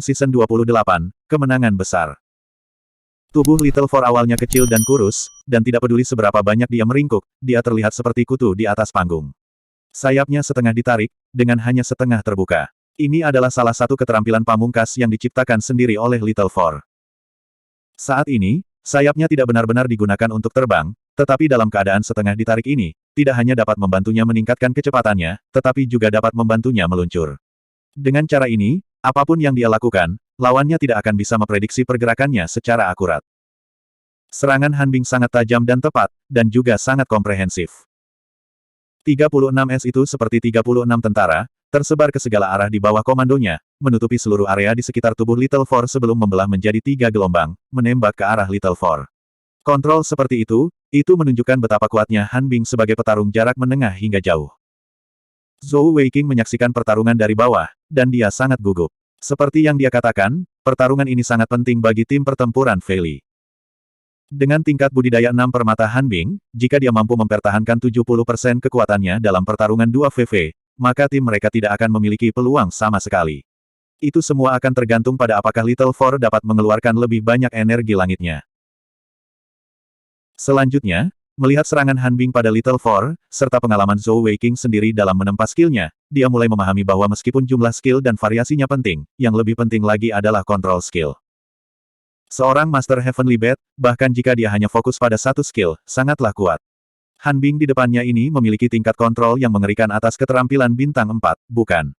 Season 28, Kemenangan Besar. Tubuh Little Four awalnya kecil dan kurus, dan tidak peduli seberapa banyak dia meringkuk, dia terlihat seperti kutu di atas panggung. Sayapnya setengah ditarik, dengan hanya setengah terbuka. Ini adalah salah satu keterampilan pamungkas yang diciptakan sendiri oleh Little Four. Saat ini, sayapnya tidak benar-benar digunakan untuk terbang, tetapi dalam keadaan setengah ditarik ini, tidak hanya dapat membantunya meningkatkan kecepatannya, tetapi juga dapat membantunya meluncur. Dengan cara ini, apapun yang dia lakukan, lawannya tidak akan bisa memprediksi pergerakannya secara akurat. Serangan Han Bing sangat tajam dan tepat, dan juga sangat komprehensif. 36S itu seperti 36 tentara, tersebar ke segala arah di bawah komandonya, menutupi seluruh area di sekitar tubuh Little Four sebelum membelah menjadi 3 gelombang, menembak ke arah Little Four. Kontrol seperti itu menunjukkan betapa kuatnya Han Bing sebagai petarung jarak menengah hingga jauh. Zhou Weiqing menyaksikan pertarungan dari bawah, dan dia sangat gugup. Seperti yang dia katakan, pertarungan ini sangat penting bagi tim pertempuran Fei Li. Dengan tingkat budidaya 6 permata Han Bing, jika dia mampu mempertahankan 70% kekuatannya dalam pertarungan 2 VV, maka tim mereka tidak akan memiliki peluang sama sekali. Itu semua akan tergantung pada apakah Little Four dapat mengeluarkan lebih banyak energi langitnya. Selanjutnya, melihat serangan Han Bing pada Little Four, serta pengalaman Zhou Weiqing sendiri dalam menempa skillnya, dia mulai memahami bahwa meskipun jumlah skill dan variasinya penting, yang lebih penting lagi adalah kontrol skill. Seorang Master Heavenly Bat, bahkan jika dia hanya fokus pada satu skill, sangatlah kuat. Han Bing di depannya ini memiliki tingkat kontrol yang mengerikan atas keterampilan bintang 4, bukan?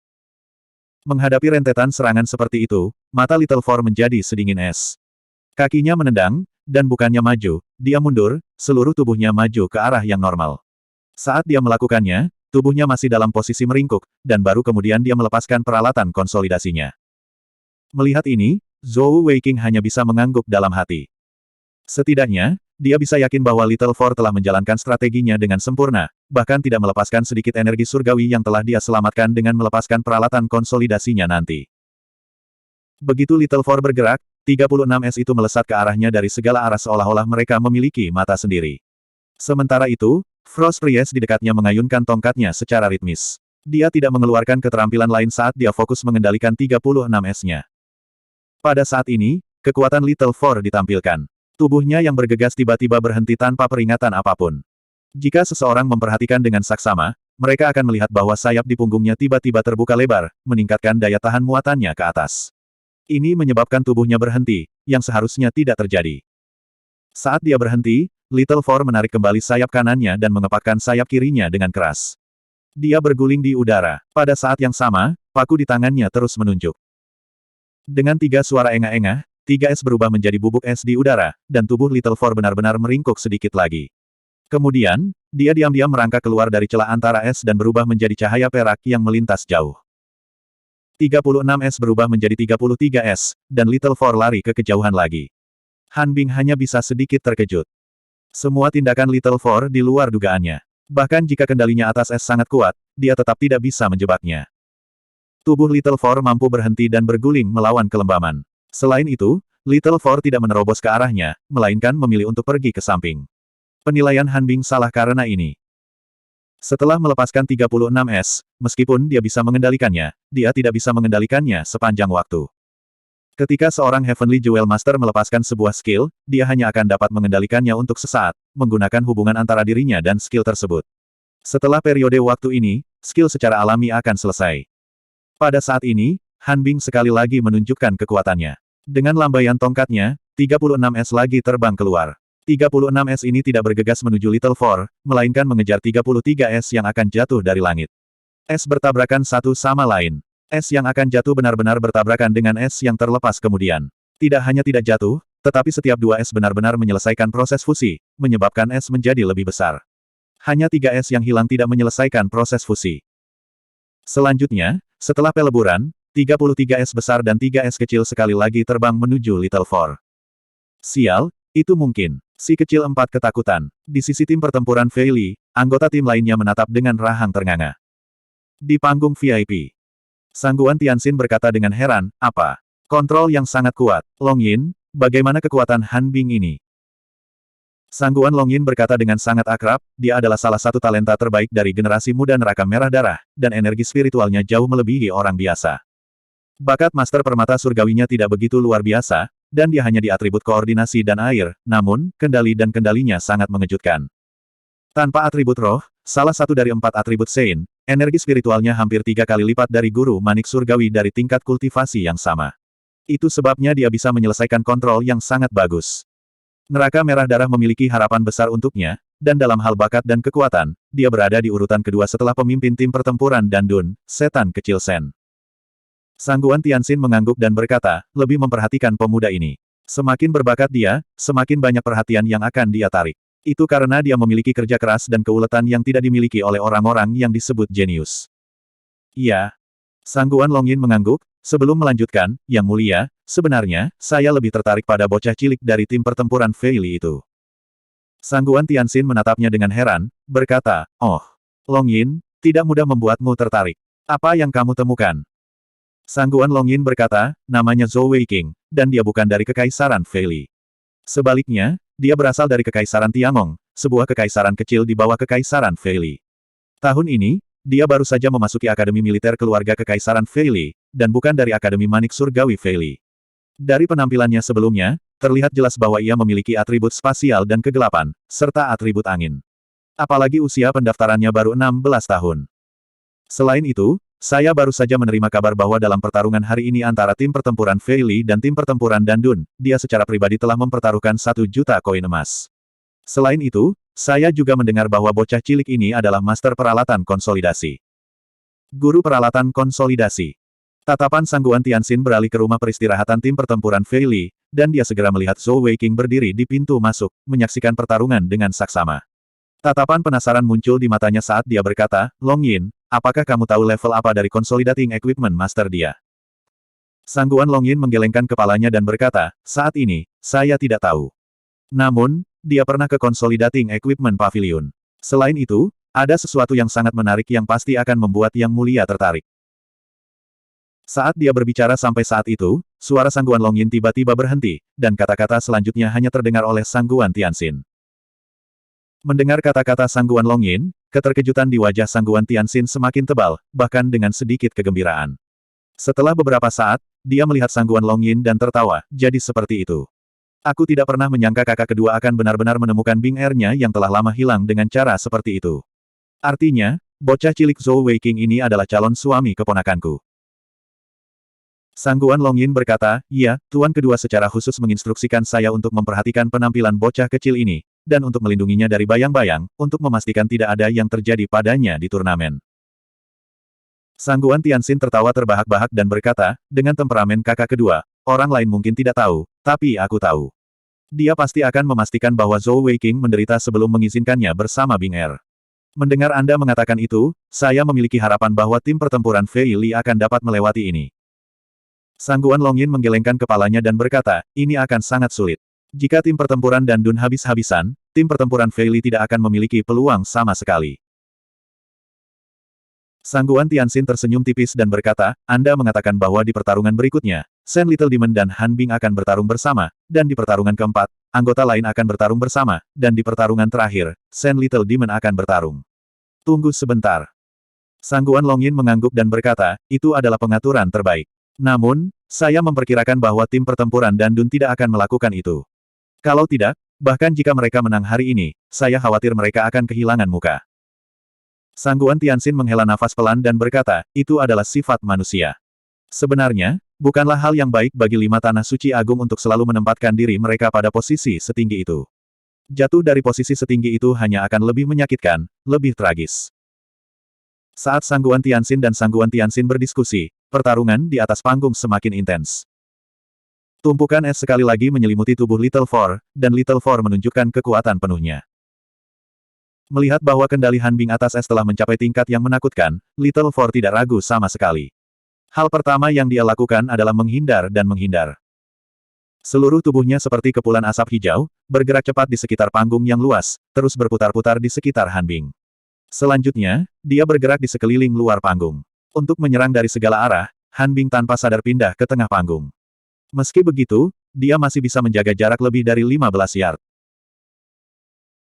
Menghadapi rentetan serangan seperti itu, mata Little Four menjadi sedingin es. Kakinya menendang, dan bukannya maju, dia mundur, seluruh tubuhnya maju ke arah yang normal. Saat dia melakukannya, tubuhnya masih dalam posisi meringkuk, dan baru kemudian dia melepaskan peralatan konsolidasinya. Melihat ini, Zhou Weiqing hanya bisa mengangguk dalam hati. Setidaknya, dia bisa yakin bahwa Little Four telah menjalankan strateginya dengan sempurna, bahkan tidak melepaskan sedikit energi surgawi yang telah dia selamatkan dengan melepaskan peralatan konsolidasinya nanti. Begitu Little Four bergerak, 36S itu melesat ke arahnya dari segala arah seolah-olah mereka memiliki mata sendiri. Sementara itu, Frost Priest di dekatnya mengayunkan tongkatnya secara ritmis. Dia tidak mengeluarkan keterampilan lain saat dia fokus mengendalikan 36S-nya. Pada saat ini, kekuatan Little Four ditampilkan. Tubuhnya yang bergegas tiba-tiba berhenti tanpa peringatan apapun. Jika seseorang memperhatikan dengan saksama, mereka akan melihat bahwa sayap di punggungnya tiba-tiba terbuka lebar, meningkatkan daya tahan muatannya ke atas. Ini menyebabkan tubuhnya berhenti, yang seharusnya tidak terjadi. Saat dia berhenti, Little Four menarik kembali sayap kanannya dan mengepakkan sayap kirinya dengan keras. Dia berguling di udara. Pada saat yang sama, paku di tangannya terus menunjuk. Dengan 3 suara engah-engah, 3S berubah menjadi bubuk es di udara, dan tubuh Little Four benar-benar meringkuk sedikit lagi. Kemudian, dia diam-diam merangkak keluar dari celah antara es dan berubah menjadi cahaya perak yang melintas jauh. 36S berubah menjadi 33S, dan Little Four lari ke kejauhan lagi. Han Bing hanya bisa sedikit terkejut. Semua tindakan Little Four di luar dugaannya. Bahkan jika kendalinya atas es sangat kuat, dia tetap tidak bisa menjebaknya. Tubuh Little Four mampu berhenti dan berguling melawan kelembaman. Selain itu, Little Four tidak menerobos ke arahnya, melainkan memilih untuk pergi ke samping. Penilaian Han Bing salah karena ini. Setelah melepaskan 36S, meskipun dia bisa mengendalikannya, dia tidak bisa mengendalikannya sepanjang waktu. Ketika seorang Heavenly Jewel Master melepaskan sebuah skill, dia hanya akan dapat mengendalikannya untuk sesaat, menggunakan hubungan antara dirinya dan skill tersebut. Setelah periode waktu ini, skill secara alami akan selesai. Pada saat ini, Han Bing sekali lagi menunjukkan kekuatannya. Dengan lambaian tongkatnya, 36S lagi terbang keluar. 36S ini tidak bergegas menuju Little Four, melainkan mengejar 33S yang akan jatuh dari langit. Es bertabrakan satu sama lain. Es yang akan jatuh benar-benar bertabrakan dengan es yang terlepas kemudian. Tidak hanya tidak jatuh, tetapi setiap 2 es benar-benar menyelesaikan proses fusi, menyebabkan es menjadi lebih besar. Hanya 3 es yang hilang tidak menyelesaikan proses fusi. Selanjutnya, setelah peleburan, 33 es besar dan 3 es kecil sekali lagi terbang menuju Little Four. Sial, itu mungkin. Si kecil 4 ketakutan. Di sisi tim pertempuran Fei Li, anggota tim lainnya menatap dengan rahang ternganga. Di panggung VIP, Sangguan Tianxin berkata dengan heran, apa? Kontrol yang sangat kuat. Long Yin, bagaimana kekuatan Han Bing ini? Sangguan Long Yin berkata dengan sangat akrab, dia adalah salah satu talenta terbaik dari generasi muda neraka merah darah, dan energi spiritualnya jauh melebihi orang biasa. Bakat Master Permata Surgawinya tidak begitu luar biasa, dan dia hanya di atribut koordinasi dan air, namun, kendali dan kendalinya sangat mengejutkan. Tanpa atribut roh, salah satu dari 4 atribut Sein, energi spiritualnya hampir 3 kali lipat dari guru manik surgawi dari tingkat kultivasi yang sama. Itu sebabnya dia bisa menyelesaikan kontrol yang sangat bagus. Neraka Merah Darah memiliki harapan besar untuknya, dan dalam hal bakat dan kekuatan, dia berada di urutan kedua setelah pemimpin tim pertempuran Dandun, setan kecil Sen. Sangguan Tianxin mengangguk dan berkata, lebih memperhatikan pemuda ini. Semakin berbakat dia, semakin banyak perhatian yang akan dia tarik. Itu karena dia memiliki kerja keras dan keuletan yang tidak dimiliki oleh orang-orang yang disebut jenius. Iya. Sangguan Longyin mengangguk, sebelum melanjutkan, Yang Mulia, sebenarnya, saya lebih tertarik pada bocah cilik dari tim pertempuran Fei Li itu. Sangguan Tianxin menatapnya dengan heran, berkata, oh, Longyin, tidak mudah membuatmu tertarik. Apa yang kamu temukan? Sangguan Longyin berkata, namanya Zhou Weiqing, dan dia bukan dari Kekaisaran Fei Li. Sebaliknya, dia berasal dari Kekaisaran Tiangong, sebuah kekaisaran kecil di bawah Kekaisaran Fei Li. Tahun ini, dia baru saja memasuki Akademi Militer Keluarga Kekaisaran Fei Li, dan bukan dari Akademi Manik Surgawi Fei Li. Dari penampilannya sebelumnya, terlihat jelas bahwa ia memiliki atribut spasial dan kegelapan, serta atribut angin. Apalagi usia pendaftarannya baru 16 tahun. Selain itu, saya baru saja menerima kabar bahwa dalam pertarungan hari ini antara tim pertempuran Fei Li dan tim pertempuran Dandun, dia secara pribadi telah mempertaruhkan 1 juta koin emas. Selain itu, saya juga mendengar bahwa bocah cilik ini adalah master peralatan konsolidasi. Guru peralatan konsolidasi. Tatapan Sangguan Tianxin beralih ke rumah peristirahatan tim pertempuran Fei Li, dan dia segera melihat Zhou Weiqing berdiri di pintu masuk, menyaksikan pertarungan dengan saksama. Tatapan penasaran muncul di matanya saat dia berkata, Longyin, apakah kamu tahu level apa dari Consolidating Equipment Master dia? Sangguan Longyin menggelengkan kepalanya dan berkata, saat ini, saya tidak tahu. Namun, dia pernah ke Consolidating Equipment Pavilion. Selain itu, ada sesuatu yang sangat menarik yang pasti akan membuat Yang Mulia tertarik. Saat dia berbicara sampai saat itu, suara Sangguan Longyin tiba-tiba berhenti, dan kata-kata selanjutnya hanya terdengar oleh Sangguan Tianxin. Mendengar kata-kata Sangguan Longyin, keterkejutan di wajah Sangguan Tianxin semakin tebal, bahkan dengan sedikit kegembiraan. Setelah beberapa saat, dia melihat Sangguan Longyin dan tertawa, jadi seperti itu. Aku tidak pernah menyangka kakak kedua akan benar-benar menemukan Bing Er-nya yang telah lama hilang dengan cara seperti itu. Artinya, bocah cilik Zhou Weiqing ini adalah calon suami keponakanku. Sangguan Longyin berkata, iya, tuan kedua secara khusus menginstruksikan saya untuk memperhatikan penampilan bocah kecil ini, dan untuk melindunginya dari bayang-bayang, untuk memastikan tidak ada yang terjadi padanya di turnamen. Sangguan Tianxin tertawa terbahak-bahak dan berkata, dengan temperamen kakak kedua, orang lain mungkin tidak tahu, tapi aku tahu. Dia pasti akan memastikan bahwa Zhou Weiqing menderita sebelum mengizinkannya bersama Bing Er. Mendengar Anda mengatakan itu, saya memiliki harapan bahwa tim pertempuran Fei Li akan dapat melewati ini. Sangguan Longyin menggelengkan kepalanya dan berkata, ini akan sangat sulit. Jika tim pertempuran Dandun habis-habisan, tim pertempuran Fei Li tidak akan memiliki peluang sama sekali. Sangguan Tianxin tersenyum tipis dan berkata, Anda mengatakan bahwa di pertarungan berikutnya, Sen Little Demon dan Han Bing akan bertarung bersama, dan di pertarungan keempat, anggota lain akan bertarung bersama, dan di pertarungan terakhir, Sen Little Demon akan bertarung. Tunggu sebentar. Sangguan Longyin mengangguk dan berkata, itu adalah pengaturan terbaik. Namun, saya memperkirakan bahwa tim pertempuran Dandun tidak akan melakukan itu. Kalau tidak, bahkan jika mereka menang hari ini, saya khawatir mereka akan kehilangan muka. Sangguan Tianxin menghela nafas pelan dan berkata, itu adalah sifat manusia. Sebenarnya, bukanlah hal yang baik bagi 5 tanah suci agung untuk selalu menempatkan diri mereka pada posisi setinggi itu. Jatuh dari posisi setinggi itu hanya akan lebih menyakitkan, lebih tragis. Saat Sangguan Tianxin dan Sangguan Tianxin berdiskusi, pertarungan di atas panggung semakin intens. Tumpukan es sekali lagi menyelimuti tubuh Little Four, dan Little Four menunjukkan kekuatan penuhnya. Melihat bahwa kendali Han Bing atas es telah mencapai tingkat yang menakutkan, Little Four tidak ragu sama sekali. Hal pertama yang dia lakukan adalah menghindar dan menghindar. Seluruh tubuhnya seperti kepulan asap hijau, bergerak cepat di sekitar panggung yang luas, terus berputar-putar di sekitar Han Bing. Selanjutnya, dia bergerak di sekeliling luar panggung. Untuk menyerang dari segala arah, Han Bing tanpa sadar pindah ke tengah panggung. Meski begitu, dia masih bisa menjaga jarak lebih dari 15 yard.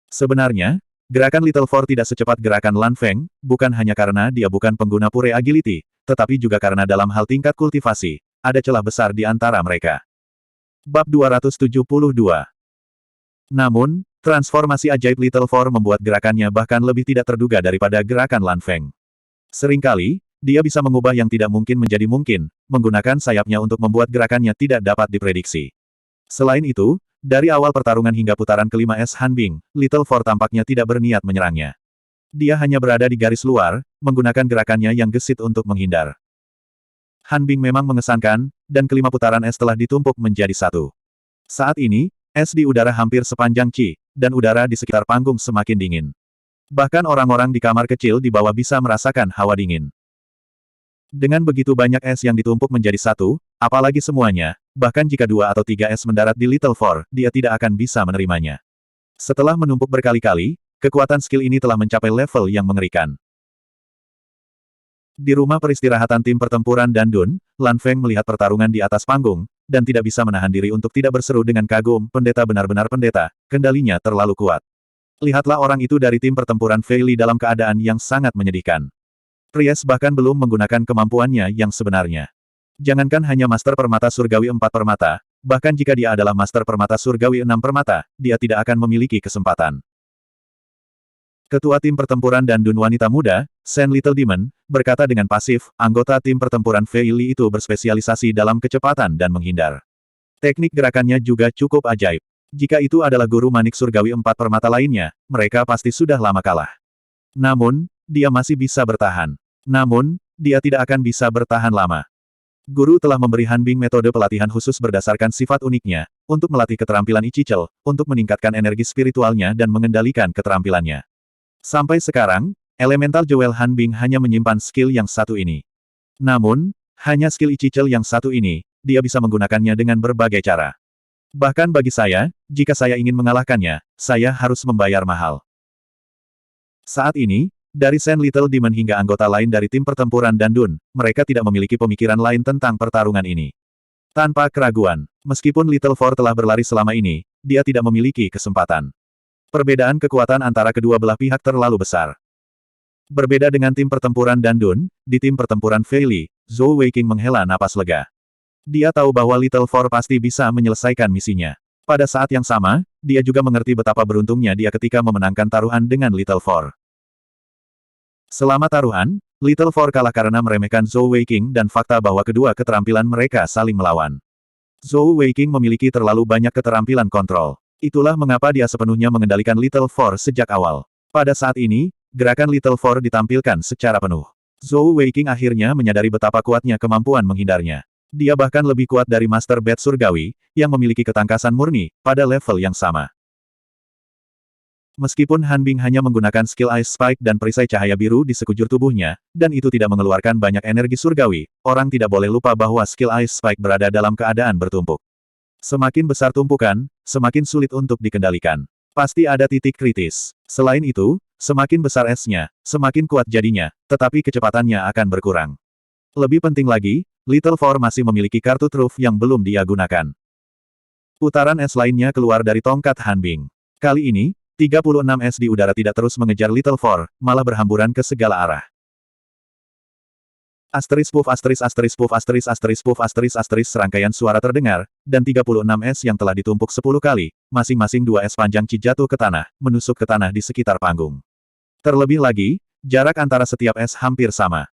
Sebenarnya, gerakan Little Four tidak secepat gerakan Lan Feng, bukan hanya karena dia bukan pengguna pure agility, tetapi juga karena dalam hal tingkat kultivasi, ada celah besar di antara mereka. Bab 272. Namun, transformasi ajaib Little Four membuat gerakannya bahkan lebih tidak terduga daripada gerakan Lan Feng. Seringkali, dia bisa mengubah yang tidak mungkin menjadi mungkin, menggunakan sayapnya untuk membuat gerakannya tidak dapat diprediksi. Selain itu, dari awal pertarungan hingga putaran kelima Es Han Bing, Little Four tampaknya tidak berniat menyerangnya. Dia hanya berada di garis luar, menggunakan gerakannya yang gesit untuk menghindar. Han Bing memang mengesankan, dan kelima putaran es telah ditumpuk menjadi satu. Saat ini, es di udara hampir sepanjang Qi, dan udara di sekitar panggung semakin dingin. Bahkan orang-orang di kamar kecil di bawah bisa merasakan hawa dingin. Dengan begitu banyak es yang ditumpuk menjadi satu, apalagi semuanya, bahkan jika 2 atau 3 es mendarat di Little Four, dia tidak akan bisa menerimanya. Setelah menumpuk berkali-kali, kekuatan skill ini telah mencapai level yang mengerikan. Di rumah peristirahatan tim pertempuran Dandun, Lan Feng melihat pertarungan di atas panggung, dan tidak bisa menahan diri untuk tidak berseru dengan kagum, pendeta benar-benar pendeta, kendalinya terlalu kuat. Lihatlah orang itu dari tim pertempuran Fei Li dalam keadaan yang sangat menyedihkan. Priest bahkan belum menggunakan kemampuannya yang sebenarnya. Jangankan hanya Master Permata Surgawi 4 Permata, bahkan jika dia adalah Master Permata Surgawi 6 Permata, dia tidak akan memiliki kesempatan. Ketua tim pertempuran Dandun wanita muda, Sen Little Demon, berkata dengan pasif, anggota tim pertempuran Fei Li itu berspesialisasi dalam kecepatan dan menghindar. Teknik gerakannya juga cukup ajaib. Jika itu adalah guru manik surgawi 4 permata lainnya, mereka pasti sudah lama kalah. Namun, dia masih bisa bertahan. Namun, dia tidak akan bisa bertahan lama. Guru telah memberi Han Bing metode pelatihan khusus berdasarkan sifat uniknya, untuk melatih keterampilan Ichichel, untuk meningkatkan energi spiritualnya dan mengendalikan keterampilannya. Sampai sekarang, elemental Jewel Han Bing hanya menyimpan skill yang satu ini. Namun, hanya skill Ichichel yang satu ini, dia bisa menggunakannya dengan berbagai cara. Bahkan bagi saya, jika saya ingin mengalahkannya, saya harus membayar mahal. Saat ini, dari Sen Little Demon hingga anggota lain dari tim pertempuran Dandun, mereka tidak memiliki pemikiran lain tentang pertarungan ini. Tanpa keraguan, meskipun Little Four telah berlari selama ini, dia tidak memiliki kesempatan. Perbedaan kekuatan antara kedua belah pihak terlalu besar. Berbeda dengan tim pertempuran Dandun, di tim pertempuran Fei Li, Zhou Weiqing menghela napas lega. Dia tahu bahwa Little Four pasti bisa menyelesaikan misinya. Pada saat yang sama, dia juga mengerti betapa beruntungnya dia ketika memenangkan taruhan dengan Little Four. Selama taruhan, Little Four kalah karena meremehkan Zhou Weiqing dan fakta bahwa kedua keterampilan mereka saling melawan. Zhou Weiqing memiliki terlalu banyak keterampilan kontrol. Itulah mengapa dia sepenuhnya mengendalikan Little Four sejak awal. Pada saat ini, gerakan Little Four ditampilkan secara penuh. Zhou Weiqing akhirnya menyadari betapa kuatnya kemampuan menghindarnya. Dia bahkan lebih kuat dari Master Bat Surgawi, yang memiliki ketangkasan murni, pada level yang sama. Meskipun Han Bing hanya menggunakan skill Ice Spike dan perisai cahaya biru di sekujur tubuhnya, dan itu tidak mengeluarkan banyak energi surgawi, orang tidak boleh lupa bahwa skill Ice Spike berada dalam keadaan bertumpuk. Semakin besar tumpukan, semakin sulit untuk dikendalikan. Pasti ada titik kritis. Selain itu, semakin besar esnya, semakin kuat jadinya, tetapi kecepatannya akan berkurang. Lebih penting lagi, Little Four masih memiliki kartu truf yang belum dia gunakan. Putaran es lainnya keluar dari tongkat Han Bing. Kali ini, 36 es di udara tidak terus mengejar Little Four, malah berhamburan ke segala arah. Asteris puff asteris asteris puff asteris asteris puff asteris asteris serangkaian suara terdengar, dan 36 es yang telah ditumpuk 10 kali, masing-masing 2 es panjang Qi jatuh ke tanah, menusuk ke tanah di sekitar panggung. Terlebih lagi, jarak antara setiap es hampir sama.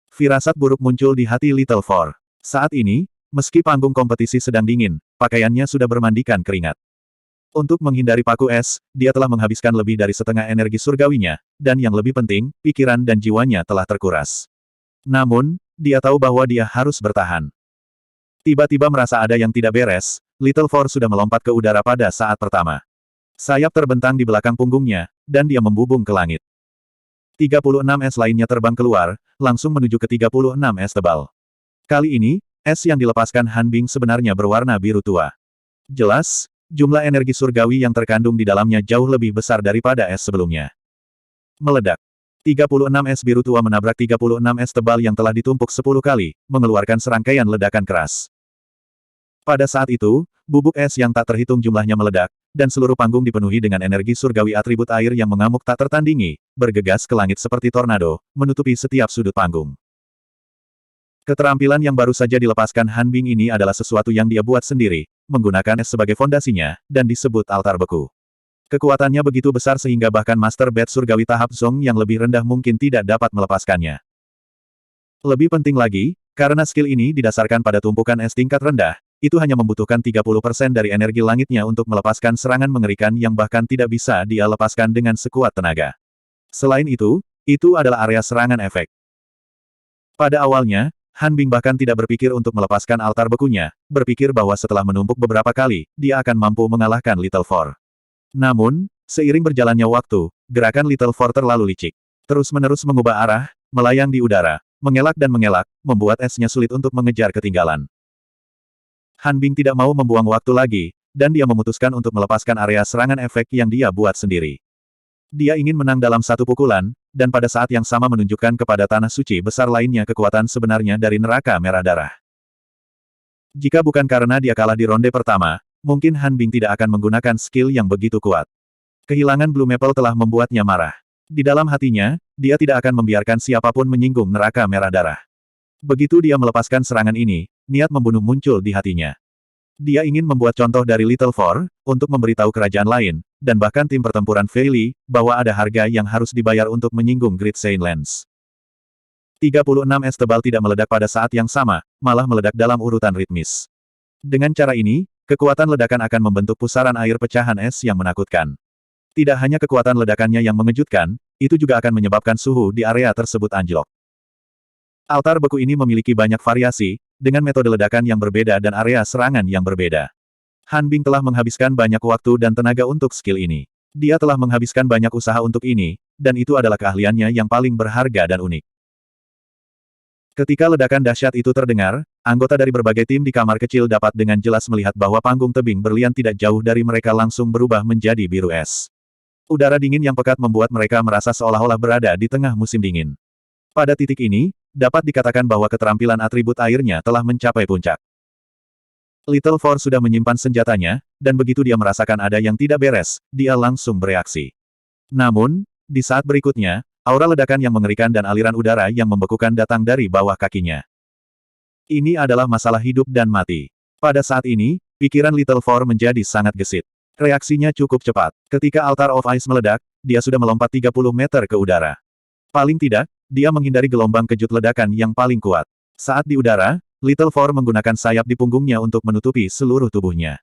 Firasat buruk muncul di hati Little Four. Saat ini, meski panggung kompetisi sedang dingin, pakaiannya sudah bermandikan keringat. Untuk menghindari paku es, dia telah menghabiskan lebih dari setengah energi surgawinya, dan yang lebih penting, pikiran dan jiwanya telah terkuras. Namun, dia tahu bahwa dia harus bertahan. Tiba-tiba merasa ada yang tidak beres, Little Four sudah melompat ke udara pada saat pertama. Sayap terbentang di belakang punggungnya, dan dia membubung ke langit. 36 es lainnya terbang keluar, langsung menuju ke 36 es tebal. Kali ini, es yang dilepaskan Han Bing sebenarnya berwarna biru tua. Jelas, jumlah energi surgawi yang terkandung di dalamnya jauh lebih besar daripada es sebelumnya. Meledak. 36 es biru tua menabrak 36 es tebal yang telah ditumpuk 10 kali, mengeluarkan serangkaian ledakan keras. Pada saat itu, bubuk es yang tak terhitung jumlahnya meledak, dan seluruh panggung dipenuhi dengan energi surgawi atribut air yang mengamuk tak tertandingi, bergegas ke langit seperti tornado, menutupi setiap sudut panggung. Keterampilan yang baru saja dilepaskan Han Bing ini adalah sesuatu yang dia buat sendiri, menggunakan es sebagai fondasinya, dan disebut altar beku. Kekuatannya begitu besar sehingga bahkan Master Bat Surgawi tahap Zong yang lebih rendah mungkin tidak dapat melepaskannya. Lebih penting lagi, karena skill ini didasarkan pada tumpukan es tingkat rendah, itu hanya membutuhkan 30% dari energi langitnya untuk melepaskan serangan mengerikan yang bahkan tidak bisa dia lepaskan dengan sekuat tenaga. Selain itu adalah area serangan efek. Pada awalnya, Han Bing bahkan tidak berpikir untuk melepaskan altar bekunya, berpikir bahwa setelah menumpuk beberapa kali, dia akan mampu mengalahkan Little Four. Namun, seiring berjalannya waktu, gerakan Little Four terlalu licik. Terus-menerus mengubah arah, melayang di udara, mengelak dan mengelak, membuat esnya sulit untuk mengejar ketinggalan. Han Bing tidak mau membuang waktu lagi, dan dia memutuskan untuk melepaskan area serangan efek yang dia buat sendiri. Dia ingin menang dalam satu pukulan, dan pada saat yang sama menunjukkan kepada tanah suci besar lainnya kekuatan sebenarnya dari neraka merah darah. Jika bukan karena dia kalah di ronde pertama, mungkin Han Bing tidak akan menggunakan skill yang begitu kuat. Kehilangan Blue Maple telah membuatnya marah. Di dalam hatinya, dia tidak akan membiarkan siapapun menyinggung neraka merah darah. Begitu dia melepaskan serangan ini, niat membunuh muncul di hatinya. Dia ingin membuat contoh dari Little Four, untuk memberitahu kerajaan lain, dan bahkan tim pertempuran Fei Li, bahwa ada harga yang harus dibayar untuk menyinggung Great Saint Lands. 36 es tebal tidak meledak pada saat yang sama, malah meledak dalam urutan ritmis. Dengan cara ini, kekuatan ledakan akan membentuk pusaran air pecahan es yang menakutkan. Tidak hanya kekuatan ledakannya yang mengejutkan, itu juga akan menyebabkan suhu di area tersebut anjlok. Altar beku ini memiliki banyak variasi, dengan metode ledakan yang berbeda dan area serangan yang berbeda. Han Bing telah menghabiskan banyak waktu dan tenaga untuk skill ini. Dia telah menghabiskan banyak usaha untuk ini, dan itu adalah keahliannya yang paling berharga dan unik. Ketika ledakan dahsyat itu terdengar, anggota dari berbagai tim di kamar kecil dapat dengan jelas melihat bahwa panggung tebing berlian tidak jauh dari mereka langsung berubah menjadi biru es. Udara dingin yang pekat membuat mereka merasa seolah-olah berada di tengah musim dingin. Pada titik ini, dapat dikatakan bahwa keterampilan atribut airnya telah mencapai puncak. Little Four sudah menyimpan senjatanya, dan begitu dia merasakan ada yang tidak beres, dia langsung bereaksi. Namun, di saat berikutnya, aura ledakan yang mengerikan dan aliran udara yang membekukan datang dari bawah kakinya. Ini adalah masalah hidup dan mati. Pada saat ini, pikiran Little Four menjadi sangat gesit. Reaksinya cukup cepat. Ketika Altar of Ice meledak, dia sudah melompat 30 meter ke udara. Paling tidak, dia menghindari gelombang kejut ledakan yang paling kuat. Saat di udara, Little Four menggunakan sayap di punggungnya untuk menutupi seluruh tubuhnya.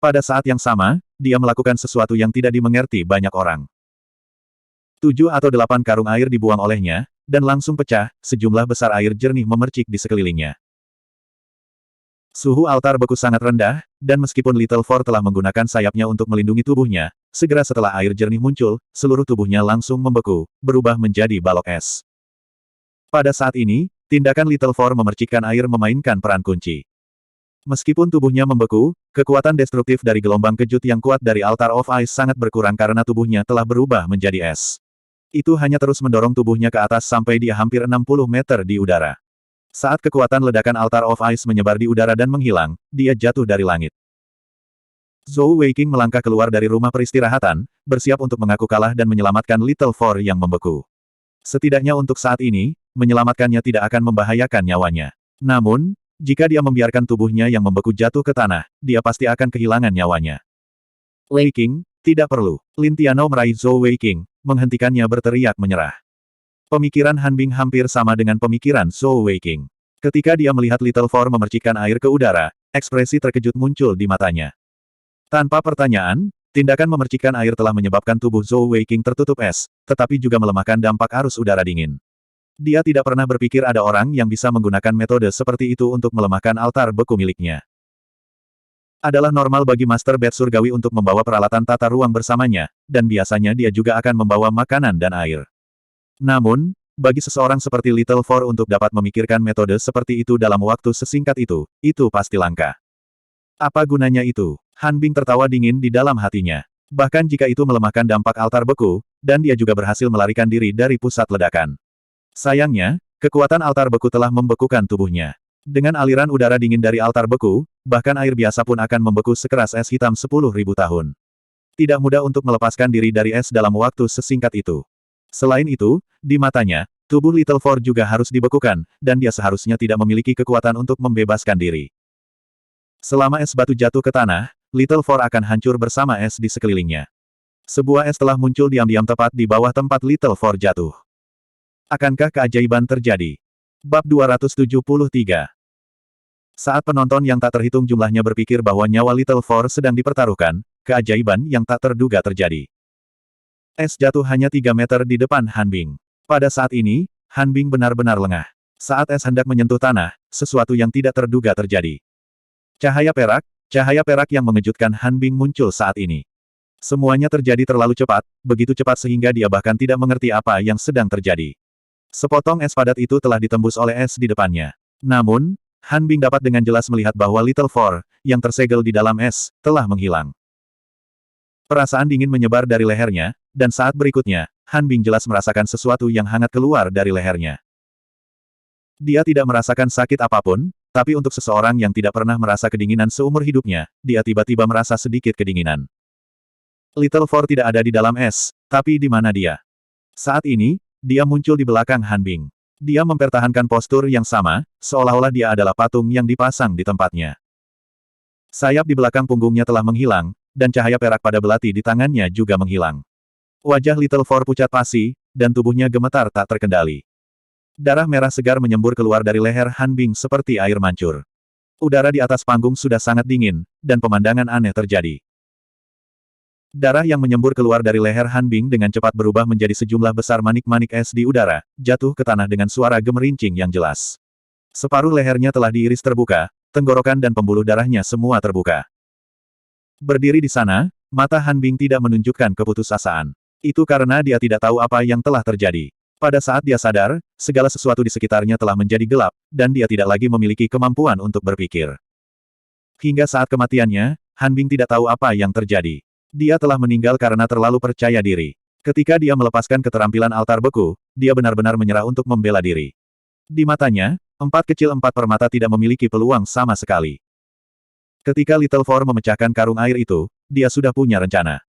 Pada saat yang sama, dia melakukan sesuatu yang tidak dimengerti banyak orang. 7 atau 8 karung air dibuang olehnya, dan langsung pecah, sejumlah besar air jernih memercik di sekelilingnya. Suhu altar beku sangat rendah, dan meskipun Little Four telah menggunakan sayapnya untuk melindungi tubuhnya, segera setelah air jernih muncul, seluruh tubuhnya langsung membeku, berubah menjadi balok es. Pada saat ini, tindakan Little Four memercikkan air memainkan peran kunci. Meskipun tubuhnya membeku, kekuatan destruktif dari gelombang kejut yang kuat dari Altar of Ice sangat berkurang karena tubuhnya telah berubah menjadi es. Itu hanya terus mendorong tubuhnya ke atas sampai dia hampir 60 meter di udara. Saat kekuatan ledakan Altar of Ice menyebar di udara dan menghilang, dia jatuh dari langit. Zhou Weiqing melangkah keluar dari rumah peristirahatan, bersiap untuk mengaku kalah dan menyelamatkan Little Four yang membeku. Setidaknya untuk saat ini, menyelamatkannya tidak akan membahayakan nyawanya. Namun, jika dia membiarkan tubuhnya yang membeku jatuh ke tanah, dia pasti akan kehilangan nyawanya. Weiqing, tidak perlu. Lin Tianou meraih Zhou Weiqing, menghentikannya berteriak menyerah. Pemikiran Han Bing hampir sama dengan pemikiran Zhou Weiqing. Ketika dia melihat Little Four memercikkan air ke udara, ekspresi terkejut muncul di matanya. Tanpa pertanyaan, tindakan memercikkan air telah menyebabkan tubuh Zhou Weiqing tertutup es, tetapi juga melemahkan dampak arus udara dingin. Dia tidak pernah berpikir ada orang yang bisa menggunakan metode seperti itu untuk melemahkan altar beku miliknya. Adalah normal bagi Master Bat Surgawi untuk membawa peralatan tata ruang bersamanya, dan biasanya dia juga akan membawa makanan dan air. Namun, bagi seseorang seperti Little Four untuk dapat memikirkan metode seperti itu dalam waktu sesingkat itu pasti langka. Apa gunanya itu? Han Bing tertawa dingin di dalam hatinya. Bahkan jika itu melemahkan dampak altar beku, dan dia juga berhasil melarikan diri dari pusat ledakan. Sayangnya, kekuatan altar beku telah membekukan tubuhnya. Dengan aliran udara dingin dari altar beku, bahkan air biasa pun akan membeku sekeras es hitam 10.000 tahun. Tidak mudah untuk melepaskan diri dari es dalam waktu sesingkat itu. Selain itu, di matanya, Tubuh Little Four juga harus dibekukan, dan dia seharusnya tidak memiliki kekuatan untuk membebaskan diri. Selama es batu jatuh ke tanah, Little Four akan hancur bersama es di sekelilingnya. Sebuah es telah muncul diam-diam tepat di bawah tempat Little Four jatuh. Akankah keajaiban terjadi? Bab 273. Saat penonton yang tak terhitung jumlahnya berpikir bahwa nyawa Little Four sedang dipertaruhkan, keajaiban yang tak terduga terjadi. Es jatuh hanya 3 meter di depan Han Bing. Pada saat ini, Han Bing benar-benar lengah. Saat es hendak menyentuh tanah, sesuatu yang tidak terduga terjadi. Cahaya perak yang mengejutkan Han Bing muncul saat ini. Semuanya terjadi terlalu cepat, begitu cepat sehingga dia bahkan tidak mengerti apa yang sedang terjadi. Sepotong es padat itu telah ditembus oleh es di depannya. Namun, Han Bing dapat dengan jelas melihat bahwa Little Four, yang tersegel di dalam es, telah menghilang. Perasaan dingin menyebar dari lehernya, dan saat berikutnya, Han Bing jelas merasakan sesuatu yang hangat keluar dari lehernya. Dia tidak merasakan sakit apapun, tapi untuk seseorang yang tidak pernah merasa kedinginan seumur hidupnya, dia tiba-tiba merasa sedikit kedinginan. Little Four tidak ada di dalam es, tapi di mana dia? Saat ini, dia muncul di belakang Han Bing. Dia mempertahankan postur yang sama, seolah-olah dia adalah patung yang dipasang di tempatnya. Sayap di belakang punggungnya telah menghilang, dan cahaya perak pada belati di tangannya juga menghilang. Wajah Little Four pucat pasi, dan tubuhnya gemetar tak terkendali. Darah merah segar menyembur keluar dari leher Han Bing seperti air mancur. Udara di atas panggung sudah sangat dingin, dan pemandangan aneh terjadi. Darah yang menyembur keluar dari leher Han Bing dengan cepat berubah menjadi sejumlah besar manik-manik es di udara, jatuh ke tanah dengan suara gemerincing yang jelas. Separuh lehernya telah diiris terbuka, tenggorokan dan pembuluh darahnya semua terbuka. Berdiri di sana, mata Han Bing tidak menunjukkan keputusasaan. Itu karena dia tidak tahu apa yang telah terjadi. Pada saat dia sadar, segala sesuatu di sekitarnya telah menjadi gelap, dan dia tidak lagi memiliki kemampuan untuk berpikir. Hingga saat kematiannya, Han Bing tidak tahu apa yang terjadi. Dia telah meninggal karena terlalu percaya diri. Ketika dia melepaskan keterampilan altar beku, dia benar-benar menyerah untuk membela diri. Di matanya, 4 kecil 4 permata tidak memiliki peluang sama sekali. Ketika Little Four memecahkan karung air itu, dia sudah punya rencana.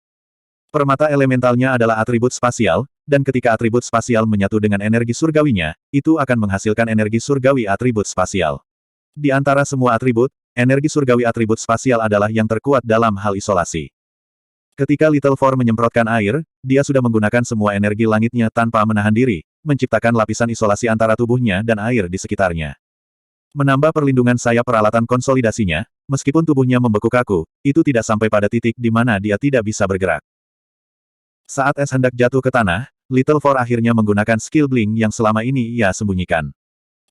Permata elementalnya adalah atribut spasial, dan ketika atribut spasial menyatu dengan energi surgawinya, itu akan menghasilkan energi surgawi atribut spasial. Di antara semua atribut, energi surgawi atribut spasial adalah yang terkuat dalam hal isolasi. Ketika Little Four menyemprotkan air, dia sudah menggunakan semua energi langitnya tanpa menahan diri, menciptakan lapisan isolasi antara tubuhnya dan air di sekitarnya. Menambah perlindungan sayap peralatan konsolidasinya, meskipun tubuhnya membeku kaku, itu tidak sampai pada titik di mana dia tidak bisa bergerak. Saat es hendak jatuh ke tanah, Little Four akhirnya menggunakan skill Blink yang selama ini ia sembunyikan.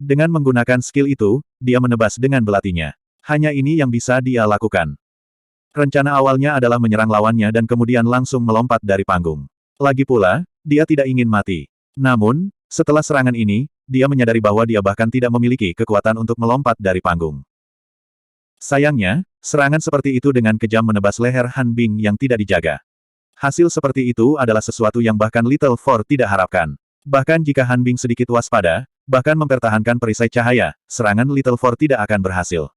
Dengan menggunakan skill itu, dia menebas dengan belatinya. Hanya ini yang bisa dia lakukan. Rencana awalnya adalah menyerang lawannya dan kemudian langsung melompat dari panggung. Lagi pula, dia tidak ingin mati. Namun, setelah serangan ini, dia menyadari bahwa dia bahkan tidak memiliki kekuatan untuk melompat dari panggung. Sayangnya, serangan seperti itu dengan kejam menebas leher Han Bing yang tidak dijaga. Hasil seperti itu adalah sesuatu yang bahkan Little Four tidak harapkan. Bahkan jika Han Bing sedikit waspada, bahkan mempertahankan perisai cahaya, serangan Little Four tidak akan berhasil.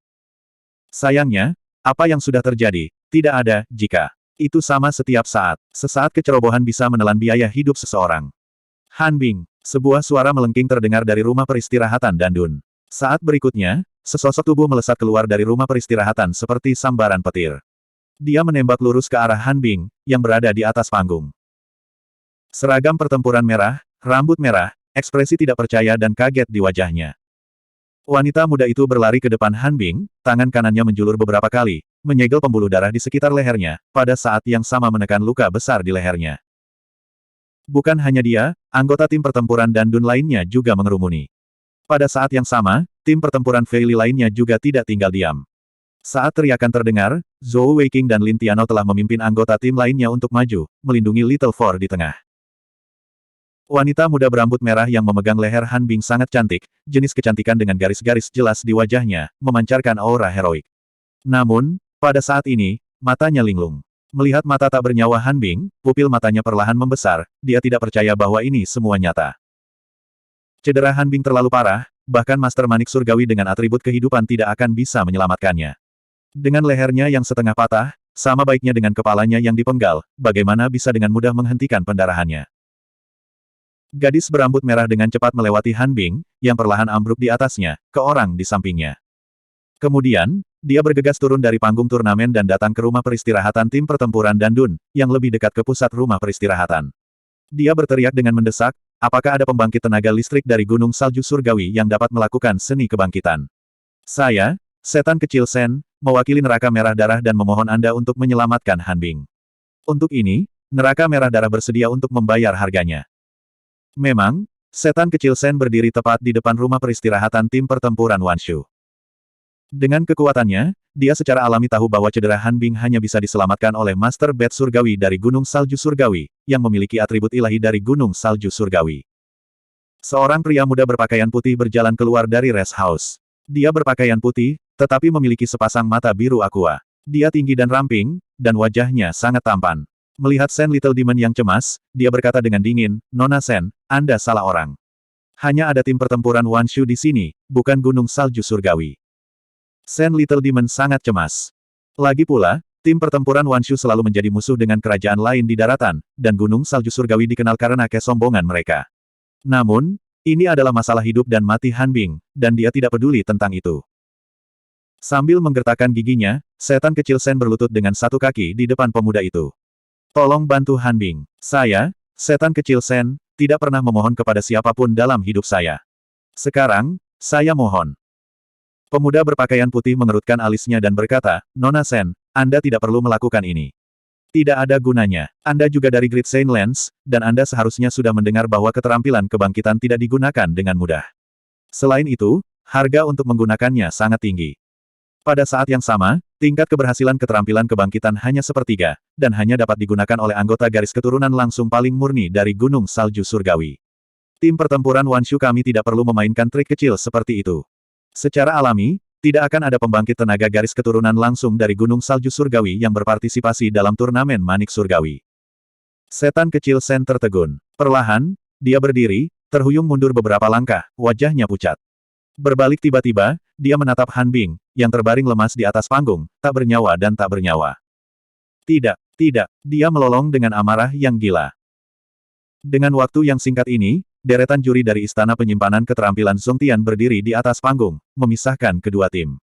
Sayangnya, apa yang sudah terjadi, tidak ada, jika. Itu sama setiap saat. Sesaat kecerobohan bisa menelan biaya hidup seseorang. Han Bing, sebuah suara melengking terdengar dari rumah peristirahatan Dandun. Saat berikutnya, sesosok tubuh melesat keluar dari rumah peristirahatan seperti sambaran petir. Dia menembak lurus ke arah Han Bing, yang berada di atas panggung. Seragam pertempuran merah, rambut merah, ekspresi tidak percaya dan kaget di wajahnya. Wanita muda itu berlari ke depan Han Bing, tangan kanannya menjulur beberapa kali, menyegel pembuluh darah di sekitar lehernya, pada saat yang sama menekan luka besar di lehernya. Bukan hanya dia, anggota tim pertempuran Dandun lainnya juga mengerumuni. Pada saat yang sama, tim pertempuran Fei Li lainnya juga tidak tinggal diam. Saat teriakan terdengar, Zhou Weiqing dan Lin Tiano telah memimpin anggota tim lainnya untuk maju, melindungi Little Four di tengah. Wanita muda berambut merah yang memegang leher Han Bing sangat cantik, jenis kecantikan dengan garis-garis jelas di wajahnya, memancarkan aura heroik. Namun, pada saat ini, matanya linglung. Melihat mata tak bernyawa Han Bing, pupil matanya perlahan membesar, dia tidak percaya bahwa ini semua nyata. Cedera Han Bing terlalu parah, bahkan Master Manik Surgawi dengan atribut kehidupan tidak akan bisa menyelamatkannya. Dengan lehernya yang setengah patah, sama baiknya dengan kepalanya yang dipenggal, bagaimana bisa dengan mudah menghentikan pendarahannya. Gadis berambut merah dengan cepat melewati Han Bing, yang perlahan ambruk di atasnya, ke orang di sampingnya. Kemudian, dia bergegas turun dari panggung turnamen dan datang ke rumah peristirahatan tim pertempuran Dandun, yang lebih dekat ke pusat rumah peristirahatan. Dia berteriak dengan mendesak, apakah ada pembangkit tenaga listrik dari Gunung Salju Surgawi yang dapat melakukan seni kebangkitan? Saya, setan kecil Sen, mewakili neraka merah darah dan memohon Anda untuk menyelamatkan Han Bing. Untuk ini, neraka merah darah bersedia untuk membayar harganya. Memang, setan kecil Sen berdiri tepat di depan rumah peristirahatan tim pertempuran Wanshu. Dengan kekuatannya, dia secara alami tahu bahwa cedera Han Bing hanya bisa diselamatkan oleh Master Bat Surgawi dari Gunung Salju Surgawi, yang memiliki atribut ilahi dari Gunung Salju Surgawi. Seorang pria muda berpakaian putih berjalan keluar dari rest house. Dia berpakaian putih, tetapi memiliki sepasang mata biru aqua. Dia tinggi dan ramping, dan wajahnya sangat tampan. Melihat Sen Little Demon yang cemas, dia berkata dengan dingin, Nona Sen, Anda salah orang. Hanya ada tim pertempuran Wanshu di sini, bukan Gunung Salju Surgawi. Sen Little Demon sangat cemas. Lagi pula, tim pertempuran Wanshu selalu menjadi musuh dengan kerajaan lain di daratan, dan Gunung Salju Surgawi dikenal karena kesombongan mereka. Namun, ini adalah masalah hidup dan mati Han Bing, dan dia tidak peduli tentang itu. Sambil menggertakkan giginya, setan kecil Sen berlutut dengan satu kaki di depan pemuda itu. Tolong bantu Han Bing. Saya, setan kecil Sen, tidak pernah memohon kepada siapapun dalam hidup saya. Sekarang, saya mohon. Pemuda berpakaian putih mengerutkan alisnya dan berkata, Nona Sen, Anda tidak perlu melakukan ini. Tidak ada gunanya. Anda juga dari Great Saint Lands, dan Anda seharusnya sudah mendengar bahwa keterampilan kebangkitan tidak digunakan dengan mudah. Selain itu, harga untuk menggunakannya sangat tinggi. Pada saat yang sama, tingkat keberhasilan keterampilan kebangkitan hanya sepertiga, dan hanya dapat digunakan oleh anggota garis keturunan langsung paling murni dari Gunung Salju Surgawi. Tim pertempuran Wanshu kami tidak perlu memainkan trik kecil seperti itu. Secara alami, tidak akan ada pembangkit tenaga garis keturunan langsung dari Gunung Salju Surgawi yang berpartisipasi dalam turnamen Manik Surgawi. Setan kecil Sen tertegun. Perlahan, dia berdiri, terhuyung mundur beberapa langkah, wajahnya pucat. Berbalik tiba-tiba, dia menatap Han Bing, yang terbaring lemas di atas panggung, tak bernyawa dan tak bernyawa. Tidak, tidak, dia melolong dengan amarah yang gila. Dengan waktu yang singkat ini, deretan juri dari Istana Penyimpanan Keterampilan Zongtian berdiri di atas panggung, memisahkan kedua tim.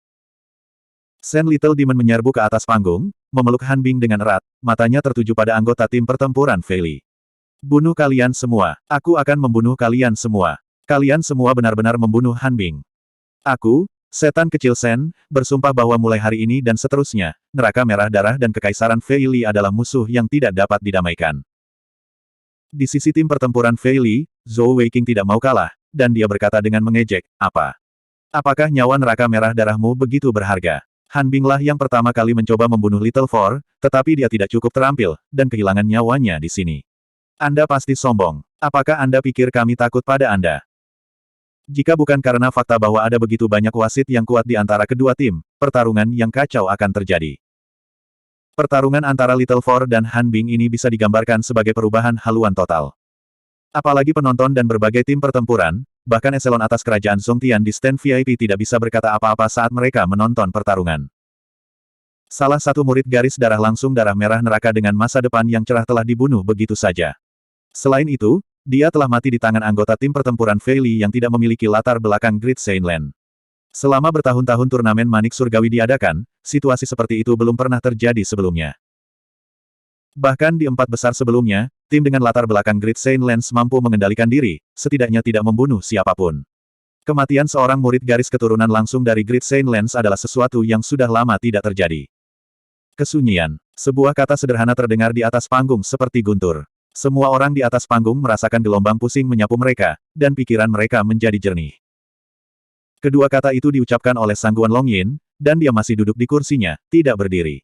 Sen Little Demon menyerbu ke atas panggung, memeluk Han Bing dengan erat, matanya tertuju pada anggota tim pertempuran Fei Li. Bunuh kalian semua, aku akan membunuh kalian semua. Kalian semua benar-benar membunuh Han Bing. Aku, setan kecil Sen, bersumpah bahwa mulai hari ini dan seterusnya, neraka merah darah dan kekaisaran Fei Li adalah musuh yang tidak dapat didamaikan. Di sisi tim pertempuran Fei Li, Zhou Weiqing tidak mau kalah, dan dia berkata dengan mengejek, apa? Apakah nyawa neraka merah darahmu begitu berharga? Han Bing lah yang pertama kali mencoba membunuh Little Four, tetapi dia tidak cukup terampil, dan kehilangan nyawanya di sini. Anda pasti sombong. Apakah Anda pikir kami takut pada Anda? Jika bukan karena fakta bahwa ada begitu banyak wasit yang kuat di antara kedua tim, pertarungan yang kacau akan terjadi. Pertarungan antara Little Four dan Han Bing ini bisa digambarkan sebagai perubahan haluan total. Apalagi penonton dan berbagai tim pertempuran, bahkan eselon atas kerajaan Zongtian di stand VIP tidak bisa berkata apa-apa saat mereka menonton pertarungan. Salah satu murid garis darah langsung darah merah neraka dengan masa depan yang cerah telah dibunuh begitu saja. Selain itu, dia telah mati di tangan anggota tim pertempuran Fei Li yang tidak memiliki latar belakang Great Saint Land. Selama bertahun-tahun turnamen Manik Surgawi diadakan, situasi seperti itu belum pernah terjadi sebelumnya. Bahkan di 4 besar sebelumnya, tim dengan latar belakang Great Saint Lands mampu mengendalikan diri, setidaknya tidak membunuh siapapun. Kematian seorang murid garis keturunan langsung dari Great Saint Lands adalah sesuatu yang sudah lama tidak terjadi. Kesunyian. Sebuah kata sederhana terdengar di atas panggung seperti guntur. Semua orang di atas panggung merasakan gelombang pusing menyapu mereka, dan pikiran mereka menjadi jernih. Kedua kata itu diucapkan oleh Sangguan Longyin, dan dia masih duduk di kursinya, tidak berdiri.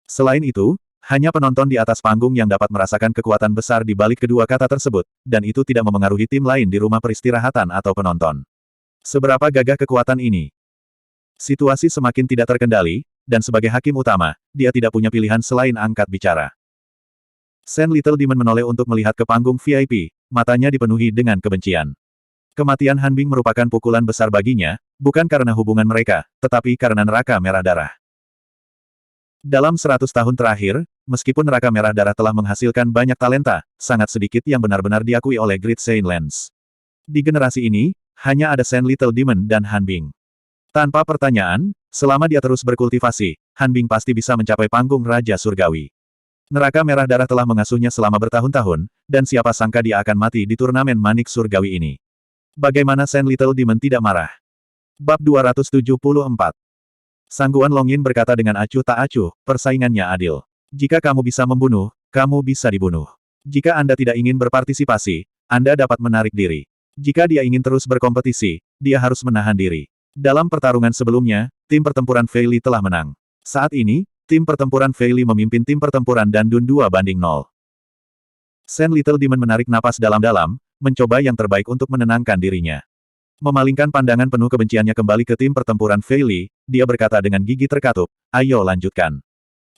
Selain itu, hanya penonton di atas panggung yang dapat merasakan kekuatan besar di balik kedua kata tersebut, dan itu tidak memengaruhi tim lain di rumah peristirahatan atau penonton. Seberapa gagah kekuatan ini? Situasi semakin tidak terkendali, dan sebagai hakim utama, dia tidak punya pilihan selain angkat bicara. Sen Little Demon menoleh untuk melihat ke panggung VIP, matanya dipenuhi dengan kebencian. Kematian Han Bing merupakan pukulan besar baginya, bukan karena hubungan mereka, tetapi karena neraka merah darah. Dalam 100 tahun terakhir, meskipun neraka merah darah telah menghasilkan banyak talenta, sangat sedikit yang benar-benar diakui oleh Great Saint Lands. Di generasi ini, hanya ada Saint Little Demon dan Han Bing. Tanpa pertanyaan, selama dia terus berkultivasi, Han Bing pasti bisa mencapai panggung Raja Surgawi. Neraka merah darah telah mengasuhnya selama bertahun-tahun, dan siapa sangka dia akan mati di turnamen manik surgawi ini. Bagaimana Saint Little Demon tidak marah? Bab 274. Sang Guan Longyin berkata dengan acuh tak acuh, persaingannya adil. Jika kamu bisa membunuh, kamu bisa dibunuh. Jika Anda tidak ingin berpartisipasi, Anda dapat menarik diri. Jika dia ingin terus berkompetisi, dia harus menahan diri. Dalam pertarungan sebelumnya, tim pertempuran Fei Li telah menang. Saat ini, tim pertempuran Fei Li memimpin tim pertempuran Dandun 2-0. Saint Little Demon menarik napas dalam-dalam, mencoba yang terbaik untuk menenangkan dirinya. Memalingkan pandangan penuh kebenciannya kembali ke tim pertempuran Fei Li, dia berkata dengan gigi terkatup, ayo lanjutkan.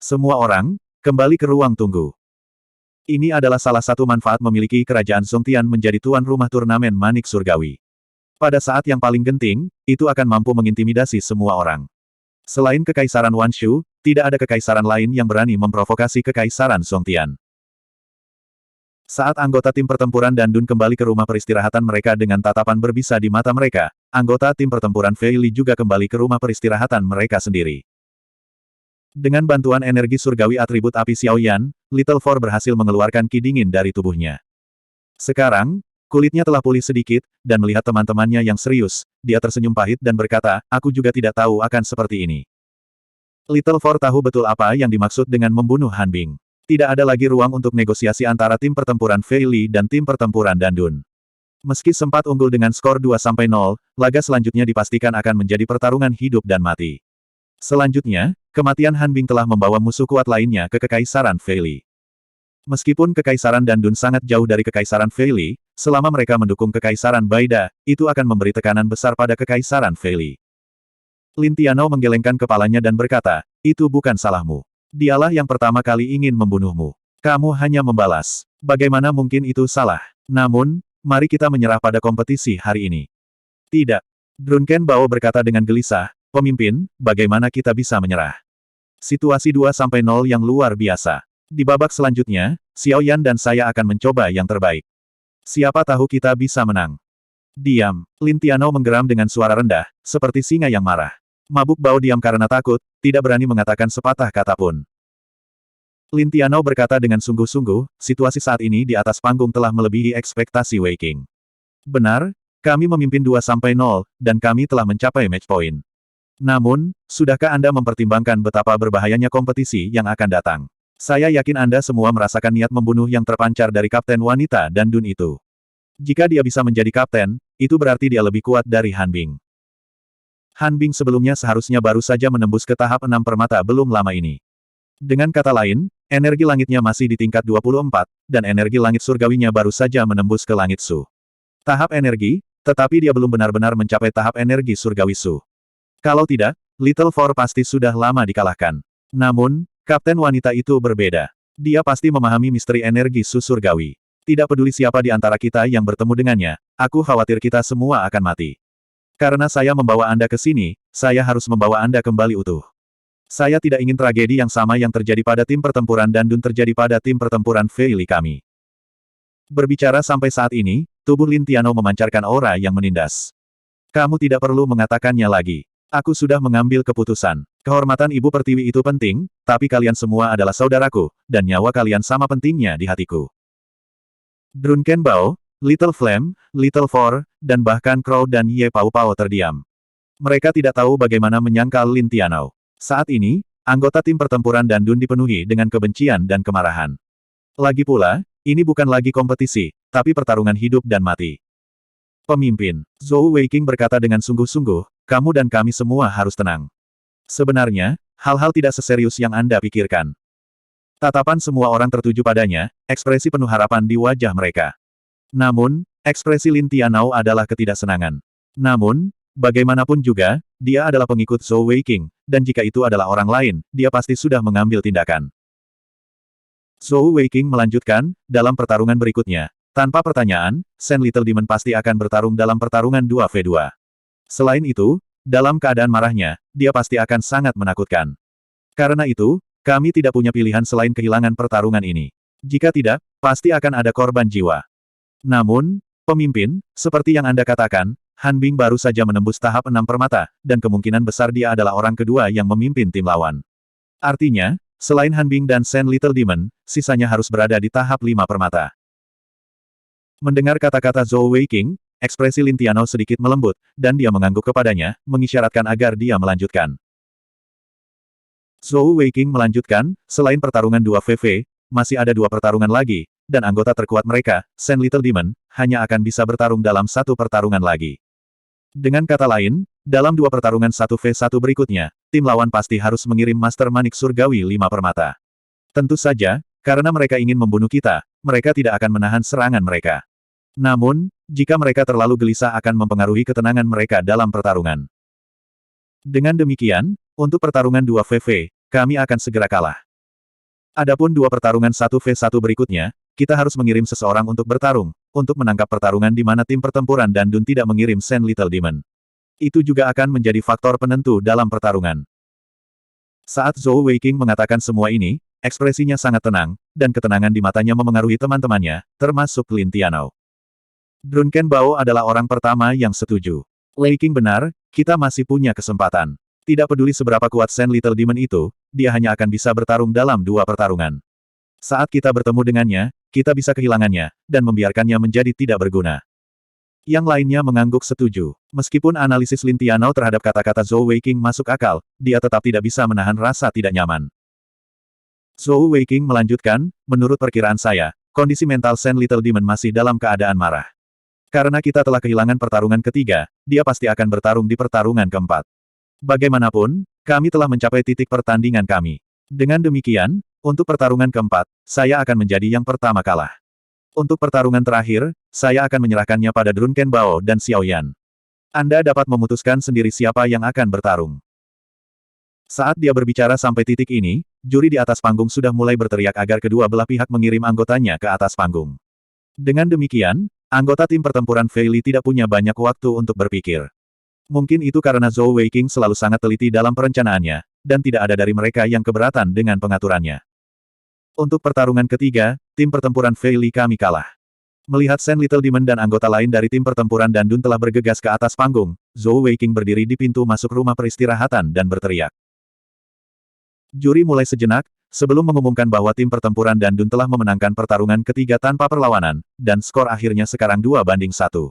Semua orang, kembali ke ruang tunggu. Ini adalah salah satu manfaat memiliki kerajaan Songtian menjadi tuan rumah turnamen manik surgawi. Pada saat yang paling genting, itu akan mampu mengintimidasi semua orang. Selain Kekaisaran Wanshu, tidak ada kekaisaran lain yang berani memprovokasi Kekaisaran Songtian. Saat anggota tim pertempuran Dandun kembali ke rumah peristirahatan mereka dengan tatapan berbisa di mata mereka, anggota tim pertempuran Fei Li juga kembali ke rumah peristirahatan mereka sendiri. Dengan bantuan energi surgawi atribut api Xiaoyan, Little Four berhasil mengeluarkan ki dingin dari tubuhnya. Sekarang, kulitnya telah pulih sedikit, dan melihat teman-temannya yang serius, dia tersenyum pahit dan berkata, aku juga tidak tahu akan seperti ini. Little Four tahu betul apa yang dimaksud dengan membunuh Han Bing. Tidak ada lagi ruang untuk negosiasi antara tim pertempuran Fei Li dan tim pertempuran Dandun. Meski sempat unggul dengan skor 2-0, laga selanjutnya dipastikan akan menjadi pertarungan hidup dan mati. Selanjutnya, kematian Han Bing telah membawa musuh kuat lainnya ke Kekaisaran Fei Li. Meskipun Kekaisaran Dandun sangat jauh dari Kekaisaran Fei Li, selama mereka mendukung Kekaisaran Baida, itu akan memberi tekanan besar pada Kekaisaran Fei Li. Lin Tianou menggelengkan kepalanya dan berkata, itu bukan salahmu. Dialah yang pertama kali ingin membunuhmu. Kamu hanya membalas. Bagaimana mungkin itu salah? Namun, mari kita menyerah pada kompetisi hari ini. Tidak. Drunken Bao berkata dengan gelisah, pemimpin, bagaimana kita bisa menyerah? Situasi 2-0 yang luar biasa. Di babak selanjutnya, Xiaoyan dan saya akan mencoba yang terbaik. Siapa tahu kita bisa menang. Diam. Lin Tianou menggeram dengan suara rendah, seperti singa yang marah. Mabuk Bao diam karena takut, tidak berani mengatakan sepatah kata pun. Lin Tianou berkata dengan sungguh-sungguh, situasi saat ini di atas panggung telah melebihi ekspektasi Wei Qing. Benar, kami memimpin 2-0, dan kami telah mencapai match point. Namun, sudahkah Anda mempertimbangkan betapa berbahayanya kompetisi yang akan datang? Saya yakin Anda semua merasakan niat membunuh yang terpancar dari kapten wanita Dandun itu. Jika dia bisa menjadi kapten, itu berarti dia lebih kuat dari Han Bing. Han Bing sebelumnya seharusnya baru saja menembus ke tahap 6 permata belum lama ini. Dengan kata lain, energi langitnya masih di tingkat 24, dan energi langit surgawinya baru saja menembus ke langit Su. Tahap energi, tetapi dia belum benar-benar mencapai tahap energi surgawi Su. Kalau tidak, Little Four pasti sudah lama dikalahkan. Namun, kapten wanita itu berbeda. Dia pasti memahami misteri energi Su surgawi. Tidak peduli siapa di antara kita yang bertemu dengannya, aku khawatir kita semua akan mati. Karena saya membawa Anda ke sini, saya harus membawa Anda kembali utuh. Saya tidak ingin tragedi yang sama yang terjadi pada tim pertempuran Dandun terjadi pada tim pertempuran Fei Li kami. Berbicara sampai saat ini, tubuh Lin Tianou memancarkan aura yang menindas. Kamu tidak perlu mengatakannya lagi. Aku sudah mengambil keputusan. Kehormatan Ibu Pertiwi itu penting, tapi kalian semua adalah saudaraku, dan nyawa kalian sama pentingnya di hatiku. Drunken Bao, Little Flame, Little Four, dan bahkan Crow dan Ye Pao Pao terdiam. Mereka tidak tahu bagaimana menyangkal Lin Tianou. Saat ini, anggota tim pertempuran Dandun dipenuhi dengan kebencian dan kemarahan. Lagi pula, ini bukan lagi kompetisi, tapi pertarungan hidup dan mati. Pemimpin, Zhou Weiqing berkata dengan sungguh-sungguh, kamu dan kami semua harus tenang. Sebenarnya, hal-hal tidak seserius yang Anda pikirkan. Tatapan semua orang tertuju padanya, ekspresi penuh harapan di wajah mereka. Namun, ekspresi Lin Tianou adalah ketidaksenangan. Namun, bagaimanapun juga, dia adalah pengikut Zhou Weiqing, dan jika itu adalah orang lain, dia pasti sudah mengambil tindakan. Zhou Weiqing melanjutkan, dalam pertarungan berikutnya, tanpa pertanyaan, Saint Little Demon pasti akan bertarung dalam pertarungan 2v2. Selain itu, dalam keadaan marahnya, dia pasti akan sangat menakutkan. Karena itu, kami tidak punya pilihan selain kehilangan pertarungan ini. Jika tidak, pasti akan ada korban jiwa. Namun, pemimpin, seperti yang Anda katakan, Han Bing baru saja menembus tahap 6 permata, dan kemungkinan besar dia adalah orang kedua yang memimpin tim lawan. Artinya, selain Han Bing dan Sand Little Demon, sisanya harus berada di tahap 5 permata. Mendengar kata-kata Zhou Weiqing, ekspresi Lin Tianao sedikit melembut, dan dia mengangguk kepadanya, mengisyaratkan agar dia melanjutkan. Zhou Weiqing melanjutkan, selain pertarungan 2 VV, masih ada 2 pertarungan lagi, dan anggota terkuat mereka, Sand Little Demon, hanya akan bisa bertarung dalam 1 pertarungan lagi. Dengan kata lain, dalam 2 pertarungan 1v1 berikutnya, tim lawan pasti harus mengirim Master Manik Surgawi 5 permata. Tentu saja, karena mereka ingin membunuh kita, mereka tidak akan menahan serangan mereka. Namun, jika mereka terlalu gelisah akan mempengaruhi ketenangan mereka dalam pertarungan. Dengan demikian, untuk pertarungan 2 VV, kami akan segera kalah. Adapun 2 pertarungan 1v1 berikutnya, kita harus mengirim seseorang untuk bertarung, untuk menangkap pertarungan di mana tim pertempuran dan Dun tidak mengirim Sand Little Demon. Itu juga akan menjadi faktor penentu dalam pertarungan. Saat Zhou Weiqing mengatakan semua ini, ekspresinya sangat tenang, dan ketenangan di matanya memengaruhi teman-temannya, termasuk Lin Tianao. Drunken Bao adalah orang pertama yang setuju. Weiqing benar, kita masih punya kesempatan. Tidak peduli seberapa kuat Sand Little Demon itu, dia hanya akan bisa bertarung dalam 2 pertarungan. Saat kita bertemu dengannya, kita bisa kehilangannya, dan membiarkannya menjadi tidak berguna. Yang lainnya mengangguk setuju. Meskipun analisis Lin Tianao terhadap kata-kata Zhou Weiqing masuk akal, dia tetap tidak bisa menahan rasa tidak nyaman. Zhou Weiqing melanjutkan, menurut perkiraan saya, kondisi mental Sand Little Demon masih dalam keadaan marah. Karena kita telah kehilangan pertarungan ketiga, dia pasti akan bertarung di pertarungan keempat. Bagaimanapun, kami telah mencapai titik pertandingan kami. Dengan demikian, untuk pertarungan keempat, saya akan menjadi yang pertama kalah. Untuk pertarungan terakhir, saya akan menyerahkannya pada Drunken Bao dan Xiao Yan. Anda dapat memutuskan sendiri siapa yang akan bertarung. Saat dia berbicara sampai titik ini, juri di atas panggung sudah mulai berteriak agar kedua belah pihak mengirim anggotanya ke atas panggung. Dengan demikian, anggota tim pertempuran Fei Li tidak punya banyak waktu untuk berpikir. Mungkin itu karena Zhou Weiqing selalu sangat teliti dalam perencanaannya, dan tidak ada dari mereka yang keberatan dengan pengaturannya. Untuk pertarungan ketiga, tim pertempuran Fei Li kami kalah. Melihat Sand Little Demon dan anggota lain dari tim pertempuran dan Dun telah bergegas ke atas panggung, Zhou Weiqing berdiri di pintu masuk rumah peristirahatan dan berteriak. Juri mulai sejenak, sebelum mengumumkan bahwa tim pertempuran dan Dun telah memenangkan pertarungan ketiga tanpa perlawanan, dan skor akhirnya sekarang 2-1.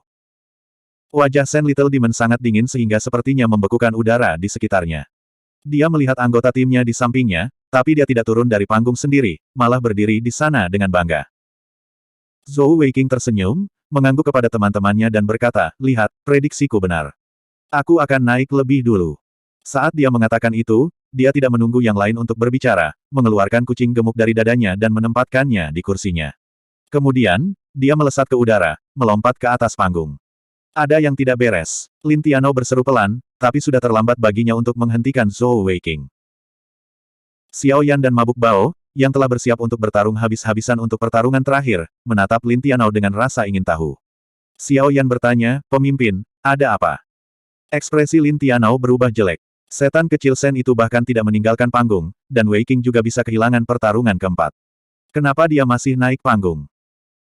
Wajah Sand Little Demon sangat dingin sehingga sepertinya membekukan udara di sekitarnya. Dia melihat anggota timnya di sampingnya, tapi dia tidak turun dari panggung sendiri, malah berdiri di sana dengan bangga. Zhou Weiqing tersenyum, mengangguk kepada teman-temannya dan berkata, lihat, prediksiku benar. Aku akan naik lebih dulu. Saat dia mengatakan itu, dia tidak menunggu yang lain untuk berbicara, mengeluarkan kucing gemuk dari dadanya dan menempatkannya di kursinya. Kemudian, dia melesat ke udara, melompat ke atas panggung. Ada yang tidak beres. Lin Tianao berseru pelan, tapi sudah terlambat baginya untuk menghentikan Zhou Weiqing. Xiao Yan dan Mabuk Bao, yang telah bersiap untuk bertarung habis-habisan untuk pertarungan terakhir, menatap Lin Tianao dengan rasa ingin tahu. Xiao Yan bertanya, pemimpin, ada apa? Ekspresi Lin Tianao berubah jelek. Setan kecil Sen itu bahkan tidak meninggalkan panggung, dan Weiqing juga bisa kehilangan pertarungan keempat. Kenapa dia masih naik panggung?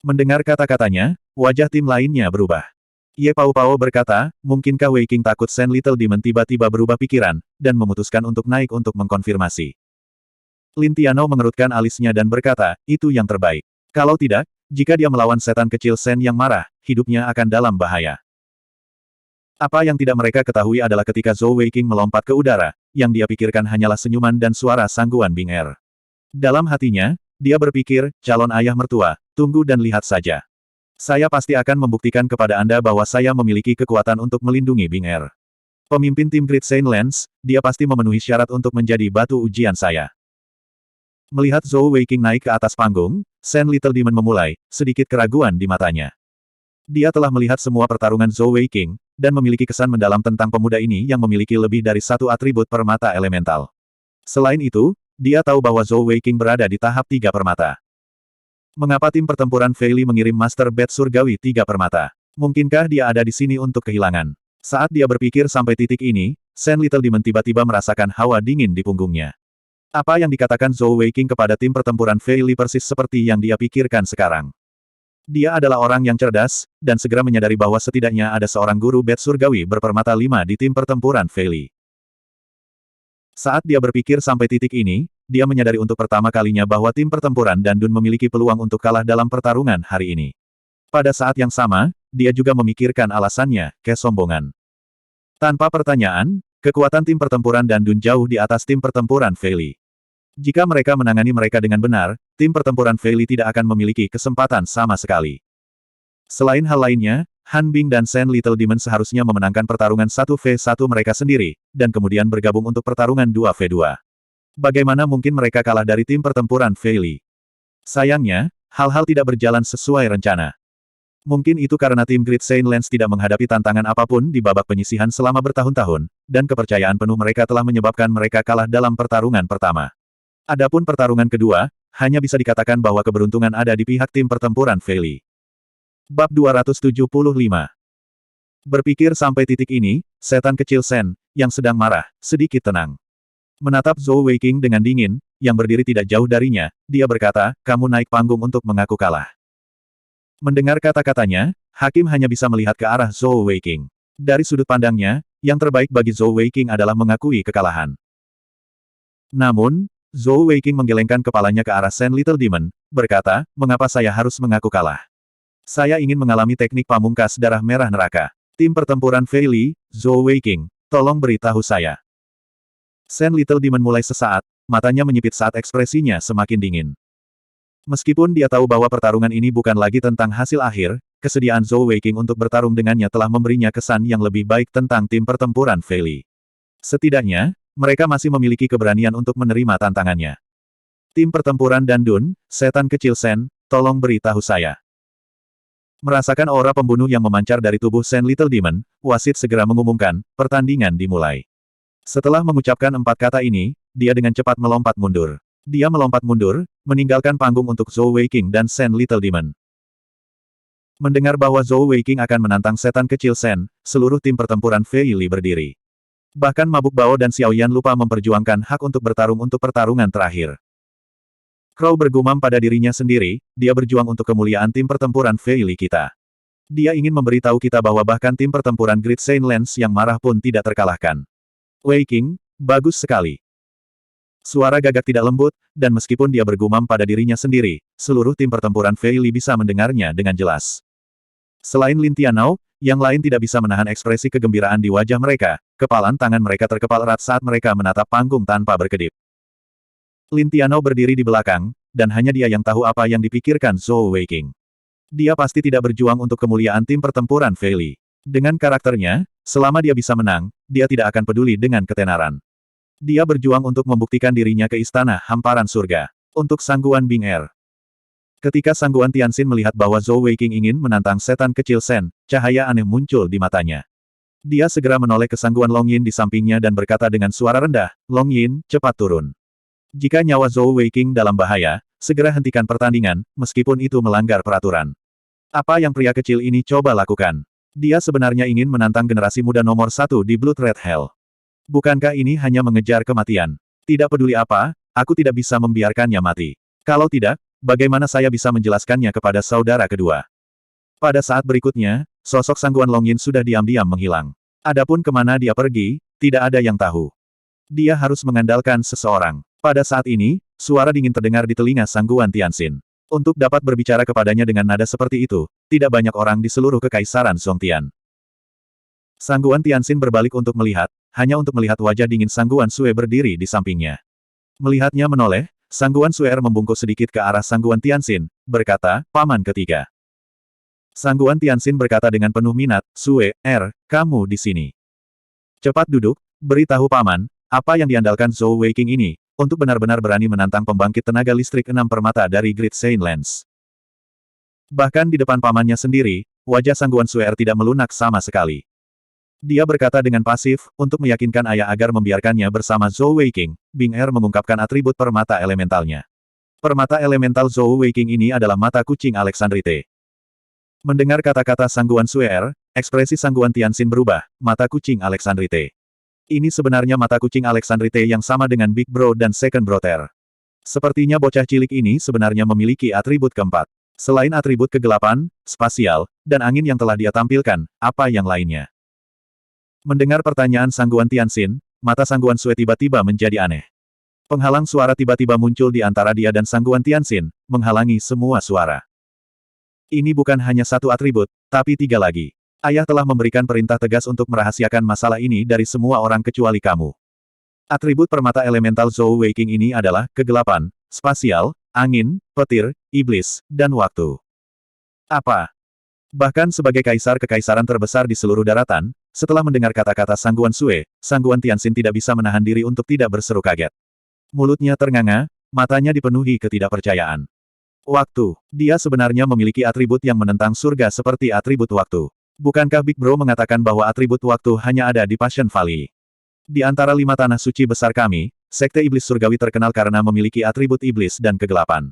Mendengar kata-katanya, wajah tim lainnya berubah. Ye Pao Pao berkata, mungkinkah Weiqing takut Sand Little Demon tiba-tiba berubah pikiran, dan memutuskan untuk naik untuk mengkonfirmasi. Lin Tianao mengerutkan alisnya dan berkata, itu yang terbaik. Kalau tidak, jika dia melawan setan kecil Sen yang marah, hidupnya akan dalam bahaya. Apa yang tidak mereka ketahui adalah ketika Zhou Weiqing melompat ke udara, yang dia pikirkan hanyalah senyuman dan suara sangguan Bing Er. Dalam hatinya, dia berpikir, calon ayah mertua, tunggu dan lihat saja. Saya pasti akan membuktikan kepada Anda bahwa saya memiliki kekuatan untuk melindungi Bing Er. Pemimpin tim Great Saint Lance, dia pasti memenuhi syarat untuk menjadi batu ujian saya. Melihat Zhou Weiqing naik ke atas panggung, Sand Little Demon memulai, sedikit keraguan di matanya. Dia telah melihat semua pertarungan Zhou Weiqing, dan memiliki kesan mendalam tentang pemuda ini yang memiliki lebih dari satu atribut permata elemental. Selain itu, dia tahu bahwa Zhou Weiqing berada di tahap 3 permata. Mengapa tim pertempuran Fei Li mengirim Master Bat Surgawi 3 permata? Mungkinkah dia ada di sini untuk kehilangan? Saat dia berpikir sampai titik ini, Sand Little Demon tiba-tiba merasakan hawa dingin di punggungnya. Apa yang dikatakan Zhou Weiqing kepada tim pertempuran Fei Li persis seperti yang dia pikirkan sekarang. Dia adalah orang yang cerdas, dan segera menyadari bahwa setidaknya ada seorang guru bed surgawi berpermata 5 di tim pertempuran Fei Li. Saat dia berpikir sampai titik ini, dia menyadari untuk pertama kalinya bahwa tim pertempuran dan Dun memiliki peluang untuk kalah dalam pertarungan hari ini. Pada saat yang sama, dia juga memikirkan alasannya, kesombongan. Tanpa pertanyaan, kekuatan tim pertempuran dan Dun jauh di atas tim pertempuran Fei Li. Jika mereka menangani mereka dengan benar, tim pertempuran Fei Li tidak akan memiliki kesempatan sama sekali. Selain hal lainnya, Han Bing dan Shen Little Demon seharusnya memenangkan pertarungan 1v1 mereka sendiri, dan kemudian bergabung untuk pertarungan 2v2. Bagaimana mungkin mereka kalah dari tim pertempuran Fei Li? Sayangnya, hal-hal tidak berjalan sesuai rencana. Mungkin itu karena tim Great Saint Lance tidak menghadapi tantangan apapun di babak penyisihan selama bertahun-tahun, dan kepercayaan penuh mereka telah menyebabkan mereka kalah dalam pertarungan pertama. Adapun pertarungan kedua, hanya bisa dikatakan bahwa keberuntungan ada di pihak tim pertempuran Fei Li. Bab 275. Berpikir sampai titik ini, setan kecil Shen, yang sedang marah, sedikit tenang. Menatap Zhou Weiqing dengan dingin, yang berdiri tidak jauh darinya, dia berkata, kamu naik panggung untuk mengaku kalah. Mendengar kata-katanya, hakim hanya bisa melihat ke arah Zhou Weiqing. Dari sudut pandangnya, yang terbaik bagi Zhou Weiqing adalah mengakui kekalahan. Namun, Zhou Weiqing menggelengkan kepalanya ke arah Shen Little Demon, berkata, mengapa saya harus mengaku kalah? Saya ingin mengalami teknik pamungkas darah merah neraka. Tim pertempuran Fei Li, Zhou Weiqing, tolong beritahu saya. Shen Little Demon mulai sesaat, matanya menyipit saat ekspresinya semakin dingin. Meskipun dia tahu bahwa pertarungan ini bukan lagi tentang hasil akhir, kesediaan Zhou Weiqing untuk bertarung dengannya telah memberinya kesan yang lebih baik tentang tim pertempuran Fei Li. Setidaknya, mereka masih memiliki keberanian untuk menerima tantangannya. Tim pertempuran dan Dun, setan kecil Shen, tolong beritahu saya. Merasakan aura pembunuh yang memancar dari tubuh Shen Little Demon, wasit segera mengumumkan, pertandingan dimulai. Setelah mengucapkan 4 kata ini, dia dengan cepat melompat mundur. Dia melompat mundur, meninggalkan panggung untuk Zhou Weiqing dan Shen Little Demon. Mendengar bahwa Zhou Weiqing akan menantang setan kecil Shen, seluruh tim pertempuran Fei Li berdiri. Bahkan Mabuk Bao dan Xiao Yan lupa memperjuangkan hak untuk bertarung untuk pertarungan terakhir. Crow bergumam pada dirinya sendiri, dia berjuang untuk kemuliaan tim pertempuran Fei Li kita. Dia ingin memberitahu kita bahwa bahkan tim pertempuran Great Saint Lance yang marah pun tidak terkalahkan. Weiqing, bagus sekali. Suara gagak tidak lembut, dan meskipun dia bergumam pada dirinya sendiri, seluruh tim pertempuran Fei Li bisa mendengarnya dengan jelas. Selain Lin Tianao, yang lain tidak bisa menahan ekspresi kegembiraan di wajah mereka, kepalan tangan mereka terkepal erat saat mereka menatap panggung tanpa berkedip. Lin Tianao berdiri di belakang, dan hanya dia yang tahu apa yang dipikirkan Zhou Weiqing. Dia pasti tidak berjuang untuk kemuliaan tim pertempuran Fei Li. Dengan karakternya, selama dia bisa menang, dia tidak akan peduli dengan ketenaran. Dia berjuang untuk membuktikan dirinya ke istana hamparan surga. Untuk Sangguan Bing Er. Ketika Sangguan Tianxin melihat bahwa Zhou Weiqing ingin menantang setan kecil Shen, cahaya aneh muncul di matanya. Dia segera menoleh ke Sangguan Long Yin di sampingnya dan berkata dengan suara rendah, Long Yin, cepat turun. Jika nyawa Zhou Weiqing dalam bahaya, segera hentikan pertandingan, meskipun itu melanggar peraturan. Apa yang pria kecil ini coba lakukan? Dia sebenarnya ingin menantang generasi muda nomor 1 di Blood Red Hell. Bukankah ini hanya mengejar kematian? Tidak peduli apa, aku tidak bisa membiarkannya mati. Kalau tidak, bagaimana saya bisa menjelaskannya kepada saudara kedua? Pada saat berikutnya, sosok Sangguan Long Yin sudah diam-diam menghilang. Adapun kemana dia pergi, tidak ada yang tahu. Dia harus mengandalkan seseorang. Pada saat ini, suara dingin terdengar di telinga Sangguan Tianxin. Untuk dapat berbicara kepadanya dengan nada seperti itu, tidak banyak orang di seluruh kekaisaran Songtian. Sangguan Tianxin berbalik untuk melihat, hanya untuk melihat wajah dingin Sangguan Sue berdiri di sampingnya. Melihatnya menoleh, Sangguan Sue membungkuk sedikit ke arah Sangguan Tianxin, berkata, Paman ketiga. Sangguan Tianxin berkata dengan penuh minat, Sue, kamu di sini. Cepat duduk, beritahu Paman, apa yang diandalkan Zhou Weiqing ini, untuk benar-benar berani menantang pembangkit tenaga listrik 6 permata dari Great Saint Lance. Bahkan di depan pamannya sendiri, wajah Sangguan Sue tidak melunak sama sekali. Dia berkata dengan pasif, untuk meyakinkan ayah agar membiarkannya bersama Zhou Weiqing, Bing Er mengungkapkan atribut permata elementalnya. Permata elemental Zhou Weiqing ini adalah mata kucing Alexandrite. Mendengar kata-kata Sangguan Sue, ekspresi Sangguan Tianxin berubah, mata kucing Alexandrite. Ini sebenarnya mata kucing Alexandrite yang sama dengan Big Bro dan Second Brother. Sepertinya bocah cilik ini sebenarnya memiliki atribut keempat. Selain atribut kegelapan, spasial, dan angin yang telah dia tampilkan, apa yang lainnya? Mendengar pertanyaan Sangguan Tianxin, mata Sangguan Sue tiba-tiba menjadi aneh. Penghalang suara tiba-tiba muncul di antara dia dan Sangguan Tianxin, menghalangi semua suara. Ini bukan hanya satu atribut, tapi tiga lagi. Ayah telah memberikan perintah tegas untuk merahasiakan masalah ini dari semua orang kecuali kamu. Atribut permata elemental Zhou Weiqing ini adalah kegelapan, spasial, angin, petir, iblis, dan waktu. Apa? Bahkan sebagai kaisar kekaisaran terbesar di seluruh daratan, setelah mendengar kata-kata Sangguan Sue, Sangguan Tianxin tidak bisa menahan diri untuk tidak berseru kaget. Mulutnya ternganga, matanya dipenuhi ketidakpercayaan. Waktu. Dia sebenarnya memiliki atribut yang menentang surga seperti atribut waktu. Bukankah Big Bro mengatakan bahwa atribut waktu hanya ada di Passion Valley? Di antara 5 tanah suci besar kami, Sekte Iblis Surgawi terkenal karena memiliki atribut iblis dan kegelapan.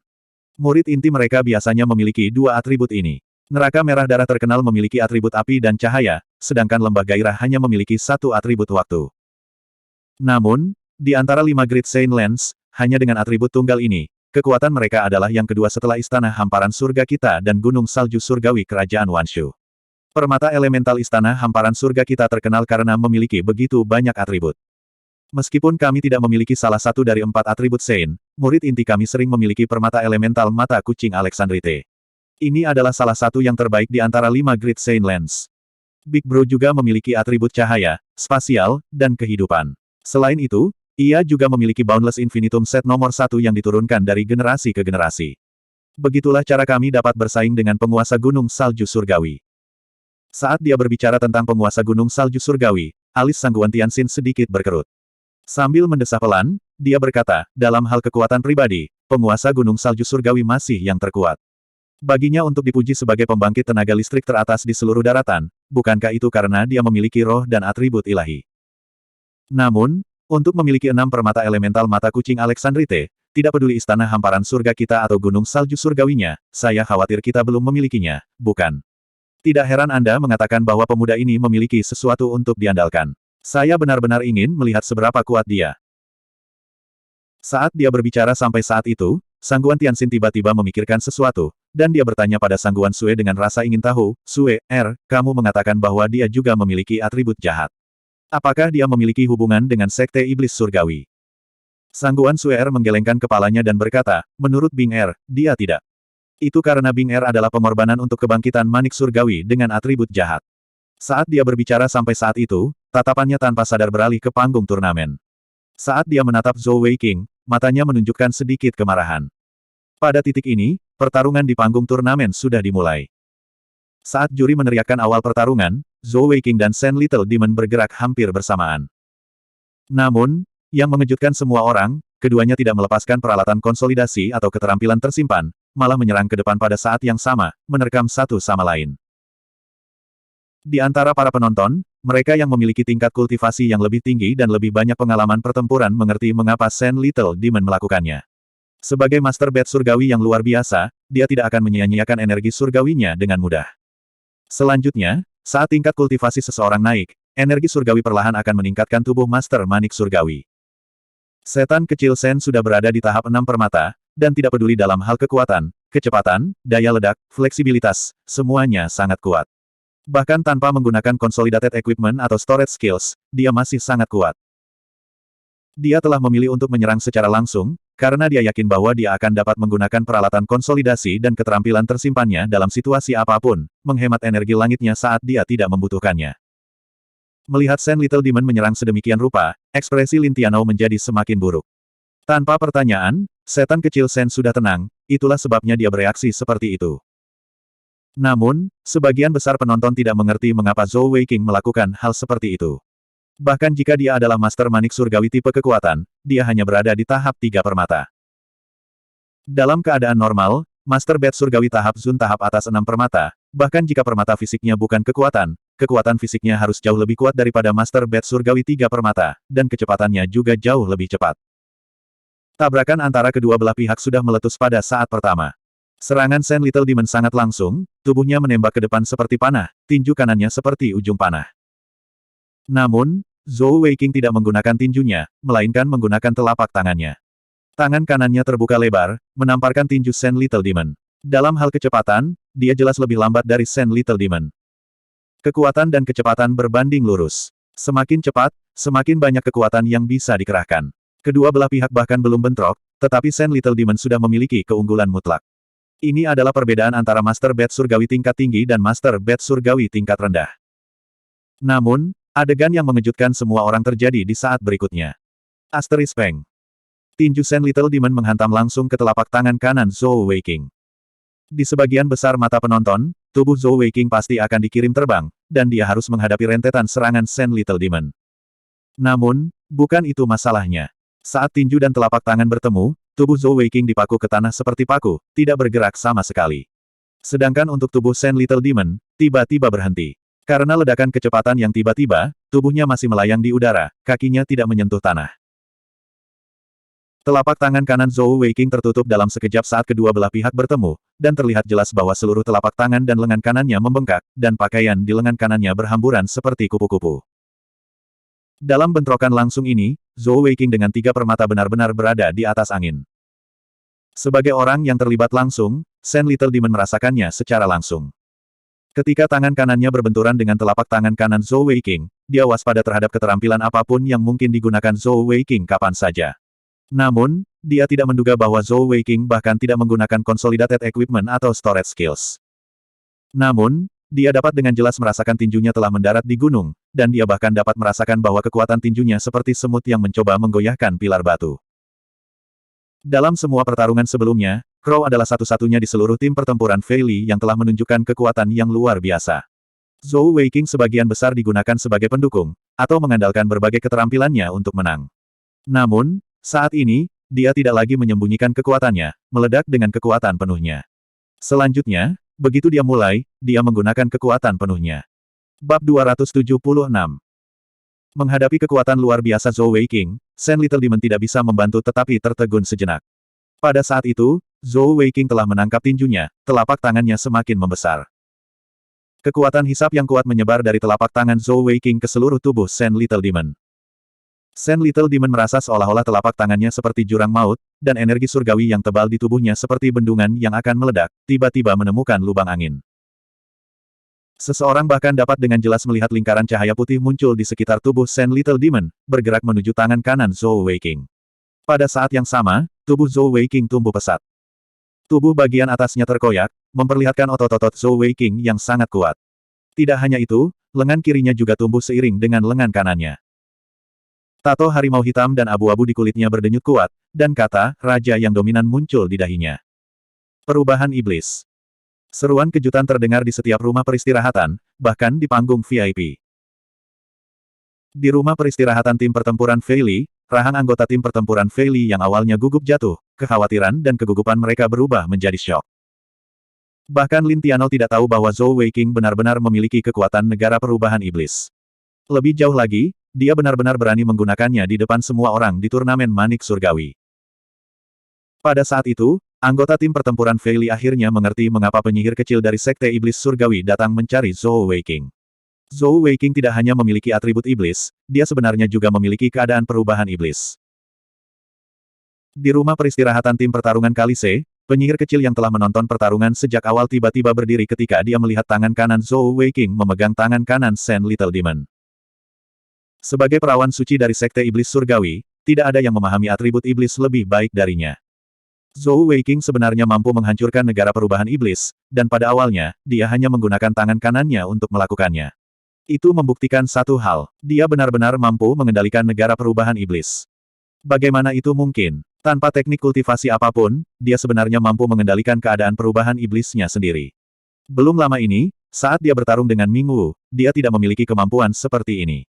Murid inti mereka biasanya memiliki 2 atribut ini. Neraka Merah Darah terkenal memiliki atribut api dan cahaya, sedangkan Lembah Gairah hanya memiliki 1 atribut waktu. Namun, di antara 5 Great Saint Lands, hanya dengan atribut tunggal ini, kekuatan mereka adalah yang kedua setelah Istana Hamparan Surga kita dan Gunung Salju Surgawi Kerajaan Wanshu. Permata elemental Istana Hamparan Surga kita terkenal karena memiliki begitu banyak atribut. Meskipun kami tidak memiliki salah satu dari 4 atribut Saint, murid inti kami sering memiliki permata elemental mata kucing Alexandrite. Ini adalah salah satu yang terbaik di antara 5 Great Saint Lands. Big Bro juga memiliki atribut cahaya, spasial, dan kehidupan. Selain itu, ia juga memiliki Boundless Infinitum Set nomor 1 yang diturunkan dari generasi ke generasi. Begitulah cara kami dapat bersaing dengan penguasa Gunung Salju Surgawi. Saat dia berbicara tentang penguasa Gunung Salju Surgawi, alis Sangguan Tianxin sedikit berkerut. Sambil mendesah pelan, dia berkata, dalam hal kekuatan pribadi, penguasa Gunung Salju Surgawi masih yang terkuat. Baginya untuk dipuji sebagai pembangkit tenaga listrik teratas di seluruh daratan, bukankah itu karena dia memiliki roh dan atribut ilahi? Namun, untuk memiliki 6 permata elemental mata kucing Alexandrite, tidak peduli Istana Hamparan Surga kita atau Gunung Salju Surgawinya, saya khawatir kita belum memilikinya, bukan? Tidak heran Anda mengatakan bahwa pemuda ini memiliki sesuatu untuk diandalkan. Saya benar-benar ingin melihat seberapa kuat dia. Saat dia berbicara sampai saat itu, Sangguan Tianxin tiba-tiba memikirkan sesuatu, dan dia bertanya pada Sangguan Sue dengan rasa ingin tahu, Sue, kamu mengatakan bahwa dia juga memiliki atribut jahat. Apakah dia memiliki hubungan dengan Sekte Iblis Surgawi? Sangguan Sue menggelengkan kepalanya dan berkata, menurut Bing dia tidak. Itu karena Bing adalah pengorbanan untuk kebangkitan manik surgawi dengan atribut jahat. Saat dia berbicara sampai saat itu, tatapannya tanpa sadar beralih ke panggung turnamen. Saat dia menatap Zhou Weiqing, matanya menunjukkan sedikit kemarahan. Pada titik ini, pertarungan di panggung turnamen sudah dimulai. Saat juri meneriakkan awal pertarungan, Zhou Weiqing dan Shen Little Demon bergerak hampir bersamaan. Namun, yang mengejutkan semua orang, keduanya tidak melepaskan peralatan konsolidasi atau keterampilan tersimpan, malah menyerang ke depan pada saat yang sama, menerkam satu sama lain. Di antara para penonton, mereka yang memiliki tingkat kultivasi yang lebih tinggi dan lebih banyak pengalaman pertempuran mengerti mengapa Shen Little Demon melakukannya. Sebagai Master Bat Surgawi yang luar biasa, dia tidak akan menyia-nyiakan energi surgawinya dengan mudah. Selanjutnya, saat tingkat kultivasi seseorang naik, energi surgawi perlahan akan meningkatkan tubuh Master Manik Surgawi. Setan kecil Shen sudah berada di tahap 6 permata, dan tidak peduli dalam hal kekuatan, kecepatan, daya ledak, fleksibilitas, semuanya sangat kuat. Bahkan tanpa menggunakan consolidated equipment atau storage skills, dia masih sangat kuat. Dia telah memilih untuk menyerang secara langsung, karena dia yakin bahwa dia akan dapat menggunakan peralatan konsolidasi dan keterampilan tersimpannya dalam situasi apapun, menghemat energi langitnya saat dia tidak membutuhkannya. Melihat Shen Little Demon menyerang sedemikian rupa, ekspresi Lin Tianou menjadi semakin buruk. Tanpa pertanyaan, setan kecil Shen sudah tenang, itulah sebabnya dia bereaksi seperti itu. Namun, sebagian besar penonton tidak mengerti mengapa Zhou Weiqing melakukan hal seperti itu. Bahkan jika dia adalah Master Manik Surgawi tipe kekuatan, dia hanya berada di tahap 3 permata. Dalam keadaan normal, Master Bat Surgawi tahap Zun tahap atas 6 permata, bahkan jika permata fisiknya bukan kekuatan, kekuatan fisiknya harus jauh lebih kuat daripada Master Bat Surgawi 3 permata, dan kecepatannya juga jauh lebih cepat. Tabrakan antara kedua belah pihak sudah meletus pada saat pertama. Serangan Shen Little Demon sangat langsung, tubuhnya menembak ke depan seperti panah, tinju kanannya seperti ujung panah. Namun, Zhou Weiking tidak menggunakan tinjunya, melainkan menggunakan telapak tangannya. Tangan kanannya terbuka lebar, menamparkan tinju Sand Little Demon. Dalam hal kecepatan, dia jelas lebih lambat dari Sand Little Demon. Kekuatan dan kecepatan berbanding lurus. Semakin cepat, semakin banyak kekuatan yang bisa dikerahkan. Kedua belah pihak bahkan belum bentrok, tetapi Sand Little Demon sudah memiliki keunggulan mutlak. Ini adalah perbedaan antara Master Bat Surgawi tingkat tinggi dan Master Bat Surgawi tingkat rendah. Namun, adegan yang mengejutkan semua orang terjadi di saat berikutnya. Asterisk Peng. Tinju Sand Little Demon menghantam langsung ke telapak tangan kanan Zhou Weiking. Di sebagian besar mata penonton, tubuh Zhou Weiking pasti akan dikirim terbang, dan dia harus menghadapi rentetan serangan Sand Little Demon. Namun, bukan itu masalahnya. Saat tinju dan telapak tangan bertemu, tubuh Zhou Weiking dipaku ke tanah seperti paku, tidak bergerak sama sekali. Sedangkan untuk tubuh Sand Little Demon, tiba-tiba berhenti. Karena ledakan kecepatan yang tiba-tiba, tubuhnya masih melayang di udara, kakinya tidak menyentuh tanah. Telapak tangan kanan Zhou Weiking tertutup dalam sekejap saat kedua belah pihak bertemu, dan terlihat jelas bahwa seluruh telapak tangan dan lengan kanannya membengkak, dan pakaian di lengan kanannya berhamburan seperti kupu-kupu. Dalam bentrokan langsung ini, Zhou Weiking dengan tiga permata benar-benar berada di atas angin. Sebagai orang yang terlibat langsung, Sand Little Demon merasakannya secara langsung. Ketika tangan kanannya berbenturan dengan telapak tangan kanan Zhou Weiking, dia waspada terhadap keterampilan apapun yang mungkin digunakan Zhou Weiking kapan saja. Namun, dia tidak menduga bahwa Zhou Weiking bahkan tidak menggunakan Consolidated Equipment atau Storage Skills. Namun, dia dapat dengan jelas merasakan tinjunya telah mendarat di gunung, dan dia bahkan dapat merasakan bahwa kekuatan tinjunya seperti semut yang mencoba menggoyahkan pilar batu. Dalam semua pertarungan sebelumnya, Crow adalah satu-satunya di seluruh tim pertempuran Fei Li yang telah menunjukkan kekuatan yang luar biasa. Zhou Weiking sebagian besar digunakan sebagai pendukung, atau mengandalkan berbagai keterampilannya untuk menang. Namun, saat ini, dia tidak lagi menyembunyikan kekuatannya, meledak dengan kekuatan penuhnya. Selanjutnya, begitu dia mulai, dia menggunakan kekuatan penuhnya. Bab 276. Menghadapi kekuatan luar biasa Zhou Weiking, Sand Little Demon tidak bisa membantu tetapi tertegun sejenak. Pada saat itu, Zhou Weiking telah menangkap tinjunya, telapak tangannya semakin membesar. Kekuatan hisap yang kuat menyebar dari telapak tangan Zhou Weiking ke seluruh tubuh Sand Little Demon. Sand Little Demon merasa seolah-olah telapak tangannya seperti jurang maut, dan energi surgawi yang tebal di tubuhnya seperti bendungan yang akan meledak, tiba-tiba menemukan lubang angin. Seseorang bahkan dapat dengan jelas melihat lingkaran cahaya putih muncul di sekitar tubuh Sand Little Demon, bergerak menuju tangan kanan Zhou Weiking. Pada saat yang sama, tubuh Zhou Weiking tumbuh pesat. Tubuh bagian atasnya terkoyak, memperlihatkan otot-otot Zhou Weiking yang sangat kuat. Tidak hanya itu, lengan kirinya juga tumbuh seiring dengan lengan kanannya. Tato harimau hitam dan abu-abu di kulitnya berdenyut kuat, dan kata, Raja yang dominan muncul di dahinya. Perubahan iblis. Seruan kejutan terdengar di setiap rumah peristirahatan, bahkan di panggung VIP. Di rumah peristirahatan tim pertempuran Fei Li, rahang anggota tim pertempuran Fei Li yang awalnya gugup jatuh, kekhawatiran dan kegugupan mereka berubah menjadi syok. Bahkan Lin Tianao tidak tahu bahwa Zhou Weiking benar-benar memiliki kekuatan negara perubahan iblis. Lebih jauh lagi, dia benar-benar berani menggunakannya di depan semua orang di turnamen Manik Surgawi. Pada saat itu, anggota tim pertempuran Fei Li akhirnya mengerti mengapa penyihir kecil dari Sekte Iblis Surgawi datang mencari Zhou Weiking. Zhou Weiking tidak hanya memiliki atribut iblis, dia sebenarnya juga memiliki keadaan perubahan iblis. Di rumah peristirahatan tim pertarungan Kalise, penyihir kecil yang telah menonton pertarungan sejak awal tiba-tiba berdiri ketika dia melihat tangan kanan Zhou Weiking memegang tangan kanan Sand Little Demon. Sebagai perawan suci dari Sekte Iblis Surgawi, tidak ada yang memahami atribut iblis lebih baik darinya. Zhou Weiking sebenarnya mampu menghancurkan negara perubahan iblis, dan pada awalnya, dia hanya menggunakan tangan kanannya untuk melakukannya. Itu membuktikan satu hal, dia benar-benar mampu mengendalikan negara perubahan iblis. Bagaimana itu mungkin? Tanpa teknik kultivasi apapun, dia sebenarnya mampu mengendalikan keadaan perubahan iblisnya sendiri. Belum lama ini, saat dia bertarung dengan Ming Wu, dia tidak memiliki kemampuan seperti ini.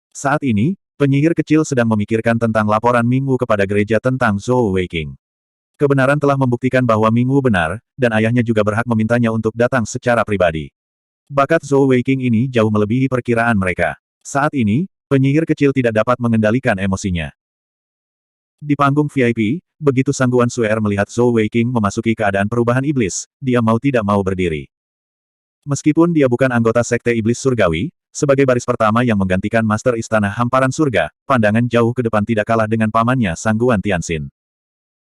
Saat ini, penyihir kecil sedang memikirkan tentang laporan Ming Wu kepada gereja tentang Zhou Weiking. Kebenaran telah membuktikan bahwa Ming Wu benar, dan ayahnya juga berhak memintanya untuk datang secara pribadi. Bakat Zhou Weiking ini jauh melebihi perkiraan mereka. Saat ini, penyihir kecil tidak dapat mengendalikan emosinya. Di panggung VIP, begitu Sang Guan Suer melihat Zhou Weiking memasuki keadaan perubahan iblis, dia mau tidak mau berdiri. Meskipun dia bukan anggota Sekte Iblis Surgawi, sebagai baris pertama yang menggantikan Master Istana Hamparan Surga, pandangan jauh ke depan tidak kalah dengan pamannya Sangguan Tianxin.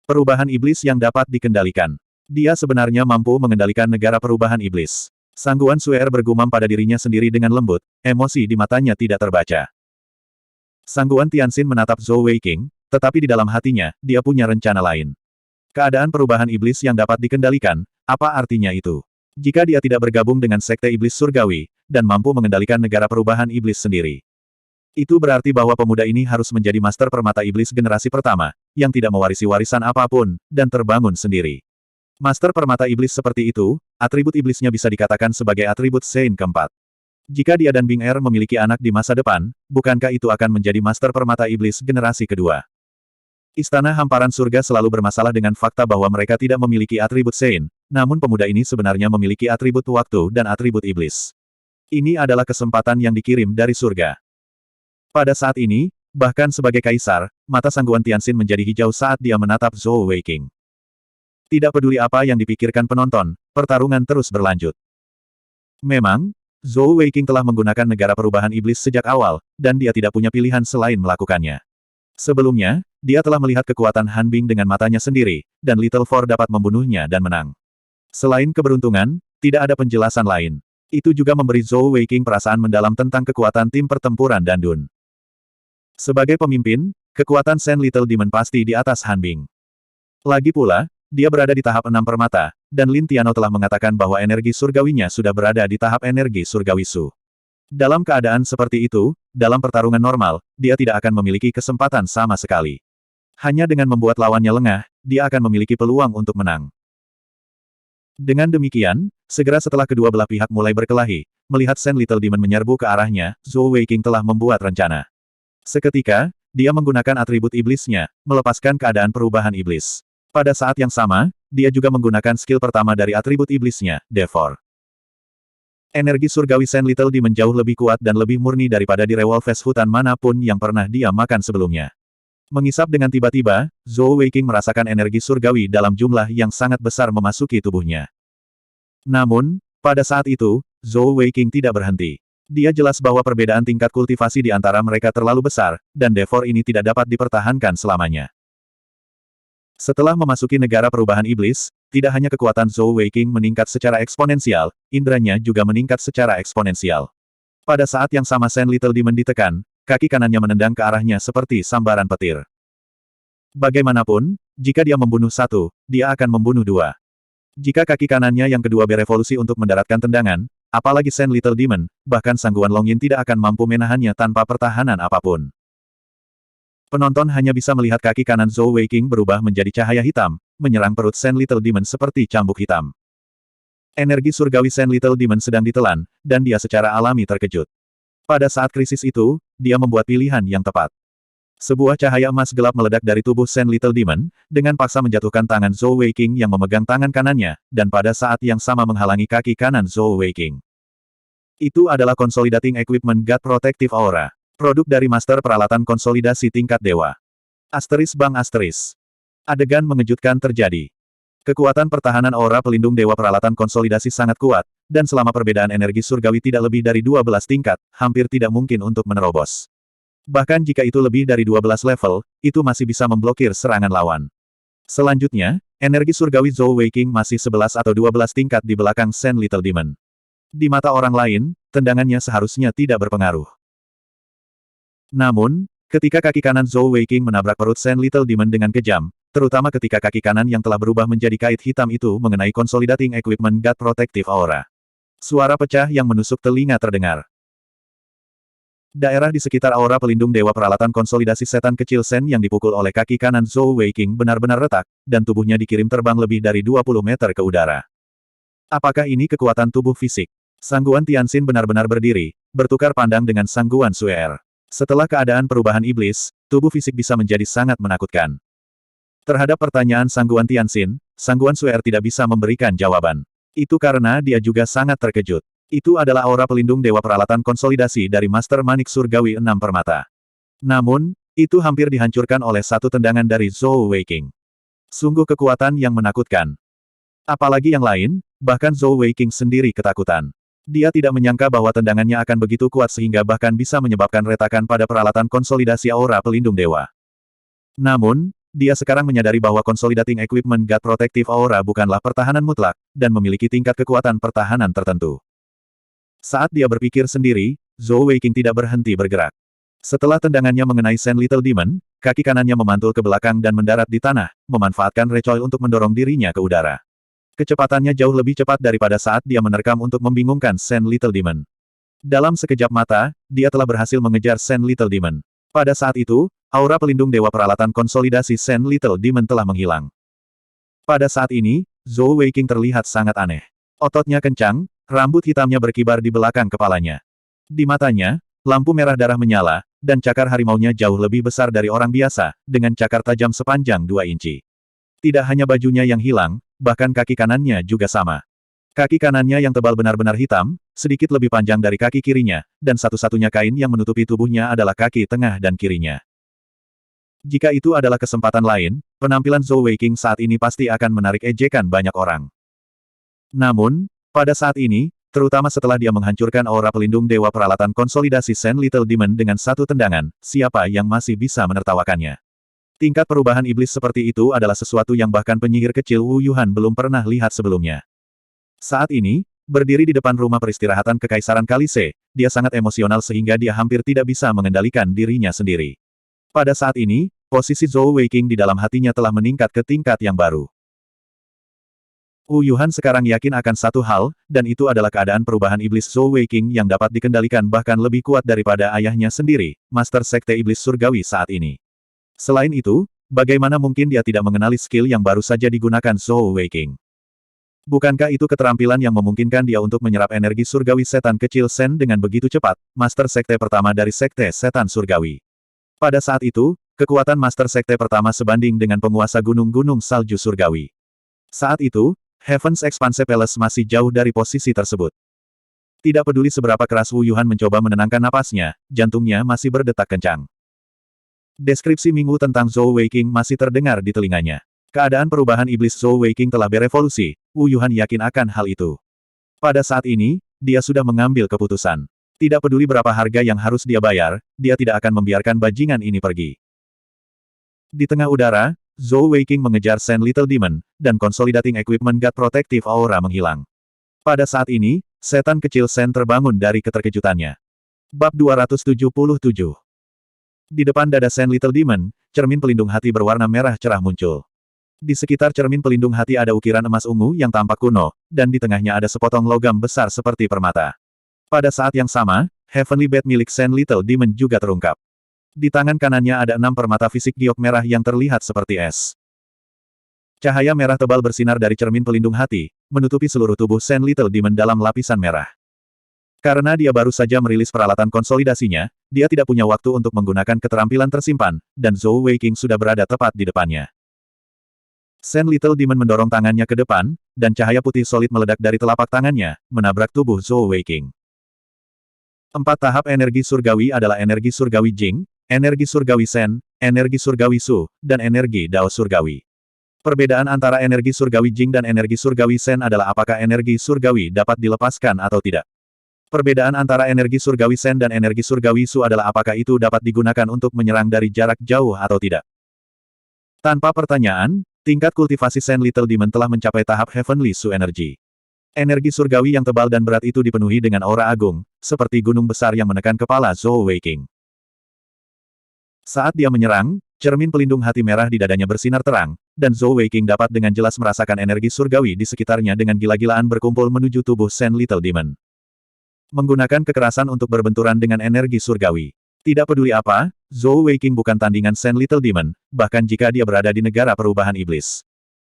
Perubahan iblis yang dapat dikendalikan. Dia sebenarnya mampu mengendalikan negara perubahan iblis. Sangguan Suer bergumam pada dirinya sendiri dengan lembut, emosi di matanya tidak terbaca. Sangguan Tianxin menatap Zhou Weiqing, tetapi di dalam hatinya, dia punya rencana lain. Keadaan perubahan iblis yang dapat dikendalikan, apa artinya itu? Jika dia tidak bergabung dengan Sekte Iblis Surgawi, dan mampu mengendalikan negara perubahan iblis sendiri. Itu berarti bahwa pemuda ini harus menjadi Master Permata Iblis generasi pertama, yang tidak mewarisi warisan apapun, dan terbangun sendiri. Master Permata Iblis seperti itu, atribut iblisnya bisa dikatakan sebagai atribut Sein keempat. Jika dia dan Bing Er memiliki anak di masa depan, bukankah itu akan menjadi Master Permata Iblis generasi kedua? Istana Hamparan Surga selalu bermasalah dengan fakta bahwa mereka tidak memiliki atribut Sein, namun pemuda ini sebenarnya memiliki atribut waktu dan atribut iblis. Ini adalah kesempatan yang dikirim dari surga. Pada saat ini, bahkan sebagai kaisar, mata Sangguan Tianxin menjadi hijau saat dia menatap Zhou Weiqing. Tidak peduli apa yang dipikirkan penonton, pertarungan terus berlanjut. Memang, Zhou Weiqing telah menggunakan negara perubahan iblis sejak awal, dan dia tidak punya pilihan selain melakukannya. Sebelumnya, dia telah melihat kekuatan Han Bing dengan matanya sendiri, dan Little Four dapat membunuhnya dan menang. Selain keberuntungan, tidak ada penjelasan lain. Itu juga memberi Zhou Weiqing perasaan mendalam tentang kekuatan tim pertempuran Dandun. Sebagai pemimpin, kekuatan Sen Little Demon pasti di atas Han Bing. Lagi pula, dia berada di tahap 6 permata, dan Lin Tiano telah mengatakan bahwa energi surgawinya sudah berada di tahap energi surgawi Su. Dalam keadaan seperti itu, dalam pertarungan normal, dia tidak akan memiliki kesempatan sama sekali. Hanya dengan membuat lawannya lengah, dia akan memiliki peluang untuk menang. Dengan demikian, segera setelah kedua belah pihak mulai berkelahi, melihat Sen Little Demon menyerbu ke arahnya, Zhou Weiqing telah membuat rencana. Seketika, dia menggunakan atribut iblisnya, melepaskan keadaan perubahan iblis. Pada saat yang sama, dia juga menggunakan skill pertama dari atribut iblisnya, Devor. Energi surgawi Sen Little Demon jauh lebih kuat dan lebih murni daripada di revolves hutan manapun yang pernah dia makan sebelumnya. Mengisap dengan tiba-tiba, Zhou Weiqing merasakan energi surgawi dalam jumlah yang sangat besar memasuki tubuhnya. Namun, pada saat itu, Zhou Weiqing tidak berhenti. Dia jelas bahwa perbedaan tingkat kultivasi di antara mereka terlalu besar, dan Devor ini tidak dapat dipertahankan selamanya. Setelah memasuki negara perubahan iblis, tidak hanya kekuatan Zhou Weiqing meningkat secara eksponensial, indranya juga meningkat secara eksponensial. Pada saat yang sama Sen Little Demon ditekan, kaki kanannya menendang ke arahnya seperti sambaran petir. Bagaimanapun, jika dia membunuh satu, dia akan membunuh dua. Jika kaki kanannya yang kedua berevolusi untuk mendaratkan tendangan, apalagi Sen Little Demon, bahkan Sangguan Longyin tidak akan mampu menahannya tanpa pertahanan apapun. Penonton hanya bisa melihat kaki kanan Zhou Weiqing berubah menjadi cahaya hitam, menyerang perut Sen Little Demon seperti cambuk hitam. Energi surgawi Sen Little Demon sedang ditelan, dan dia secara alami terkejut. Pada saat krisis itu, dia membuat pilihan yang tepat. Sebuah cahaya emas gelap meledak dari tubuh Sen Little Demon, dengan paksa menjatuhkan tangan Zhou Weiqing yang memegang tangan kanannya, dan pada saat yang sama menghalangi kaki kanan Zhou Weiqing. Itu adalah Consolidating Equipment God Protective Aura. Produk dari Master Peralatan Konsolidasi Tingkat Dewa. Asteris Bang Asteris. Adegan mengejutkan terjadi. Kekuatan pertahanan aura pelindung Dewa Peralatan Konsolidasi sangat kuat, dan selama perbedaan energi surgawi tidak lebih dari 12 tingkat, hampir tidak mungkin untuk menerobos. Bahkan jika itu lebih dari 12 level, itu masih bisa memblokir serangan lawan. Selanjutnya, energi surgawi Zhou Weiqing masih 11 atau 12 tingkat di belakang Sen Little Demon. Di mata orang lain, tendangannya seharusnya tidak berpengaruh. Namun, ketika kaki kanan Zhou Weiqing menabrak perut Sen Little Demon dengan kejam, terutama ketika kaki kanan yang telah berubah menjadi kait hitam itu mengenai Consolidating Equipment God Protective Aura. Suara pecah yang menusuk telinga terdengar. Daerah di sekitar aura pelindung Dewa Peralatan Konsolidasi Setan Kecil Sen yang dipukul oleh kaki kanan Zhou Weiqing benar-benar retak, dan tubuhnya dikirim terbang lebih dari 20 meter ke udara. Apakah ini kekuatan tubuh fisik? Sangguan Tianxin benar-benar berdiri, bertukar pandang dengan Sangguan Suer. Setelah keadaan perubahan iblis, tubuh fisik bisa menjadi sangat menakutkan. Terhadap pertanyaan Sangguan Tianxin, Sangguan Suer tidak bisa memberikan jawaban. Itu karena dia juga sangat terkejut. Itu adalah aura pelindung Dewa Peralatan Konsolidasi dari Master Manik Surgawi 6 Permata. Namun, itu hampir dihancurkan oleh satu tendangan dari Zhou Weiqing. Sungguh kekuatan yang menakutkan. Apalagi yang lain, bahkan Zhou Weiqing sendiri ketakutan. Dia tidak menyangka bahwa tendangannya akan begitu kuat sehingga bahkan bisa menyebabkan retakan pada peralatan konsolidasi aura pelindung dewa. Namun, dia sekarang menyadari bahwa Consolidating Equipment God Protective Aura bukanlah pertahanan mutlak, dan memiliki tingkat kekuatan pertahanan tertentu. Saat dia berpikir sendiri, Zhou Weiqing tidak berhenti bergerak. Setelah tendangannya mengenai Sand Little Demon, kaki kanannya memantul ke belakang dan mendarat di tanah, memanfaatkan recoil untuk mendorong dirinya ke udara. Kecepatannya jauh lebih cepat daripada saat dia menerkam untuk membingungkan Sand Little Demon. Dalam sekejap mata, dia telah berhasil mengejar Sand Little Demon. Pada saat itu, aura pelindung dewa peralatan konsolidasi Sand Little Demon telah menghilang. Pada saat ini, Zhou Weiqing terlihat sangat aneh. Ototnya kencang, rambut hitamnya berkibar di belakang kepalanya. Di matanya, lampu merah darah menyala, dan cakar harimaunya jauh lebih besar dari orang biasa, dengan cakar tajam sepanjang 2 inci. Tidak hanya bajunya yang hilang, bahkan kaki kanannya juga sama. Kaki kanannya yang tebal benar-benar hitam, sedikit lebih panjang dari kaki kirinya, dan satu-satunya kain yang menutupi tubuhnya adalah kaki tengah dan kirinya. Jika itu adalah kesempatan lain, penampilan Zhou Weiqing saat ini pasti akan menarik ejekan banyak orang. Namun, pada saat ini, terutama setelah dia menghancurkan aura pelindung dewa peralatan konsolidasi Sand Little Demon dengan satu tendangan, siapa yang masih bisa menertawakannya? Tingkat perubahan iblis seperti itu adalah sesuatu yang bahkan penyihir kecil Wu Yuhan belum pernah lihat sebelumnya. Saat ini, berdiri di depan rumah peristirahatan Kekaisaran Kalise, dia sangat emosional sehingga dia hampir tidak bisa mengendalikan dirinya sendiri. Pada saat ini, posisi Zhou Weiqing di dalam hatinya telah meningkat ke tingkat yang baru. Wu Yuhan sekarang yakin akan satu hal, dan itu adalah keadaan perubahan iblis Zhou Weiqing yang dapat dikendalikan bahkan lebih kuat daripada ayahnya sendiri, Master Sekte Iblis Surgawi saat ini. Selain itu, bagaimana mungkin dia tidak mengenali skill yang baru saja digunakan Zhou Weiqing? Bukankah itu keterampilan yang memungkinkan dia untuk menyerap energi surgawi setan kecil Sen dengan begitu cepat, Master Sekte pertama dari Sekte Setan Surgawi? Pada saat itu, kekuatan Master Sekte pertama sebanding dengan penguasa gunung-gunung salju surgawi. Saat itu, Heaven's Expanse Palace masih jauh dari posisi tersebut. Tidak peduli seberapa keras Wu Yuhan mencoba menenangkan napasnya, jantungnya masih berdetak kencang. Deskripsi Minggu tentang Zhou Weiqing masih terdengar di telinganya. Keadaan perubahan iblis Zhou Weiqing telah berevolusi, Wu Yuhan yakin akan hal itu. Pada saat ini, dia sudah mengambil keputusan. Tidak peduli berapa harga yang harus dia bayar, dia tidak akan membiarkan bajingan ini pergi. Di tengah udara, Zhou Weiqing mengejar Sand Little Demon, dan Consolidating Equipment God Protective Aura menghilang. Pada saat ini, setan kecil Sen terbangun dari keterkejutannya. Bab 277. Di depan dada Sand Little Demon, cermin pelindung hati berwarna merah cerah muncul. Di sekitar cermin pelindung hati ada ukiran emas ungu yang tampak kuno, dan di tengahnya ada sepotong logam besar seperti permata. Pada saat yang sama, Heavenly Bat milik Sand Little Demon juga terungkap. Di tangan kanannya ada 6 permata fisik giok merah yang terlihat seperti es. Cahaya merah tebal bersinar dari cermin pelindung hati, menutupi seluruh tubuh Sand Little Demon dalam lapisan merah. Karena dia baru saja merilis peralatan konsolidasinya, dia tidak punya waktu untuk menggunakan keterampilan tersimpan, dan Zhou Weiqing sudah berada tepat di depannya. Sand Little Demon mendorong tangannya ke depan, dan cahaya putih solid meledak dari telapak tangannya, menabrak tubuh Zhou Weiqing. 4 tahap energi surgawi adalah energi surgawi Jing, energi surgawi Sen, energi surgawi Su, dan energi Dao surgawi. Perbedaan antara energi surgawi Jing dan energi surgawi Sen adalah apakah energi surgawi dapat dilepaskan atau tidak. Perbedaan antara energi surgawi Sen dan energi surgawi Su adalah apakah itu dapat digunakan untuk menyerang dari jarak jauh atau tidak. Tanpa pertanyaan, tingkat kultivasi Sand Little Demon telah mencapai tahap Heavenly Su Energy. Energi surgawi yang tebal dan berat itu dipenuhi dengan aura agung, seperti gunung besar yang menekan kepala Zhou Weiqing. Saat dia menyerang, cermin pelindung hati merah di dadanya bersinar terang, dan Zhou Weiqing dapat dengan jelas merasakan energi surgawi di sekitarnya dengan gila-gilaan berkumpul menuju tubuh Sand Little Demon. Menggunakan kekerasan untuk berbenturan dengan energi surgawi. Tidak peduli apa, Zhou Weiqing bukan tandingan Sand Little Demon, bahkan jika dia berada di negara perubahan iblis.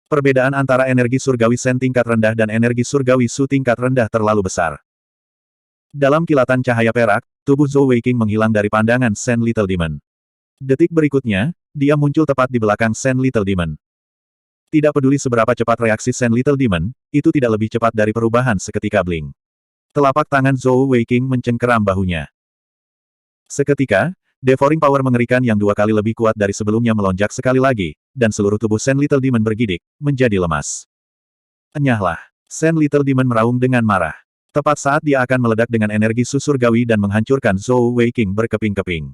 Perbedaan antara energi surgawi Sen tingkat rendah dan energi surgawi Su tingkat rendah terlalu besar. Dalam kilatan cahaya perak, tubuh Zhou Weiqing menghilang dari pandangan Sand Little Demon. Detik berikutnya, dia muncul tepat di belakang Sand Little Demon. Tidak peduli seberapa cepat reaksi Sand Little Demon, itu tidak lebih cepat dari perubahan seketika blink. Telapak tangan Zhou Weiqing mencengkeram bahunya. Seketika, Devouring Power mengerikan yang 2 kali lebih kuat dari sebelumnya melonjak sekali lagi, dan seluruh tubuh Sand Little Demon bergidik, menjadi lemas. Enyahlah! Sand Little Demon meraung dengan marah. Tepat saat dia akan meledak dengan energi surgawi dan menghancurkan Zhou Weiqing berkeping-keping.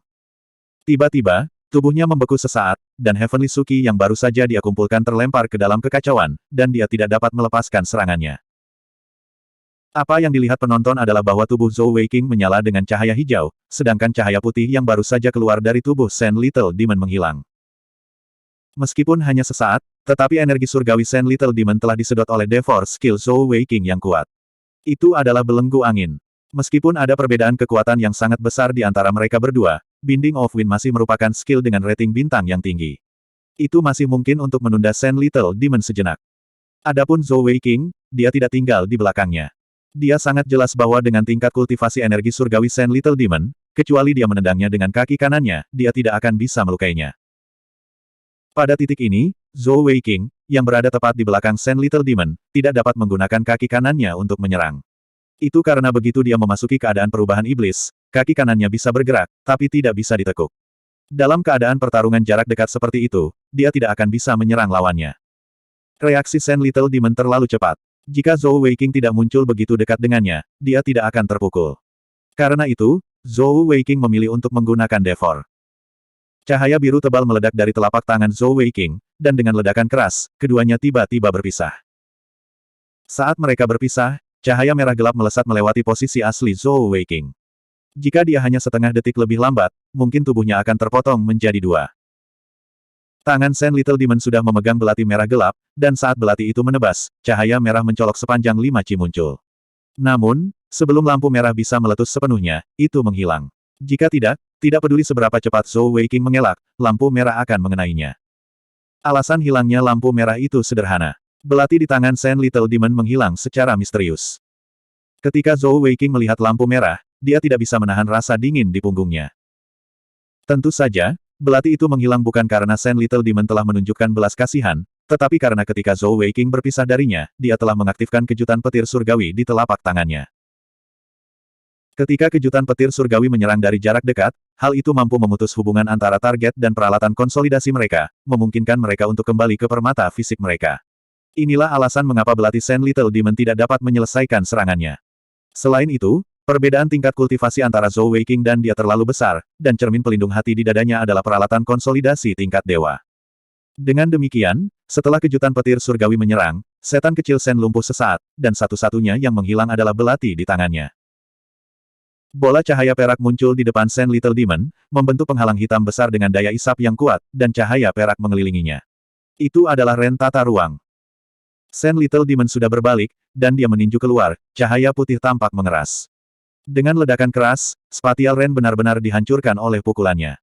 Tiba-tiba, tubuhnya membeku sesaat, dan Heavenly Suki yang baru saja dia kumpulkan terlempar ke dalam kekacauan, dan dia tidak dapat melepaskan serangannya. Apa yang dilihat penonton adalah bahwa tubuh Zhou Weiqing menyala dengan cahaya hijau, sedangkan cahaya putih yang baru saja keluar dari tubuh Sand Little Demon menghilang. Meskipun hanya sesaat, tetapi energi surgawi Sand Little Demon telah disedot oleh Devourer skill Zhou Weiqing yang kuat. Itu adalah belenggu angin. Meskipun ada perbedaan kekuatan yang sangat besar di antara mereka berdua, Binding of Wind masih merupakan skill dengan rating bintang yang tinggi. Itu masih mungkin untuk menunda Sand Little Demon sejenak. Adapun Zhou Weiqing, dia tidak tinggal di belakangnya. Dia sangat jelas bahwa dengan tingkat kultivasi energi surgawi Sand Little Demon, kecuali dia menendangnya dengan kaki kanannya, dia tidak akan bisa melukainya. Pada titik ini, Zhou Weiqing, yang berada tepat di belakang Sand Little Demon, tidak dapat menggunakan kaki kanannya untuk menyerang. Itu karena begitu dia memasuki keadaan perubahan iblis, kaki kanannya bisa bergerak, tapi tidak bisa ditekuk. Dalam keadaan pertarungan jarak dekat seperti itu, dia tidak akan bisa menyerang lawannya. Reaksi Sand Little Demon terlalu cepat. Jika Zhou Weiqing tidak muncul begitu dekat dengannya, dia tidak akan terpukul. Karena itu, Zhou Weiqing memilih untuk menggunakan Devourer. Cahaya biru tebal meledak dari telapak tangan Zhou Weiqing, dan dengan ledakan keras, keduanya tiba-tiba berpisah. Saat mereka berpisah, cahaya merah gelap melesat melewati posisi asli Zhou Weiqing. Jika dia hanya setengah detik lebih lambat, mungkin tubuhnya akan terpotong menjadi dua. Tangan Sand Little Demon sudah memegang belati merah gelap, dan saat belati itu menebas, cahaya merah mencolok sepanjang 5 ci muncul. Namun, sebelum lampu merah bisa meletus sepenuhnya, itu menghilang. Jika tidak peduli seberapa cepat Zhou Weiqing mengelak, lampu merah akan mengenainya. Alasan hilangnya lampu merah itu sederhana. Belati di tangan Sand Little Demon menghilang secara misterius. Ketika Zhou Weiqing melihat lampu merah, dia tidak bisa menahan rasa dingin di punggungnya. Tentu saja, belati itu menghilang bukan karena Sand Little Demon telah menunjukkan belas kasihan, tetapi karena ketika Zhou Weiqing berpisah darinya, dia telah mengaktifkan kejutan petir surgawi di telapak tangannya. Ketika kejutan petir surgawi menyerang dari jarak dekat, hal itu mampu memutus hubungan antara target dan peralatan konsolidasi mereka, memungkinkan mereka untuk kembali ke permata fisik mereka. Inilah alasan mengapa belati Sand Little Demon tidak dapat menyelesaikan serangannya. Selain itu, perbedaan tingkat kultivasi antara Zhou Weiqing dan dia terlalu besar, dan cermin pelindung hati di dadanya adalah peralatan konsolidasi tingkat dewa. Dengan demikian, setelah kejutan petir surgawi menyerang, setan kecil Sand lumpuh sesaat, dan satu-satunya yang menghilang adalah belati di tangannya. Bola cahaya perak muncul di depan Sand Little Demon, membentuk penghalang hitam besar dengan daya isap yang kuat, dan cahaya perak mengelilinginya. Itu adalah Ren tata ruang. Sand Little Demon sudah berbalik, dan dia meninju keluar, cahaya putih tampak mengeras. Dengan ledakan keras, spatial Ren benar-benar dihancurkan oleh pukulannya.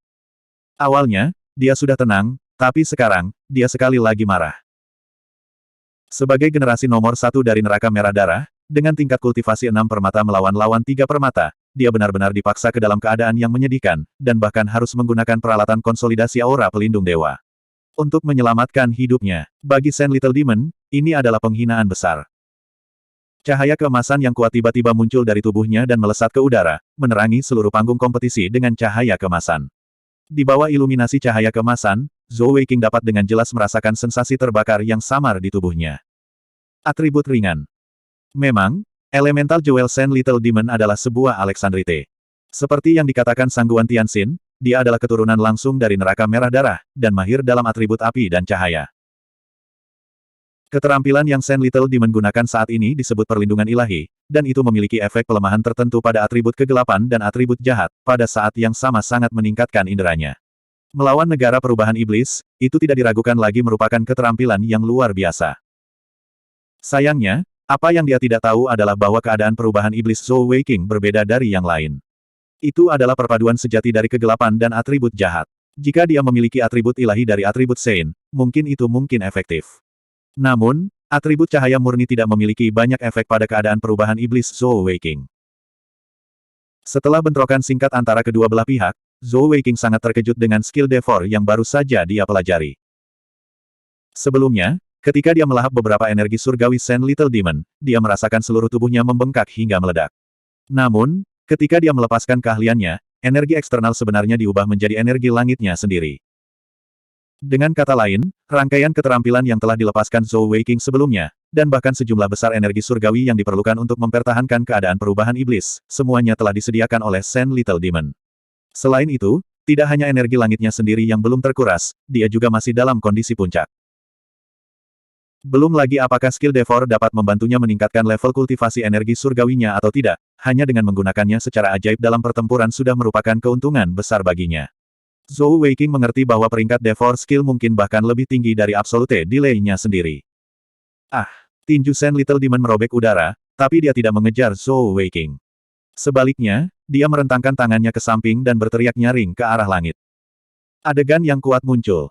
Awalnya, dia sudah tenang, tapi sekarang, dia sekali lagi marah. Sebagai generasi nomor 1 dari neraka merah darah, dengan tingkat kultivasi 6 permata melawan lawan 3 permata, dia benar-benar dipaksa ke dalam keadaan yang menyedihkan, dan bahkan harus menggunakan peralatan konsolidasi aura pelindung dewa. Untuk menyelamatkan hidupnya, bagi Sand Little Demon, ini adalah penghinaan besar. Cahaya keemasan yang kuat tiba-tiba muncul dari tubuhnya dan melesat ke udara, menerangi seluruh panggung kompetisi dengan cahaya keemasan. Di bawah iluminasi cahaya keemasan, Zhou Weiqing dapat dengan jelas merasakan sensasi terbakar yang samar di tubuhnya. Atribut ringan. Memang, elemental Jewel Sand Little Demon adalah sebuah Alexandrite. Seperti yang dikatakan Sangguan Tianxin, dia adalah keturunan langsung dari neraka merah darah, dan mahir dalam atribut api dan cahaya. Keterampilan yang Sand Little Demon gunakan saat ini disebut perlindungan ilahi, dan itu memiliki efek pelemahan tertentu pada atribut kegelapan dan atribut jahat, pada saat yang sama sangat meningkatkan inderanya. Melawan negara perubahan iblis, itu tidak diragukan lagi merupakan keterampilan yang luar biasa. Sayangnya, apa yang dia tidak tahu adalah bahwa keadaan perubahan iblis Zhou Weiqing berbeda dari yang lain. Itu adalah perpaduan sejati dari kegelapan dan atribut jahat. Jika dia memiliki atribut ilahi dari atribut Sein, mungkin itu mungkin efektif. Namun, atribut cahaya murni tidak memiliki banyak efek pada keadaan perubahan iblis Zhou Weiqing. Setelah bentrokan singkat antara kedua belah pihak, Zhou Weiqing sangat terkejut dengan skill Devourer yang baru saja dia pelajari. Sebelumnya, ketika dia melahap beberapa energi surgawi Sand Little Demon, dia merasakan seluruh tubuhnya membengkak hingga meledak. Namun, ketika dia melepaskan keahliannya, energi eksternal sebenarnya diubah menjadi energi langitnya sendiri. Dengan kata lain, rangkaian keterampilan yang telah dilepaskan Zhou Weiqing sebelumnya, dan bahkan sejumlah besar energi surgawi yang diperlukan untuk mempertahankan keadaan perubahan iblis, semuanya telah disediakan oleh Sand Little Demon. Selain itu, tidak hanya energi langitnya sendiri yang belum terkuras, dia juga masih dalam kondisi puncak. Belum lagi apakah skill Devor dapat membantunya meningkatkan level kultivasi energi surgawinya atau tidak, hanya dengan menggunakannya secara ajaib dalam pertempuran sudah merupakan keuntungan besar baginya. Zhou Weiqing mengerti bahwa peringkat Devor skill mungkin bahkan lebih tinggi dari Absolute Delay-nya sendiri. Tinju Sand Little Demon merobek udara, tapi dia tidak mengejar Zhou Weiqing. Sebaliknya, dia merentangkan tangannya ke samping dan berteriak nyaring ke arah langit. Adegan yang kuat muncul.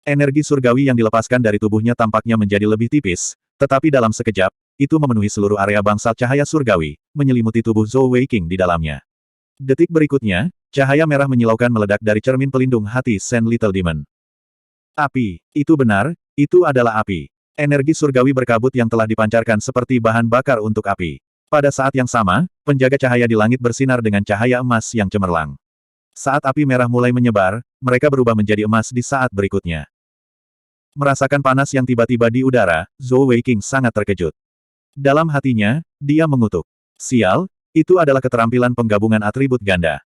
Energi surgawi yang dilepaskan dari tubuhnya tampaknya menjadi lebih tipis, tetapi dalam sekejap, itu memenuhi seluruh area bangsal cahaya surgawi, menyelimuti tubuh Zhou Weiqing di dalamnya. Detik berikutnya, cahaya merah menyilaukan meledak dari cermin pelindung hati Sand Little Demon. Api, itu benar, itu adalah api. Energi surgawi berkabut yang telah dipancarkan seperti bahan bakar untuk api. Pada saat yang sama, penjaga cahaya di langit bersinar dengan cahaya emas yang cemerlang. Saat api merah mulai menyebar, mereka berubah menjadi emas di saat berikutnya. Merasakan panas yang tiba-tiba di udara, Zhou Weiqing sangat terkejut. Dalam hatinya, dia mengutuk. Sial, itu adalah keterampilan penggabungan atribut ganda.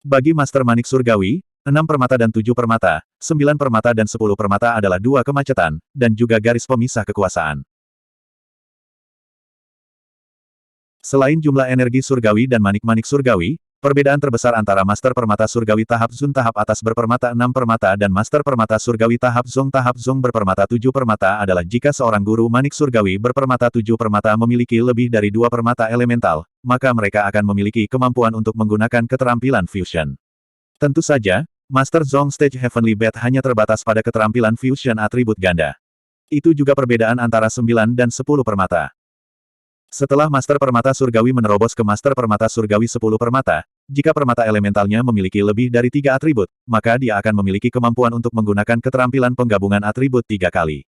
Bagi Master Manik Surgawi, 6 permata dan 7 permata, 9 permata dan 10 permata adalah 2 kemacetan, dan juga garis pemisah kekuasaan. Selain jumlah energi surgawi dan manik-manik surgawi, perbedaan terbesar antara Master Permata Surgawi tahap Zun tahap atas berpermata 6 permata dan Master Permata Surgawi tahap Zong berpermata 7 permata adalah jika seorang guru manik surgawi berpermata 7 permata memiliki lebih dari 2 permata elemental, maka mereka akan memiliki kemampuan untuk menggunakan keterampilan fusion. Tentu saja, Master Zong Stage Heavenly Bat hanya terbatas pada keterampilan fusion atribut ganda. Itu juga perbedaan antara 9 dan 10 permata. Setelah Master Permata Surgawi menerobos ke Master Permata Surgawi 10 permata, jika permata elementalnya memiliki lebih dari 3 atribut, maka dia akan memiliki kemampuan untuk menggunakan keterampilan penggabungan atribut 3 kali.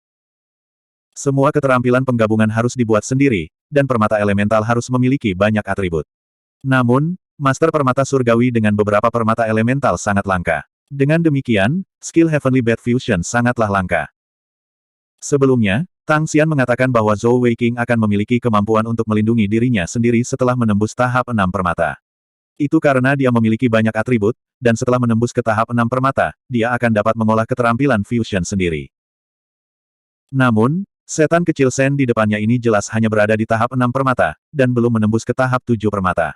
Semua keterampilan penggabungan harus dibuat sendiri, dan permata elemental harus memiliki banyak atribut. Namun, Master Permata Surgawi dengan beberapa permata elemental sangat langka. Dengan demikian, skill Heavenly Bat Fusion sangatlah langka. Sebelumnya, Tang Xian mengatakan bahwa Zhou Weiqing akan memiliki kemampuan untuk melindungi dirinya sendiri setelah menembus tahap 6 permata. Itu karena dia memiliki banyak atribut, dan setelah menembus ke tahap 6 permata, dia akan dapat mengolah keterampilan fusion sendiri. Namun, setan kecil Sen di depannya ini jelas hanya berada di tahap 6 permata, dan belum menembus ke tahap 7 permata.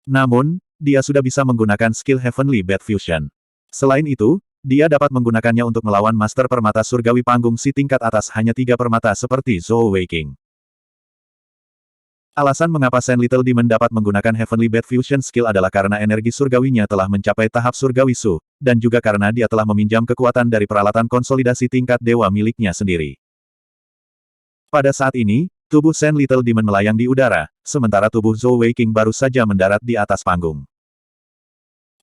Namun, dia sudah bisa menggunakan skill Heavenly Bat Fusion. Selain itu, dia dapat menggunakannya untuk melawan Master Permata Surgawi Panggung si tingkat atas hanya 3 permata seperti Zhou Weiqing. Alasan mengapa Sand Little Demon dapat menggunakan Heavenly Bat Fusion skill adalah karena energi surgawinya telah mencapai tahap surgawi Su, dan juga karena dia telah meminjam kekuatan dari peralatan konsolidasi tingkat dewa miliknya sendiri. Pada saat ini, tubuh Sand Little Demon melayang di udara, sementara tubuh Zhou Weiqing baru saja mendarat di atas panggung.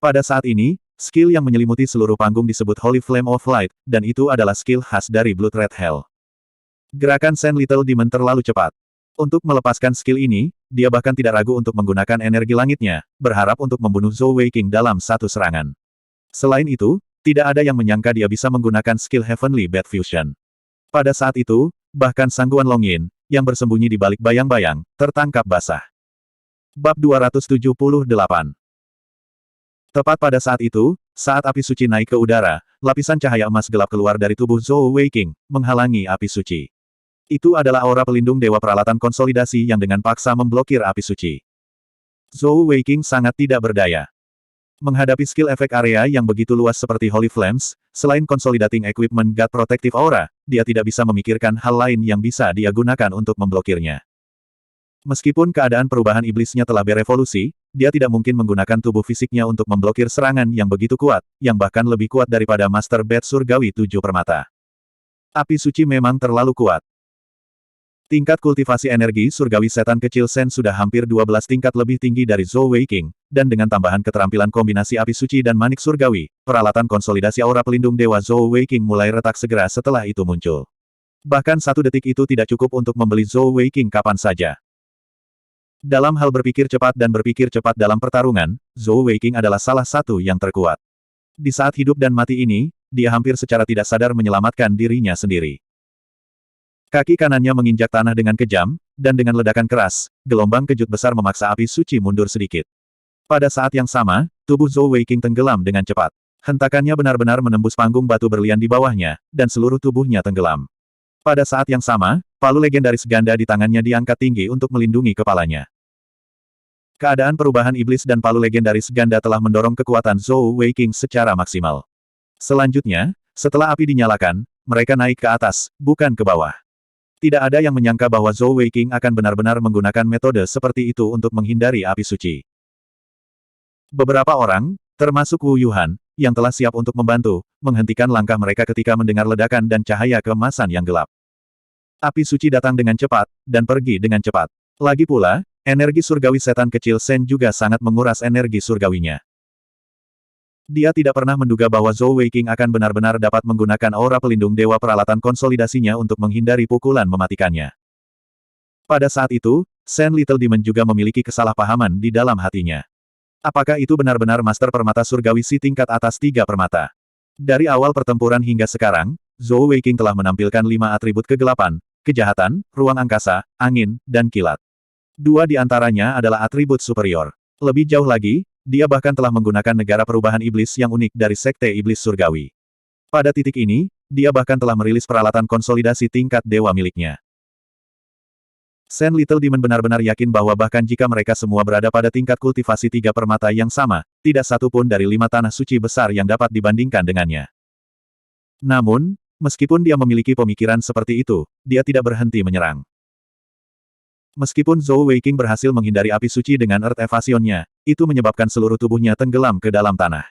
Pada saat ini, skill yang menyelimuti seluruh panggung disebut Holy Flame of Light, dan itu adalah skill khas dari Blood Red Hell. Gerakan Sand Little Demon terlalu cepat. Untuk melepaskan skill ini, dia bahkan tidak ragu untuk menggunakan energi langitnya, berharap untuk membunuh Zhou Weiqing dalam satu serangan. Selain itu, tidak ada yang menyangka dia bisa menggunakan skill Heavenly Bat Fusion. Pada saat itu, bahkan Sangguan Longyin, yang bersembunyi di balik bayang-bayang, tertangkap basah. Bab 278. Tepat pada saat itu, saat api suci naik ke udara, lapisan cahaya emas gelap keluar dari tubuh Zhou Weiqing, menghalangi api suci. Itu adalah aura pelindung dewa peralatan konsolidasi yang dengan paksa memblokir api suci. Zhou Weiqing sangat tidak berdaya. Menghadapi skill efek area yang begitu luas seperti Holy Flames, selain Consolidating Equipment God Protective Aura, dia tidak bisa memikirkan hal lain yang bisa dia gunakan untuk memblokirnya. Meskipun keadaan perubahan iblisnya telah berevolusi, dia tidak mungkin menggunakan tubuh fisiknya untuk memblokir serangan yang begitu kuat, yang bahkan lebih kuat daripada Master Bat Surgawi 7 permata. Api suci memang terlalu kuat. Tingkat kultivasi energi surgawi setan kecil Sen sudah hampir 12 tingkat lebih tinggi dari Zhou Weiqing, dan dengan tambahan keterampilan kombinasi api suci dan manik surgawi, peralatan konsolidasi aura pelindung dewa Zhou Weiqing mulai retak segera setelah itu muncul. Bahkan 1 detik itu tidak cukup untuk membeli Zhou Weiqing kapan saja. Dalam hal berpikir cepat dan berpikir cepat dalam pertarungan, Zhou Weiqing adalah salah satu yang terkuat. Di saat hidup dan mati ini, dia hampir secara tidak sadar menyelamatkan dirinya sendiri. Kaki kanannya menginjak tanah dengan kejam, dan dengan ledakan keras, gelombang kejut besar memaksa api suci mundur sedikit. Pada saat yang sama, tubuh Zhou Weiqing tenggelam dengan cepat. Hentakannya benar-benar menembus panggung batu berlian di bawahnya, dan seluruh tubuhnya tenggelam. Pada saat yang sama, palu legendaris ganda di tangannya diangkat tinggi untuk melindungi kepalanya. Keadaan perubahan iblis dan palu legendaris ganda telah mendorong kekuatan Zhou Weiqing secara maksimal. Selanjutnya, setelah api dinyalakan, mereka naik ke atas, bukan ke bawah. Tidak ada yang menyangka bahwa Zhou Weiqing akan benar-benar menggunakan metode seperti itu untuk menghindari api suci. Beberapa orang, termasuk Wu Yuhan, yang telah siap untuk membantu, menghentikan langkah mereka ketika mendengar ledakan dan cahaya keemasan yang gelap. Api suci datang dengan cepat, dan pergi dengan cepat. Lagi pula, energi surgawi setan kecil Shen juga sangat menguras energi surgawinya. Dia tidak pernah menduga bahwa Zhou Weiqing akan benar-benar dapat menggunakan aura pelindung dewa peralatan konsolidasinya untuk menghindari pukulan mematikannya. Pada saat itu, Shen Little Demon juga memiliki kesalahpahaman di dalam hatinya. Apakah itu benar-benar Master Permata Surgawi si tingkat atas 3 permata? Dari awal pertempuran hingga sekarang, Zhou Weiqing telah menampilkan 5 atribut kegelapan, kejahatan, ruang angkasa, angin, dan kilat. 2 di antaranya adalah atribut superior. Lebih jauh lagi, dia bahkan telah menggunakan negara perubahan iblis yang unik dari Sekte Iblis Surgawi. Pada titik ini, dia bahkan telah merilis peralatan konsolidasi tingkat dewa miliknya. Shen Little Demon benar-benar yakin bahwa bahkan jika mereka semua berada pada tingkat kultivasi 3 permata yang sama, tidak satu pun dari 5 tanah suci besar yang dapat dibandingkan dengannya. Namun, meskipun dia memiliki pemikiran seperti itu, dia tidak berhenti menyerang. Meskipun Zhou Weiqing berhasil menghindari api suci dengan Earth Evasion-nya, itu menyebabkan seluruh tubuhnya tenggelam ke dalam tanah.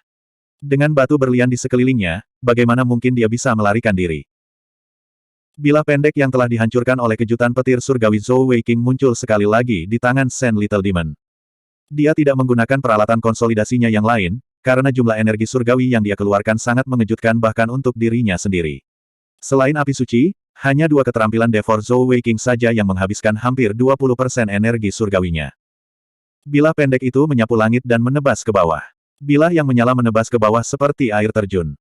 Dengan batu berlian di sekelilingnya, bagaimana mungkin dia bisa melarikan diri? Bilah pendek yang telah dihancurkan oleh kejutan petir surgawi Zhou Weiqing muncul sekali lagi di tangan Shen Little Demon. Dia tidak menggunakan peralatan konsolidasinya yang lain, karena jumlah energi surgawi yang dia keluarkan sangat mengejutkan bahkan untuk dirinya sendiri. Selain api suci, hanya 2 keterampilan Devor Zhou Weiqing saja yang menghabiskan hampir 20% energi surgawinya. Bilah pendek itu menyapu langit dan menebas ke bawah. Bilah yang menyala menebas ke bawah seperti air terjun.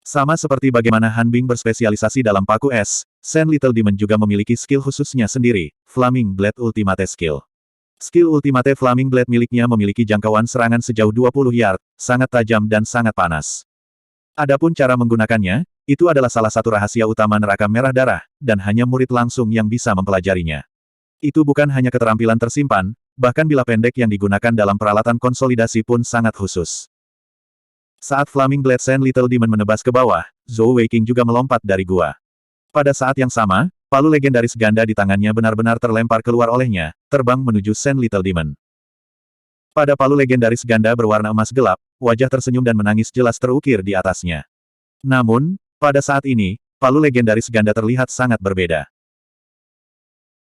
Sama seperti bagaimana Han Bing berspesialisasi dalam paku es, Shen Little Demon juga memiliki skill khususnya sendiri, Flaming Blade Ultimate Skill. Skill Ultimate Flaming Blade miliknya memiliki jangkauan serangan sejauh 20 yard, sangat tajam dan sangat panas. Adapun cara menggunakannya, itu adalah salah satu rahasia utama neraka merah darah, dan hanya murid langsung yang bisa mempelajarinya. Itu bukan hanya keterampilan tersimpan, bahkan bilah pendek yang digunakan dalam peralatan konsolidasi pun sangat khusus. Saat Flaming Blade Shen Little Demon menebas ke bawah, Zhou Weiqing juga melompat dari gua. Pada saat yang sama, palu legendaris ganda di tangannya benar-benar terlempar keluar olehnya, terbang menuju Shen Little Demon. Pada palu legendaris ganda berwarna emas gelap, wajah tersenyum dan menangis jelas terukir di atasnya. Namun, pada saat ini, palu legendaris ganda terlihat sangat berbeda.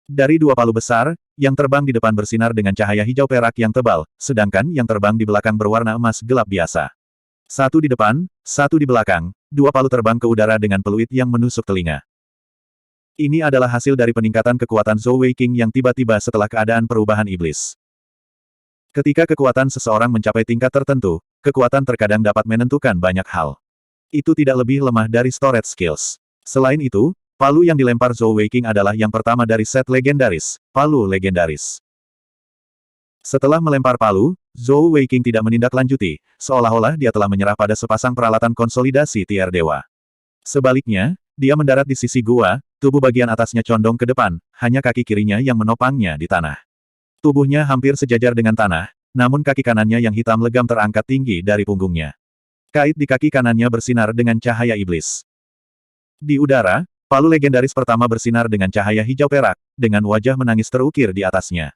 Dari 2 palu besar, yang terbang di depan bersinar dengan cahaya hijau perak yang tebal, sedangkan yang terbang di belakang berwarna emas gelap biasa. 1 di depan, 1 di belakang, 2 palu terbang ke udara dengan peluit yang menusuk telinga. Ini adalah hasil dari peningkatan kekuatan Zhou Weiqing yang tiba-tiba setelah keadaan perubahan iblis. Ketika kekuatan seseorang mencapai tingkat tertentu, kekuatan terkadang dapat menentukan banyak hal. Itu tidak lebih lemah dari storage skills. Selain itu, palu yang dilempar Zhou Weiqing adalah yang pertama dari set legendaris, palu legendaris. Setelah melempar palu, Zhou Weiqing tidak menindaklanjuti, seolah-olah dia telah menyerah pada sepasang peralatan konsolidasi tier dewa. Sebaliknya, dia mendarat di sisi gua, tubuh bagian atasnya condong ke depan, hanya kaki kirinya yang menopangnya di tanah. Tubuhnya hampir sejajar dengan tanah, namun kaki kanannya yang hitam legam terangkat tinggi dari punggungnya. Kait di kaki kanannya bersinar dengan cahaya iblis. Di udara, palu legendaris pertama bersinar dengan cahaya hijau perak, dengan wajah menangis terukir di atasnya.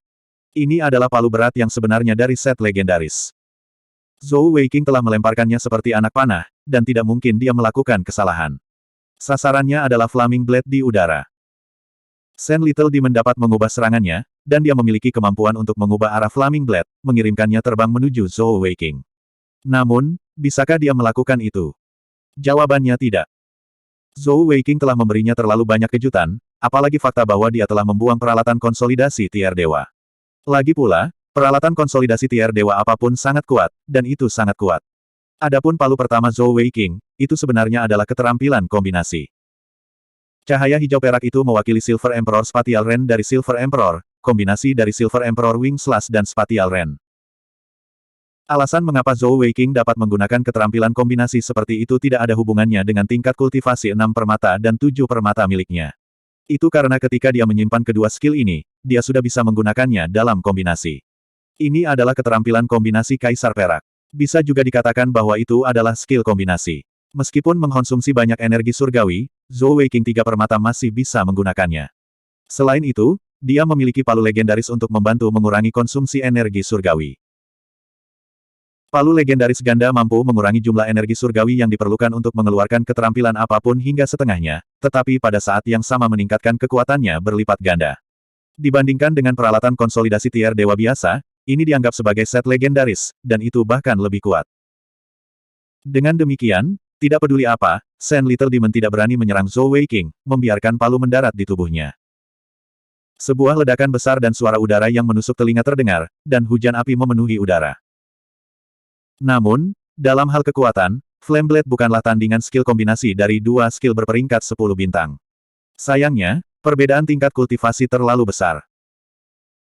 Ini adalah palu berat yang sebenarnya dari set legendaris. Zhou Weiqing telah melemparkannya seperti anak panah, dan tidak mungkin dia melakukan kesalahan. Sasarannya adalah Flaming Blade di udara. Shen Little Demon dapat mengubah serangannya, dan dia memiliki kemampuan untuk mengubah arah Flaming Blade, mengirimkannya terbang menuju Zhou Weiqing. Namun, bisakah dia melakukan itu? Jawabannya tidak. Zhou Weiqing telah memberinya terlalu banyak kejutan, apalagi fakta bahwa dia telah membuang peralatan konsolidasi tier dewa. Lagi pula, peralatan konsolidasi tier dewa apapun sangat kuat, dan itu sangat kuat. Adapun palu pertama Zhou Weiqing, itu sebenarnya adalah keterampilan kombinasi. Cahaya hijau perak itu mewakili Silver Emperor Spatial Ren dari Silver Emperor, kombinasi dari Silver Emperor Wing Slash dan Spatial Ren. Alasan mengapa Zhou Weiqing dapat menggunakan keterampilan kombinasi seperti itu tidak ada hubungannya dengan tingkat kultivasi 6 permata dan 7 permata miliknya. Itu karena ketika dia menyimpan kedua skill ini, dia sudah bisa menggunakannya dalam kombinasi. Ini adalah keterampilan kombinasi Kaisar Perak. Bisa juga dikatakan bahwa itu adalah skill kombinasi. Meskipun mengkonsumsi banyak energi surgawi, Zhou Weiqing 3 permata masih bisa menggunakannya. Selain itu, dia memiliki palu legendaris untuk membantu mengurangi konsumsi energi surgawi. Palu legendaris ganda mampu mengurangi jumlah energi surgawi yang diperlukan untuk mengeluarkan keterampilan apapun hingga setengahnya, tetapi pada saat yang sama meningkatkan kekuatannya berlipat ganda. Dibandingkan dengan peralatan konsolidasi tier dewa biasa, ini dianggap sebagai set legendaris, dan itu bahkan lebih kuat. Dengan demikian, tidak peduli apa, Shen Little Demon tidak berani menyerang Zhou Weiqing, membiarkan palu mendarat di tubuhnya. Sebuah ledakan besar dan suara udara yang menusuk telinga terdengar, dan hujan api memenuhi udara. Namun, dalam hal kekuatan, Flame Blade bukanlah tandingan skill kombinasi dari dua skill berperingkat 10 bintang. Sayangnya, perbedaan tingkat kultivasi terlalu besar.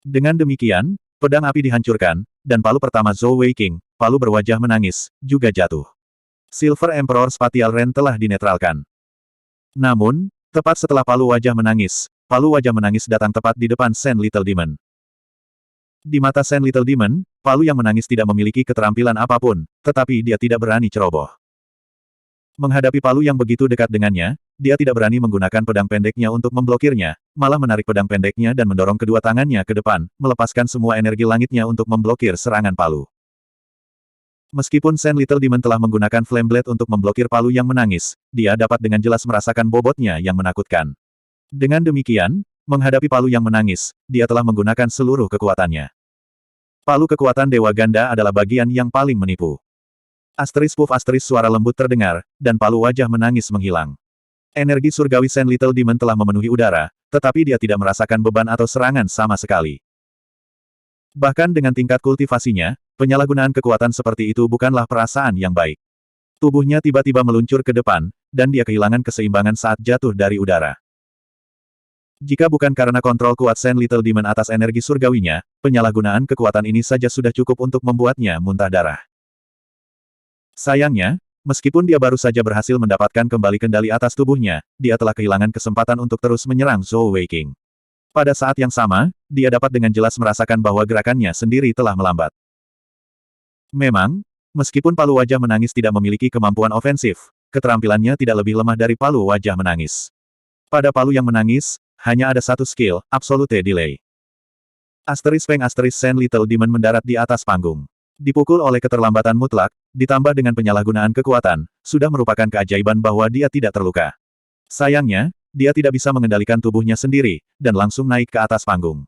Dengan demikian, pedang api dihancurkan, dan palu pertama Zhou Weiqing, palu berwajah menangis, juga jatuh. Silver Emperor Spatial Ren telah dinetralkan. Namun, tepat setelah palu wajah menangis datang tepat di depan Shen Little Demon. Di mata Shen Little Demon, palu yang menangis tidak memiliki keterampilan apapun, tetapi dia tidak berani ceroboh. Menghadapi palu yang begitu dekat dengannya, dia tidak berani menggunakan pedang pendeknya untuk memblokirnya, malah menarik pedang pendeknya dan mendorong kedua tangannya ke depan, melepaskan semua energi langitnya untuk memblokir serangan palu. Meskipun Shen Little Demon telah menggunakan Flame Blade untuk memblokir palu yang menangis, dia dapat dengan jelas merasakan bobotnya yang menakutkan. Dengan demikian, menghadapi palu yang menangis, dia telah menggunakan seluruh kekuatannya. Palu kekuatan Dewa Ganda adalah bagian yang paling menipu. Asteris puff asteris suara lembut terdengar, dan palu wajah menangis menghilang. Energi surgawi Shen Little Demon telah memenuhi udara, tetapi dia tidak merasakan beban atau serangan sama sekali. Bahkan dengan tingkat kultivasinya, penyalahgunaan kekuatan seperti itu bukanlah perasaan yang baik. Tubuhnya tiba-tiba meluncur ke depan, dan dia kehilangan keseimbangan saat jatuh dari udara. Jika bukan karena kontrol kuat Shen Little Demon atas energi surgawinya, penyalahgunaan kekuatan ini saja sudah cukup untuk membuatnya muntah darah. Sayangnya, meskipun dia baru saja berhasil mendapatkan kembali kendali atas tubuhnya, dia telah kehilangan kesempatan untuk terus menyerang Zhou Weiqing. Pada saat yang sama, dia dapat dengan jelas merasakan bahwa gerakannya sendiri telah melambat. Memang, meskipun palu wajah menangis tidak memiliki kemampuan ofensif, keterampilannya tidak lebih lemah dari palu wajah menangis. Pada palu yang menangis, hanya ada satu skill, Absolute Delay. Asteris Peng Asteris Shen Little Demon mendarat di atas panggung. Dipukul oleh keterlambatan mutlak, ditambah dengan penyalahgunaan kekuatan, sudah merupakan keajaiban bahwa dia tidak terluka. Sayangnya, dia tidak bisa mengendalikan tubuhnya sendiri, dan langsung naik ke atas panggung.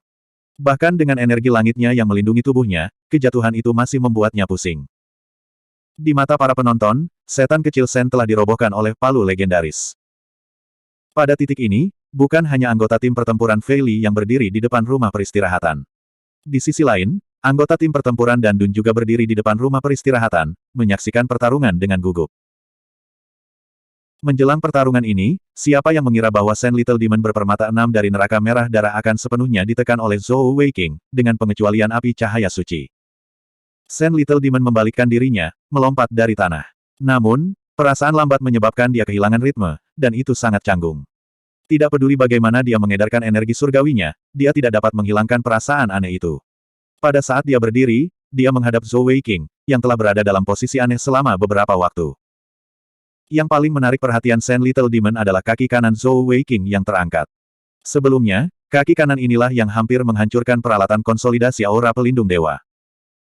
Bahkan dengan energi langitnya yang melindungi tubuhnya, kejatuhan itu masih membuatnya pusing. Di mata para penonton, setan kecil Shen telah dirobohkan oleh palu legendaris. Pada titik ini, bukan hanya anggota tim pertempuran Fei Li yang berdiri di depan rumah peristirahatan. Di sisi lain, anggota tim pertempuran dan Dun juga berdiri di depan rumah peristirahatan, menyaksikan pertarungan dengan gugup. Menjelang pertarungan ini, siapa yang mengira bahwa Shen Little Demon berpermata 6 dari neraka merah darah akan sepenuhnya ditekan oleh Zhou Weiqing, dengan pengecualian api cahaya suci. Shen Little Demon membalikkan dirinya, melompat dari tanah. Namun, perasaan lambat menyebabkan dia kehilangan ritme, dan itu sangat canggung. Tidak peduli bagaimana dia mengedarkan energi surgawinya, dia tidak dapat menghilangkan perasaan aneh itu. Pada saat dia berdiri, dia menghadap Zhou Weiqing, yang telah berada dalam posisi aneh selama beberapa waktu. Yang paling menarik perhatian Shen Little Demon adalah kaki kanan Zhou Weiqing yang terangkat. Sebelumnya, kaki kanan inilah yang hampir menghancurkan peralatan konsolidasi aura pelindung dewa.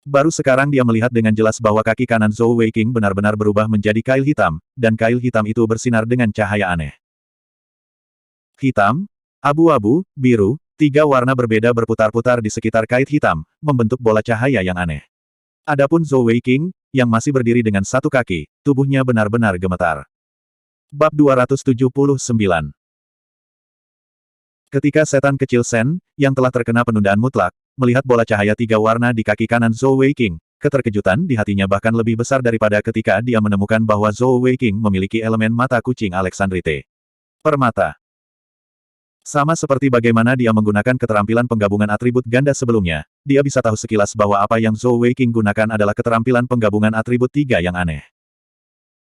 Baru sekarang dia melihat dengan jelas bahwa kaki kanan Zhou Weiqing benar-benar berubah menjadi kail hitam, dan kail hitam itu bersinar dengan cahaya aneh. Hitam, abu-abu, biru, 3 warna berbeda berputar-putar di sekitar kait hitam, membentuk bola cahaya yang aneh. Adapun Zhou Weiqing, yang masih berdiri dengan satu kaki, tubuhnya benar-benar gemetar. Bab 279. Ketika setan kecil Shen, yang telah terkena penundaan mutlak, melihat bola cahaya 3 warna di kaki kanan Zhou Weiqing, keterkejutan di hatinya bahkan lebih besar daripada ketika dia menemukan bahwa Zhou Weiqing memiliki elemen mata kucing Alexandrite. Permata. Sama seperti bagaimana dia menggunakan keterampilan penggabungan atribut ganda sebelumnya, dia bisa tahu sekilas bahwa apa yang Zhou Weiqing gunakan adalah keterampilan penggabungan atribut tiga yang aneh.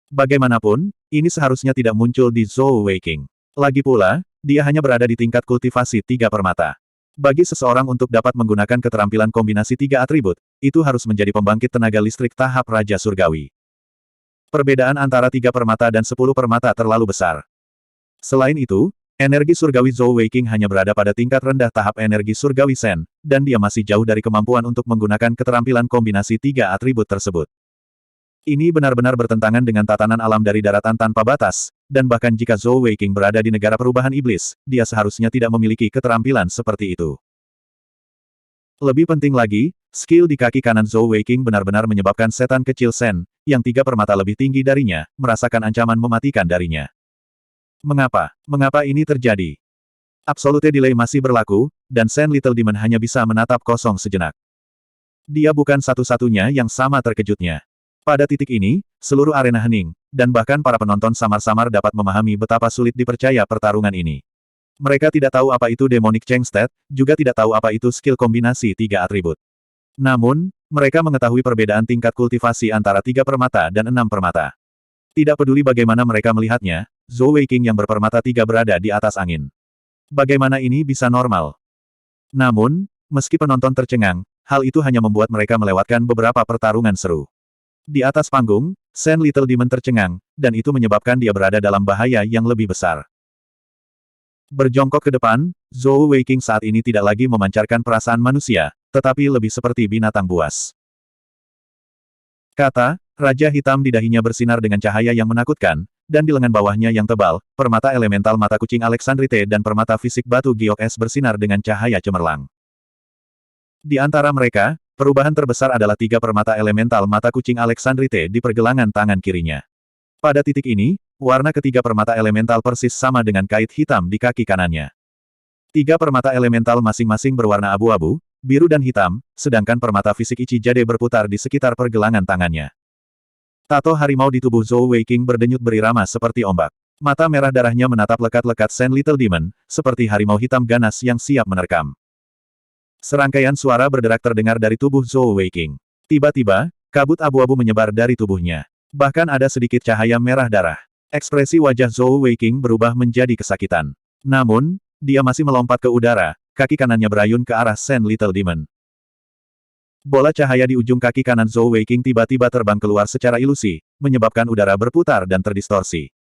Bagaimanapun, ini seharusnya tidak muncul di Zhou Weiqing. Lagi pula, dia hanya berada di tingkat kultivasi tiga permata. Bagi seseorang untuk dapat menggunakan keterampilan kombinasi tiga atribut, itu harus menjadi pembangkit tenaga listrik tahap Raja Surgawi. Perbedaan antara tiga permata dan 10 permata terlalu besar. Selain itu, energi surgawi Zhou Weiqing hanya berada pada tingkat rendah tahap energi surgawi Shen, dan dia masih jauh dari kemampuan untuk menggunakan keterampilan kombinasi tiga atribut tersebut. Ini benar-benar bertentangan dengan tatanan alam dari daratan tanpa batas, dan bahkan jika Zhou Weiqing berada di negara perubahan iblis, dia seharusnya tidak memiliki keterampilan seperti itu. Lebih penting lagi, skill di kaki kanan Zhou Weiqing benar-benar menyebabkan setan kecil Shen, yang tiga permata lebih tinggi darinya, merasakan ancaman mematikan darinya. Mengapa? Mengapa ini terjadi? Absolute Delay masih berlaku, dan Shen Little Demon hanya bisa menatap kosong sejenak. Dia bukan satu-satunya yang sama terkejutnya. Pada titik ini, seluruh arena hening, dan bahkan para penonton samar-samar dapat memahami betapa sulit dipercaya pertarungan ini. Mereka tidak tahu apa itu Demonic Cheng Stat, juga tidak tahu apa itu skill kombinasi tiga atribut. Namun, mereka mengetahui perbedaan tingkat kultivasi antara tiga permata dan 6 permata. Tidak peduli bagaimana mereka melihatnya, Zhou Weiqing yang berpermata tiga berada di atas angin. Bagaimana ini bisa normal? Namun, meski penonton tercengang, hal itu hanya membuat mereka melewatkan beberapa pertarungan seru. Di atas panggung, Shen Little Demon tercengang, dan itu menyebabkan dia berada dalam bahaya yang lebih besar. Berjongkok ke depan, Zhou Weiqing saat ini tidak lagi memancarkan perasaan manusia, tetapi lebih seperti binatang buas. Kata, Raja Hitam di dahinya bersinar dengan cahaya yang menakutkan, dan di lengan bawahnya yang tebal, permata elemental mata kucing Alexandrite dan permata fisik batu giok es bersinar dengan cahaya cemerlang. Di antara mereka, perubahan terbesar adalah tiga permata elemental mata kucing Alexandrite di pergelangan tangan kirinya. Pada titik ini, warna ketiga permata elemental persis sama dengan kait hitam di kaki kanannya. Tiga permata elemental masing-masing berwarna abu-abu, biru dan hitam, sedangkan permata fisik Ichi Jade berputar di sekitar pergelangan tangannya. Tato harimau di tubuh Zhou Weiqing berdenyut berirama seperti ombak. Mata merah darahnya menatap lekat-lekat Shen Little Demon, seperti harimau hitam ganas yang siap menerkam. Serangkaian suara berderak terdengar dari tubuh Zhou Weiqing. Tiba-tiba, kabut abu-abu menyebar dari tubuhnya. Bahkan ada sedikit cahaya merah darah. Ekspresi wajah Zhou Weiqing berubah menjadi kesakitan. Namun, dia masih melompat ke udara, kaki kanannya berayun ke arah Shen Little Demon. Bola cahaya di ujung kaki kanan Zhou Weiqing tiba-tiba terbang keluar secara ilusi, menyebabkan udara berputar dan terdistorsi.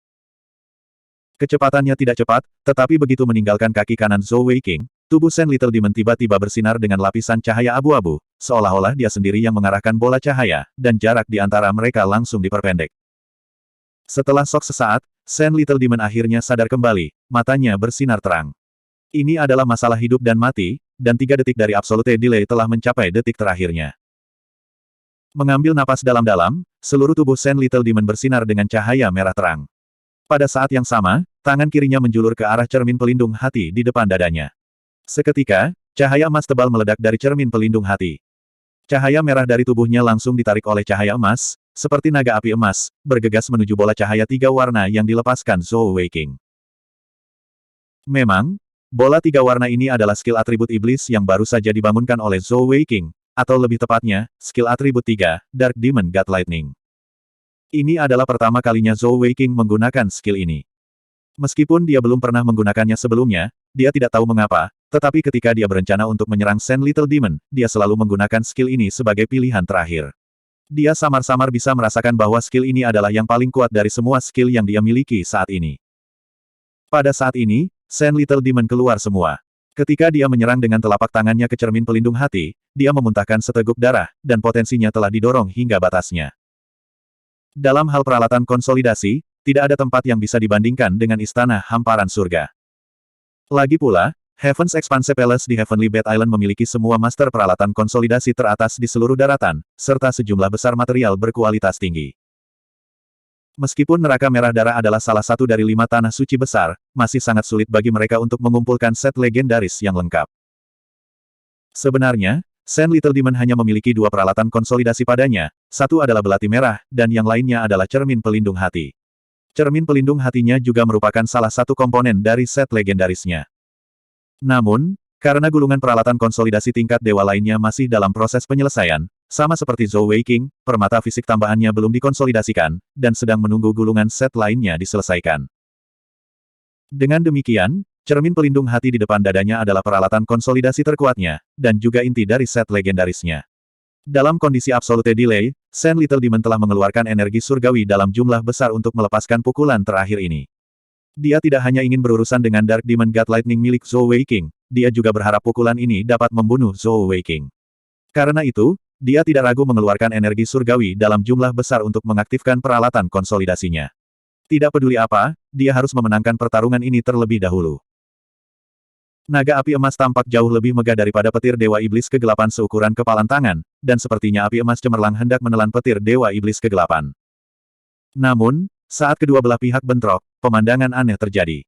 Kecepatannya tidak cepat, tetapi begitu meninggalkan kaki kanan Zhou Weiqing, tubuh Shen Little Demon tiba-tiba bersinar dengan lapisan cahaya abu-abu, seolah-olah dia sendiri yang mengarahkan bola cahaya, dan jarak di antara mereka langsung diperpendek. Setelah sok sesaat, Shen Little Demon akhirnya sadar kembali, matanya bersinar terang. Ini adalah masalah hidup dan mati, dan 3 detik dari Absolute Delay telah mencapai detik terakhirnya. Mengambil napas dalam-dalam, seluruh tubuh Shen Little Demon bersinar dengan cahaya merah terang. Pada saat yang sama, tangan kirinya menjulur ke arah cermin pelindung hati di depan dadanya. Seketika, cahaya emas tebal meledak dari cermin pelindung hati. Cahaya merah dari tubuhnya langsung ditarik oleh cahaya emas, seperti naga api emas, bergegas menuju bola cahaya 3 warna yang dilepaskan Zhou Weiqing. Memang, bola 3 warna ini adalah skill atribut iblis yang baru saja dibangunkan oleh Zhou Weiqing, atau lebih tepatnya, skill atribut 3, Dark Demon God Lightning. Ini adalah pertama kalinya Zhou Weiqing menggunakan skill ini. Meskipun dia belum pernah menggunakannya sebelumnya, dia tidak tahu mengapa, tetapi ketika dia berencana untuk menyerang Shen Little Demon, dia selalu menggunakan skill ini sebagai pilihan terakhir. Dia samar-samar bisa merasakan bahwa skill ini adalah yang paling kuat dari semua skill yang dia miliki saat ini. Pada saat ini, Shen Little Demon keluar semua. Ketika dia menyerang dengan telapak tangannya ke cermin pelindung hati, dia memuntahkan seteguk darah, dan potensinya telah didorong hingga batasnya. Dalam hal peralatan konsolidasi, tidak ada tempat yang bisa dibandingkan dengan istana hamparan surga. Lagi pula, Heaven's Expanse Palace di Heavenly Bed Island memiliki semua master peralatan konsolidasi teratas di seluruh daratan, serta sejumlah besar material berkualitas tinggi. Meskipun neraka merah darah adalah salah satu dari 5 tanah suci besar, masih sangat sulit bagi mereka untuk mengumpulkan set legendaris yang lengkap. Sebenarnya, Shen Little Demon hanya memiliki 2 peralatan konsolidasi padanya, satu adalah belati merah, dan yang lainnya adalah cermin pelindung hati. Cermin pelindung hatinya juga merupakan salah satu komponen dari set legendarisnya. Namun, karena gulungan peralatan konsolidasi tingkat dewa lainnya masih dalam proses penyelesaian, sama seperti Zhou Weiqing, permata fisik tambahannya belum dikonsolidasikan, dan sedang menunggu gulungan set lainnya diselesaikan. Dengan demikian, cermin pelindung hati di depan dadanya adalah peralatan konsolidasi terkuatnya, dan juga inti dari set legendarisnya. Dalam kondisi absolute delay, Sen Little Demon telah mengeluarkan energi surgawi dalam jumlah besar untuk melepaskan pukulan terakhir ini. Dia tidak hanya ingin berurusan dengan Dark Demon God Lightning milik Zhou Weiqing, dia juga berharap pukulan ini dapat membunuh Zhou Weiqing. Karena itu, dia tidak ragu mengeluarkan energi surgawi dalam jumlah besar untuk mengaktifkan peralatan konsolidasinya. Tidak peduli apa, dia harus memenangkan pertarungan ini terlebih dahulu. Naga api emas tampak jauh lebih megah daripada petir Dewa Iblis Kegelapan seukuran kepalan tangan, dan sepertinya api emas cemerlang hendak menelan petir Dewa Iblis Kegelapan. Namun, saat kedua belah pihak bentrok, pemandangan aneh terjadi.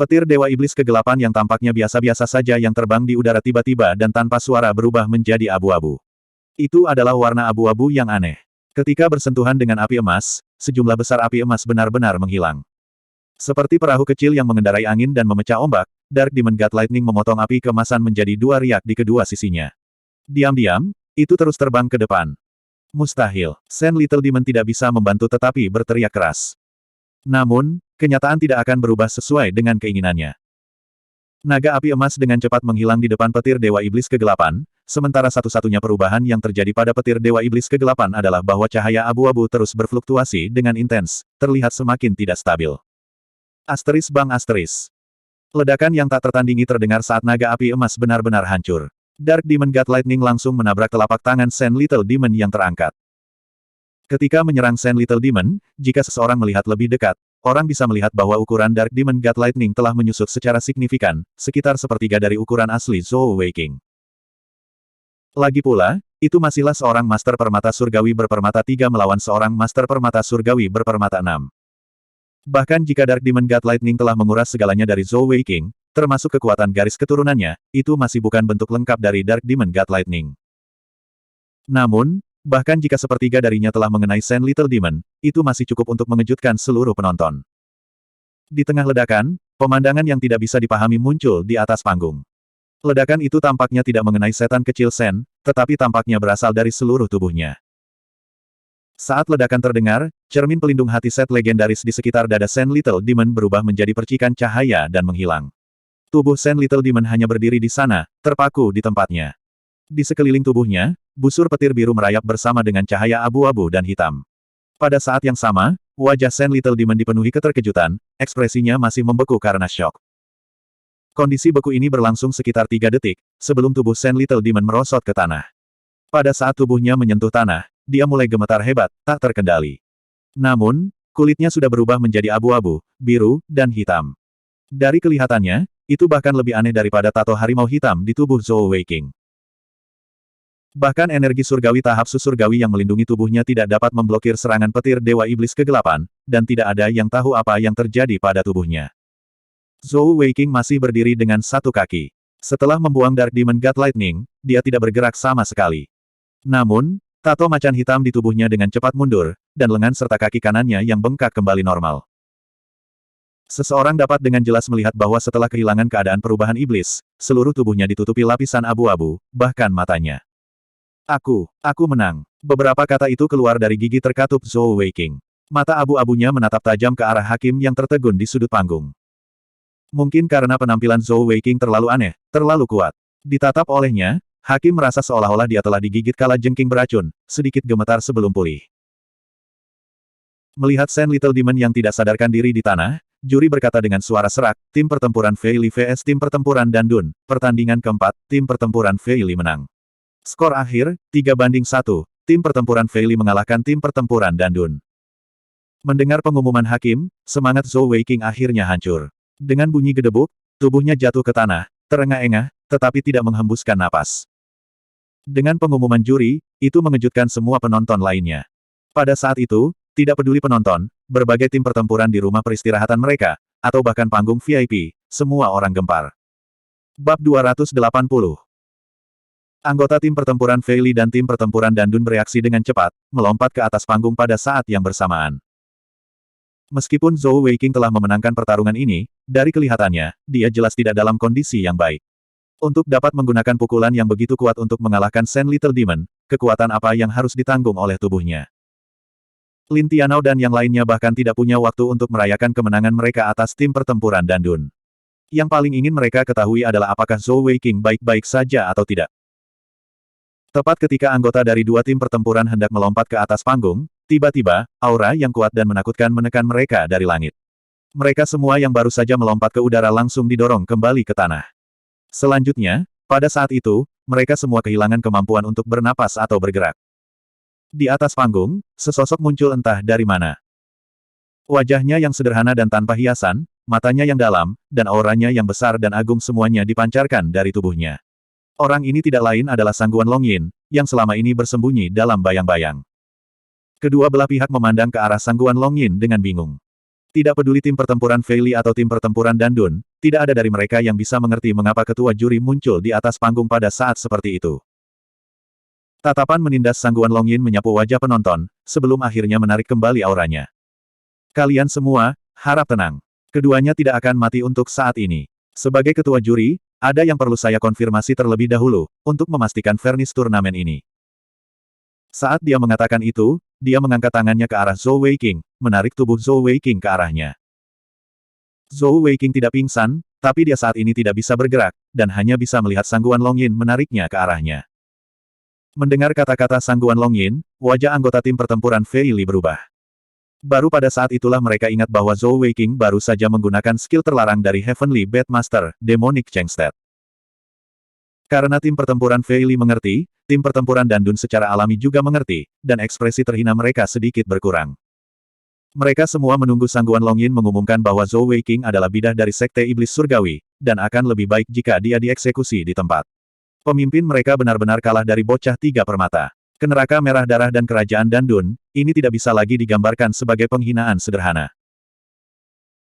Petir Dewa Iblis Kegelapan yang tampaknya biasa-biasa saja yang terbang di udara tiba-tiba dan tanpa suara berubah menjadi abu-abu. Itu adalah warna abu-abu yang aneh. Ketika bersentuhan dengan api emas, sejumlah besar api emas benar-benar menghilang. Seperti perahu kecil yang mengendarai angin dan memecah ombak, Dark Demon God Lightning memotong api keemasan menjadi dua riak di kedua sisinya. Diam-diam, itu terus terbang ke depan. Mustahil, Sen Little Demon tidak bisa membantu tetapi berteriak keras. Namun, kenyataan tidak akan berubah sesuai dengan keinginannya. Naga api emas dengan cepat menghilang di depan petir Dewa Iblis Kegelapan, sementara satu-satunya perubahan yang terjadi pada petir Dewa Iblis Kegelapan adalah bahwa cahaya abu-abu terus berfluktuasi dengan intens, terlihat semakin tidak stabil. Asteris bang asteris. Ledakan yang tak tertandingi terdengar saat naga api emas benar-benar hancur. Dark Demon God Lightning langsung menabrak telapak tangan Sen Little Demon yang terangkat. Ketika menyerang Sen Little Demon, jika seseorang melihat lebih dekat, orang bisa melihat bahwa ukuran Dark Demon God Lightning telah menyusut secara signifikan, sekitar sepertiga dari ukuran asli Zhou Weiqing. Lagi pula, itu masihlah seorang Master Permata Surgawi berpermata 3 melawan seorang Master Permata Surgawi berpermata 6. Bahkan jika Dark Demon God Lightning telah menguras segalanya dari Zhou Weiqing, termasuk kekuatan garis keturunannya, itu masih bukan bentuk lengkap dari Dark Demon God Lightning. Namun, bahkan jika sepertiga darinya telah mengenai Sen Little Demon, itu masih cukup untuk mengejutkan seluruh penonton. Di tengah ledakan, pemandangan yang tidak bisa dipahami muncul di atas panggung. Ledakan itu tampaknya tidak mengenai setan kecil Sen, tetapi tampaknya berasal dari seluruh tubuhnya. Saat ledakan terdengar, cermin pelindung hati set legendaris di sekitar dada Sen Little Demon berubah menjadi percikan cahaya dan menghilang. Tubuh Sen Little Demon hanya berdiri di sana, terpaku di tempatnya. Di sekeliling tubuhnya, busur petir biru merayap bersama dengan cahaya abu-abu dan hitam. Pada saat yang sama, wajah Sen Little Demon dipenuhi keterkejutan, ekspresinya masih membeku karena syok. Kondisi beku ini berlangsung sekitar 3 detik, sebelum tubuh Sen Little Demon merosot ke tanah. Pada saat tubuhnya menyentuh tanah, dia mulai gemetar hebat, tak terkendali. Namun, kulitnya sudah berubah menjadi abu-abu, biru, dan hitam. Dari kelihatannya, itu bahkan lebih aneh daripada tato harimau hitam di tubuh Zhou Weiqing. Bahkan energi surgawi tahap surgawi yang melindungi tubuhnya tidak dapat memblokir serangan petir Dewa Iblis Kegelapan, dan tidak ada yang tahu apa yang terjadi pada tubuhnya. Zhou Weiqing masih berdiri dengan satu kaki. Setelah membuang Dark Demon God Lightning, dia tidak bergerak sama sekali. Namun, tato macan hitam di tubuhnya dengan cepat mundur, dan lengan serta kaki kanannya yang bengkak kembali normal. Seseorang dapat dengan jelas melihat bahwa setelah kehilangan keadaan perubahan iblis, seluruh tubuhnya ditutupi lapisan abu-abu, bahkan matanya. Aku menang. Beberapa kata itu keluar dari gigi terkatup Zhou Weiqing. Mata abu-abunya menatap tajam ke arah hakim yang tertegun di sudut panggung. Mungkin karena penampilan Zhou Weiqing terlalu aneh, terlalu kuat. Ditatap olehnya, hakim merasa seolah-olah dia telah digigit kala jengking beracun, sedikit gemetar sebelum pulih. Melihat Sen Little Demon yang tidak sadarkan diri di tanah, juri berkata dengan suara serak, tim pertempuran Fei Li vs tim pertempuran Dandun, pertandingan keempat, tim pertempuran Fei Li menang. Skor akhir, 3-1, tim pertempuran Fei Li mengalahkan tim pertempuran Dandun. Mendengar pengumuman hakim, semangat Zhou Weiqing akhirnya hancur. Dengan bunyi gedebuk, tubuhnya jatuh ke tanah, terengah-engah, tetapi tidak menghembuskan napas. Dengan pengumuman juri, itu mengejutkan semua penonton lainnya. Pada saat itu, tidak peduli penonton, berbagai tim pertempuran di rumah peristirahatan mereka, atau bahkan panggung VIP, semua orang gempar. Bab 280. Anggota tim pertempuran Fei Li dan tim pertempuran Dandun bereaksi dengan cepat, melompat ke atas panggung pada saat yang bersamaan. Meskipun Zhou Weiqing telah memenangkan pertarungan ini, dari kelihatannya, dia jelas tidak dalam kondisi yang baik. Untuk dapat menggunakan pukulan yang begitu kuat untuk mengalahkan Sand Little Demon, kekuatan apa yang harus ditanggung oleh tubuhnya? Lin Tianao dan yang lainnya bahkan tidak punya waktu untuk merayakan kemenangan mereka atas tim pertempuran Dandun. Yang paling ingin mereka ketahui adalah apakah Zhou Weiqing baik-baik saja atau tidak. Tepat ketika anggota dari dua tim pertempuran hendak melompat ke atas panggung, tiba-tiba, aura yang kuat dan menakutkan menekan mereka dari langit. Mereka semua yang baru saja melompat ke udara langsung didorong kembali ke tanah. Selanjutnya, pada saat itu, mereka semua kehilangan kemampuan untuk bernapas atau bergerak. Di atas panggung, sesosok muncul entah dari mana. Wajahnya yang sederhana dan tanpa hiasan, matanya yang dalam, dan auranya yang besar dan agung semuanya dipancarkan dari tubuhnya. Orang ini tidak lain adalah Sangguan Longyin, yang selama ini bersembunyi dalam bayang-bayang. Kedua belah pihak memandang ke arah Sangguan Longyin dengan bingung. Tidak peduli tim pertempuran Fei Li atau tim pertempuran Dandun, tidak ada dari mereka yang bisa mengerti mengapa ketua juri muncul di atas panggung pada saat seperti itu. Tatapan menindas Sangguan Longyin menyapu wajah penonton, sebelum akhirnya menarik kembali auranya. Kalian semua, harap tenang. Keduanya tidak akan mati untuk saat ini. Sebagai ketua juri, ada yang perlu saya konfirmasi terlebih dahulu, untuk memastikan fairness turnamen ini. Saat dia mengatakan itu, dia mengangkat tangannya ke arah Zhou Weiqing, menarik tubuh Zhou Weiqing ke arahnya. Zhou Weiqing tidak pingsan, tapi dia saat ini tidak bisa bergerak, dan hanya bisa melihat Sangguan Longyin menariknya ke arahnya. Mendengar kata-kata Sangguan Longyin, wajah anggota tim pertempuran Fei Li berubah. Baru pada saat itulah mereka ingat bahwa Zhou Weiqing baru saja menggunakan skill terlarang dari Heavenly Beatmaster, Demonic Changstat. Karena tim pertempuran Fei Li mengerti, tim pertempuran Dandun secara alami juga mengerti, dan ekspresi terhina mereka sedikit berkurang. Mereka semua menunggu Sangguan Longyin mengumumkan bahwa Zhou Weiqing adalah bidah dari Sekte Iblis Surgawi, dan akan lebih baik jika dia dieksekusi di tempat. Pemimpin mereka benar-benar kalah dari bocah tiga permata. Ke neraka merah darah dan kerajaan Dandun, ini tidak bisa lagi digambarkan sebagai penghinaan sederhana.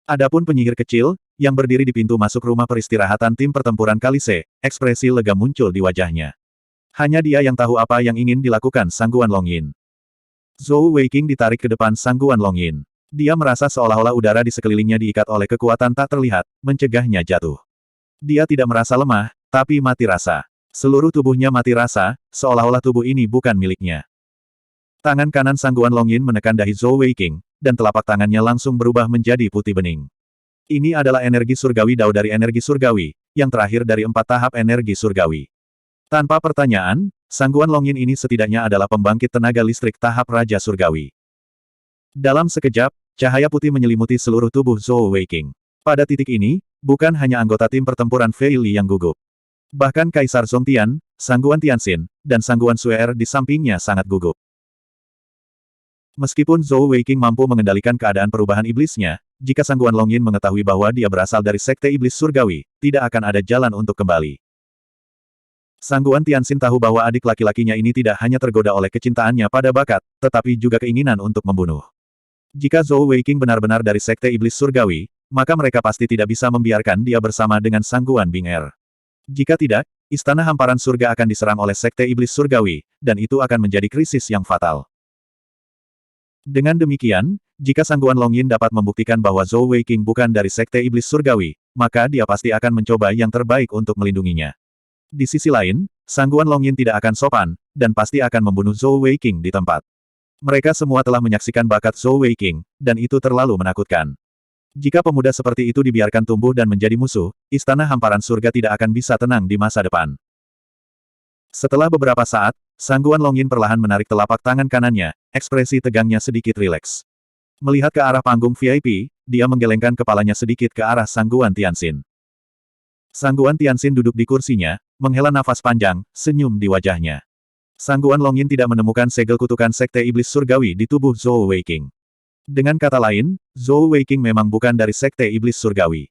Adapun penyihir kecil, yang berdiri di pintu masuk rumah peristirahatan tim pertempuran Kalise, ekspresi lega muncul di wajahnya. Hanya dia yang tahu apa yang ingin dilakukan Sangguan Longyin. Zhou Weiqing ditarik ke depan Sangguan Longyin. Dia merasa seolah-olah udara di sekelilingnya diikat oleh kekuatan tak terlihat, mencegahnya jatuh. Dia tidak merasa lemah, tapi mati rasa. Seluruh tubuhnya mati rasa, seolah-olah tubuh ini bukan miliknya. Tangan kanan Sangguan Longyin menekan dahi Zhou Weiqing, dan telapak tangannya langsung berubah menjadi putih bening. Ini adalah energi surgawi Dao dari energi surgawi, yang terakhir dari 4 tahap energi surgawi. Tanpa pertanyaan, Sangguan Longyin ini setidaknya adalah pembangkit tenaga listrik tahap Raja Surgawi. Dalam sekejap, cahaya putih menyelimuti seluruh tubuh Zhou Weiqing. Pada titik ini, bukan hanya anggota tim pertempuran Fei Li yang gugup. Bahkan Kaisar Zongtian, Sangguan Tianxin, dan Sangguan Suer di sampingnya sangat gugup. Meskipun Zhou Weiqing mampu mengendalikan keadaan perubahan iblisnya, jika Sangguan Longyin mengetahui bahwa dia berasal dari Sekte Iblis Surgawi, tidak akan ada jalan untuk kembali. Sangguan Tianxin tahu bahwa adik laki-lakinya ini tidak hanya tergoda oleh kecintaannya pada bakat, tetapi juga keinginan untuk membunuh. Jika Zhou Weiqing benar-benar dari Sekte Iblis Surgawi, maka mereka pasti tidak bisa membiarkan dia bersama dengan Sangguan Bing Er. Jika tidak, Istana Hamparan Surga akan diserang oleh Sekte Iblis Surgawi, dan itu akan menjadi krisis yang fatal. Dengan demikian, jika Sangguan Longyin dapat membuktikan bahwa Zhou Weiqing bukan dari Sekte Iblis Surgawi, maka dia pasti akan mencoba yang terbaik untuk melindunginya. Di sisi lain, Sangguan Longyin tidak akan sopan, dan pasti akan membunuh Zhou Weiqing di tempat. Mereka semua telah menyaksikan bakat Zhou Weiqing, dan itu terlalu menakutkan. Jika pemuda seperti itu dibiarkan tumbuh dan menjadi musuh, Istana Hamparan Surga tidak akan bisa tenang di masa depan. Setelah beberapa saat, Sangguan Longyin perlahan menarik telapak tangan kanannya, ekspresi tegangnya sedikit rileks. Melihat ke arah panggung VIP, dia menggelengkan kepalanya sedikit ke arah Sangguan Tianxin. Sangguan Tianxin duduk di kursinya, menghela nafas panjang, senyum di wajahnya. Sangguan Longyin tidak menemukan segel kutukan Sekte Iblis Surgawi di tubuh Zhou Weiqing. Dengan kata lain, Zhou Weiqing memang bukan dari Sekte Iblis Surgawi.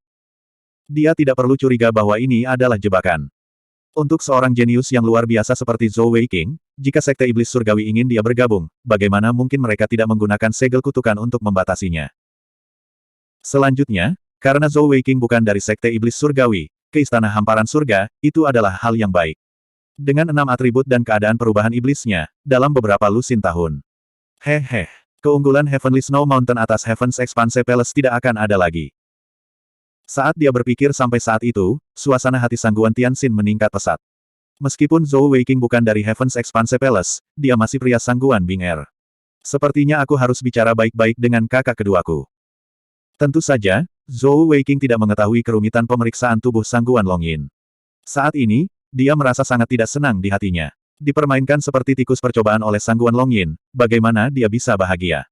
Dia tidak perlu curiga bahwa ini adalah jebakan. Untuk seorang jenius yang luar biasa seperti Zhou Weiqing, jika Sekte Iblis Surgawi ingin dia bergabung, bagaimana mungkin mereka tidak menggunakan segel kutukan untuk membatasinya? Selanjutnya, karena Zhou Weiqing bukan dari Sekte Iblis Surgawi, ke Istana Hamparan Surga, itu adalah hal yang baik. Dengan 6 atribut dan keadaan perubahan iblisnya, dalam beberapa lusin tahun. Hehe. Keunggulan Heavenly Snow Mountain atas Heaven's Expanse Palace tidak akan ada lagi. Saat dia berpikir sampai saat itu, suasana hati Sangguan Tianxin meningkat pesat. Meskipun Zhou Weiqing bukan dari Heaven's Expanse Palace, dia masih pria Sangguan Bing Er. Sepertinya aku harus bicara baik-baik dengan kakak keduaku. Tentu saja, Zhou Weiqing tidak mengetahui kerumitan pemeriksaan tubuh Sangguan Longyin. Saat ini, dia merasa sangat tidak senang di hatinya. Dipermainkan seperti tikus percobaan oleh Sangguan Longyin, bagaimana dia bisa bahagia?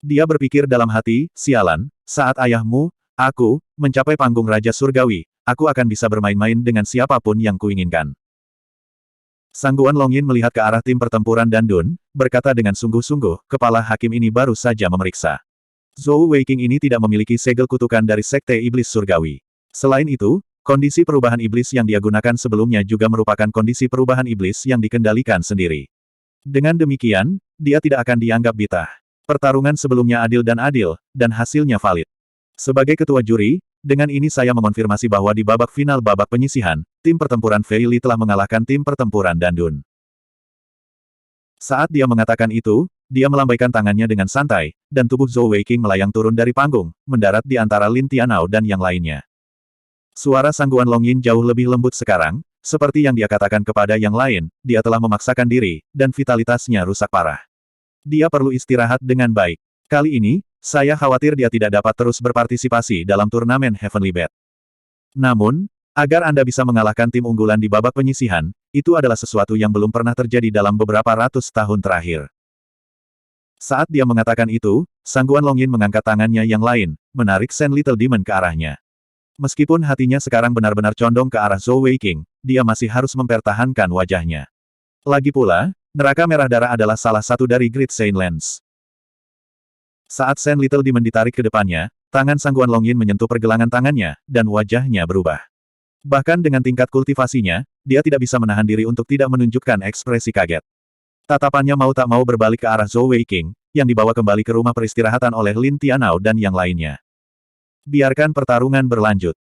Dia berpikir dalam hati, sialan, saat ayahmu, aku, mencapai panggung Raja Surgawi, aku akan bisa bermain-main dengan siapapun yang kuinginkan. Sangguan Longyin melihat ke arah tim pertempuran Dandun, berkata dengan sungguh-sungguh, kepala hakim ini baru saja memeriksa. Zhou Weiqing ini tidak memiliki segel kutukan dari Sekte Iblis Surgawi. Selain itu, kondisi perubahan iblis yang dia gunakan sebelumnya juga merupakan kondisi perubahan iblis yang dikendalikan sendiri. Dengan demikian, dia tidak akan dianggap bitah. Pertarungan sebelumnya adil, dan hasilnya valid. Sebagai ketua juri, dengan ini saya mengonfirmasi bahwa di babak final babak penyisihan, tim pertempuran Fei Li telah mengalahkan tim pertempuran Dandun. Saat dia mengatakan itu, dia melambaikan tangannya dengan santai, dan tubuh Zhou Weiqing melayang turun dari panggung, mendarat di antara Lin Tianao dan yang lainnya. Suara Sangguan Longyin jauh lebih lembut sekarang, seperti yang dia katakan kepada yang lain, dia telah memaksakan diri, dan vitalitasnya rusak parah. Dia perlu istirahat dengan baik. Kali ini, saya khawatir dia tidak dapat terus berpartisipasi dalam turnamen Heavenly Bet. Namun, agar Anda bisa mengalahkan tim unggulan di babak penyisihan, itu adalah sesuatu yang belum pernah terjadi dalam beberapa ratus tahun terakhir. Saat dia mengatakan itu, Sangguan Longyin mengangkat tangannya yang lain, menarik Sen Little Demon ke arahnya. Meskipun hatinya sekarang benar-benar condong ke arah Zhou Weiqing, dia masih harus mempertahankan wajahnya. Lagi pula, neraka merah darah adalah salah satu dari Great Saint Lands. Saat Sen Little Demon ditarik ke depannya, tangan Sangguan Longyin menyentuh pergelangan tangannya, dan wajahnya berubah. Bahkan dengan tingkat kultivasinya, dia tidak bisa menahan diri untuk tidak menunjukkan ekspresi kaget. Tatapannya mau tak mau berbalik ke arah Zhou Weiqing, yang dibawa kembali ke rumah peristirahatan oleh Lin Tianao dan yang lainnya. Biarkan pertarungan berlanjut.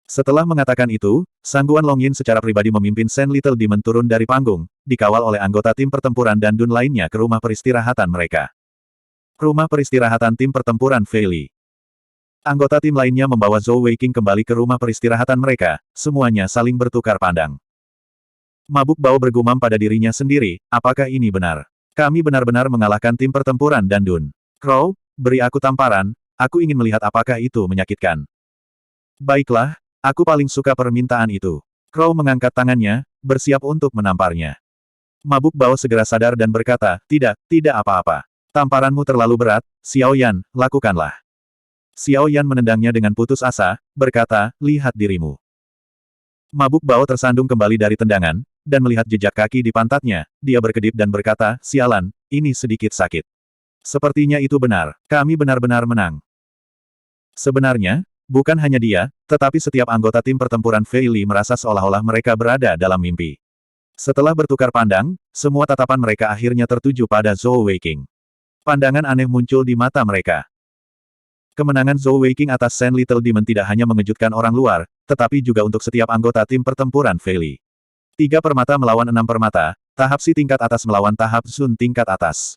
Setelah mengatakan itu, Sangguan Longyin secara pribadi memimpin Sen Little Demon turun dari panggung, dikawal oleh anggota tim pertempuran Dandun lainnya ke rumah peristirahatan mereka. Rumah peristirahatan tim pertempuran Fei Li. Anggota tim lainnya membawa Zhou Weiqing kembali ke rumah peristirahatan mereka, semuanya saling bertukar pandang. Mabuk Bao bergumam pada dirinya sendiri, apakah ini benar? Kami benar-benar mengalahkan tim pertempuran Dandun. Crow, beri aku tamparan, aku ingin melihat apakah itu menyakitkan. Baiklah, aku paling suka permintaan itu. Crow mengangkat tangannya, bersiap untuk menamparnya. Mabuk Bao segera sadar dan berkata, tidak apa-apa. Tamparanmu terlalu berat, Xiao Yan, lakukanlah. Xiao Yan menendangnya dengan putus asa, berkata, lihat dirimu. Mabuk Bao tersandung kembali dari tendangan, dan melihat jejak kaki di pantatnya, dia berkedip dan berkata, sialan, ini sedikit sakit. Sepertinya itu benar, kami benar-benar menang. Sebenarnya, bukan hanya dia, tetapi setiap anggota tim pertempuran Fei Li merasa seolah-olah mereka berada dalam mimpi. Setelah bertukar pandang, semua tatapan mereka akhirnya tertuju pada Zhou Weiqing. Pandangan aneh muncul di mata mereka. Kemenangan Zhou Weiqing atas Sen Little Demon tidak hanya mengejutkan orang luar, tetapi juga untuk setiap anggota tim pertempuran Fei Li. 3 permata melawan 6 permata, tahap Si tingkat atas melawan tahap Sun tingkat atas.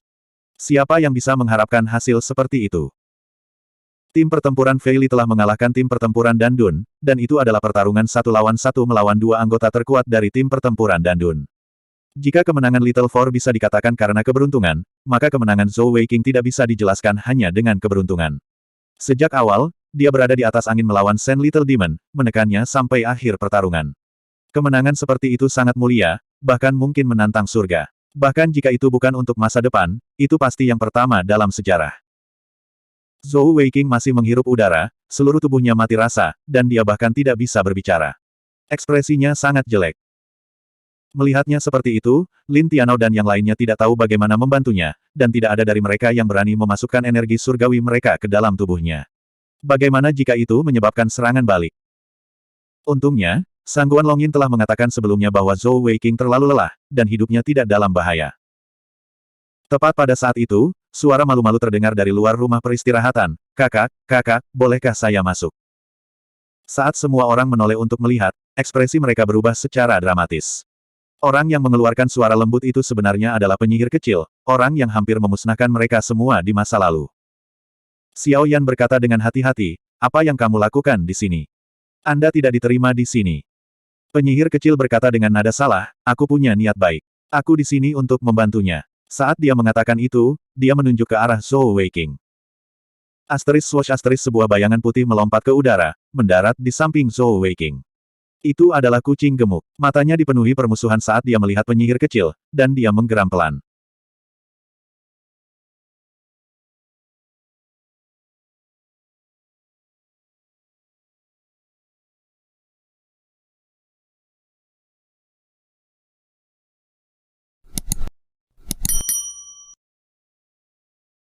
Siapa yang bisa mengharapkan hasil seperti itu? Tim pertempuran Fei Li telah mengalahkan tim pertempuran Dandun, dan itu adalah pertarungan 1 lawan 1 melawan 2 anggota terkuat dari tim pertempuran Dandun. Jika kemenangan Little Four bisa dikatakan karena keberuntungan, maka kemenangan Zhou Weiqing tidak bisa dijelaskan hanya dengan keberuntungan. Sejak awal, dia berada di atas angin melawan Sen Little Demon, menekannya sampai akhir pertarungan. Kemenangan seperti itu sangat mulia, bahkan mungkin menantang surga. Bahkan jika itu bukan untuk masa depan, itu pasti yang pertama dalam sejarah. Zhou Weiqing masih menghirup udara, seluruh tubuhnya mati rasa, dan dia bahkan tidak bisa berbicara. Ekspresinya sangat jelek. Melihatnya seperti itu, Lin Tianao dan yang lainnya tidak tahu bagaimana membantunya, dan tidak ada dari mereka yang berani memasukkan energi surgawi mereka ke dalam tubuhnya. Bagaimana jika itu menyebabkan serangan balik? Untungnya, Sangguan Longyin telah mengatakan sebelumnya bahwa Zhou Weiqing terlalu lelah, dan hidupnya tidak dalam bahaya. Tepat pada saat itu, suara malu-malu terdengar dari luar rumah peristirahatan, kakak, bolehkah saya masuk? Saat semua orang menoleh untuk melihat, ekspresi mereka berubah secara dramatis. Orang yang mengeluarkan suara lembut itu sebenarnya adalah penyihir kecil, orang yang hampir memusnahkan mereka semua di masa lalu. Xiao Yan berkata dengan hati-hati, apa yang kamu lakukan di sini? Anda tidak diterima di sini. Penyihir kecil berkata dengan nada salah, aku punya niat baik. Aku di sini untuk membantunya. Saat dia mengatakan itu, dia menunjuk ke arah Zhou Weiqing. Sebuah bayangan putih melompat ke udara, mendarat di samping Zhou Weiqing. Itu adalah kucing gemuk. Matanya dipenuhi permusuhan saat dia melihat penyihir kecil, dan dia menggeram pelan.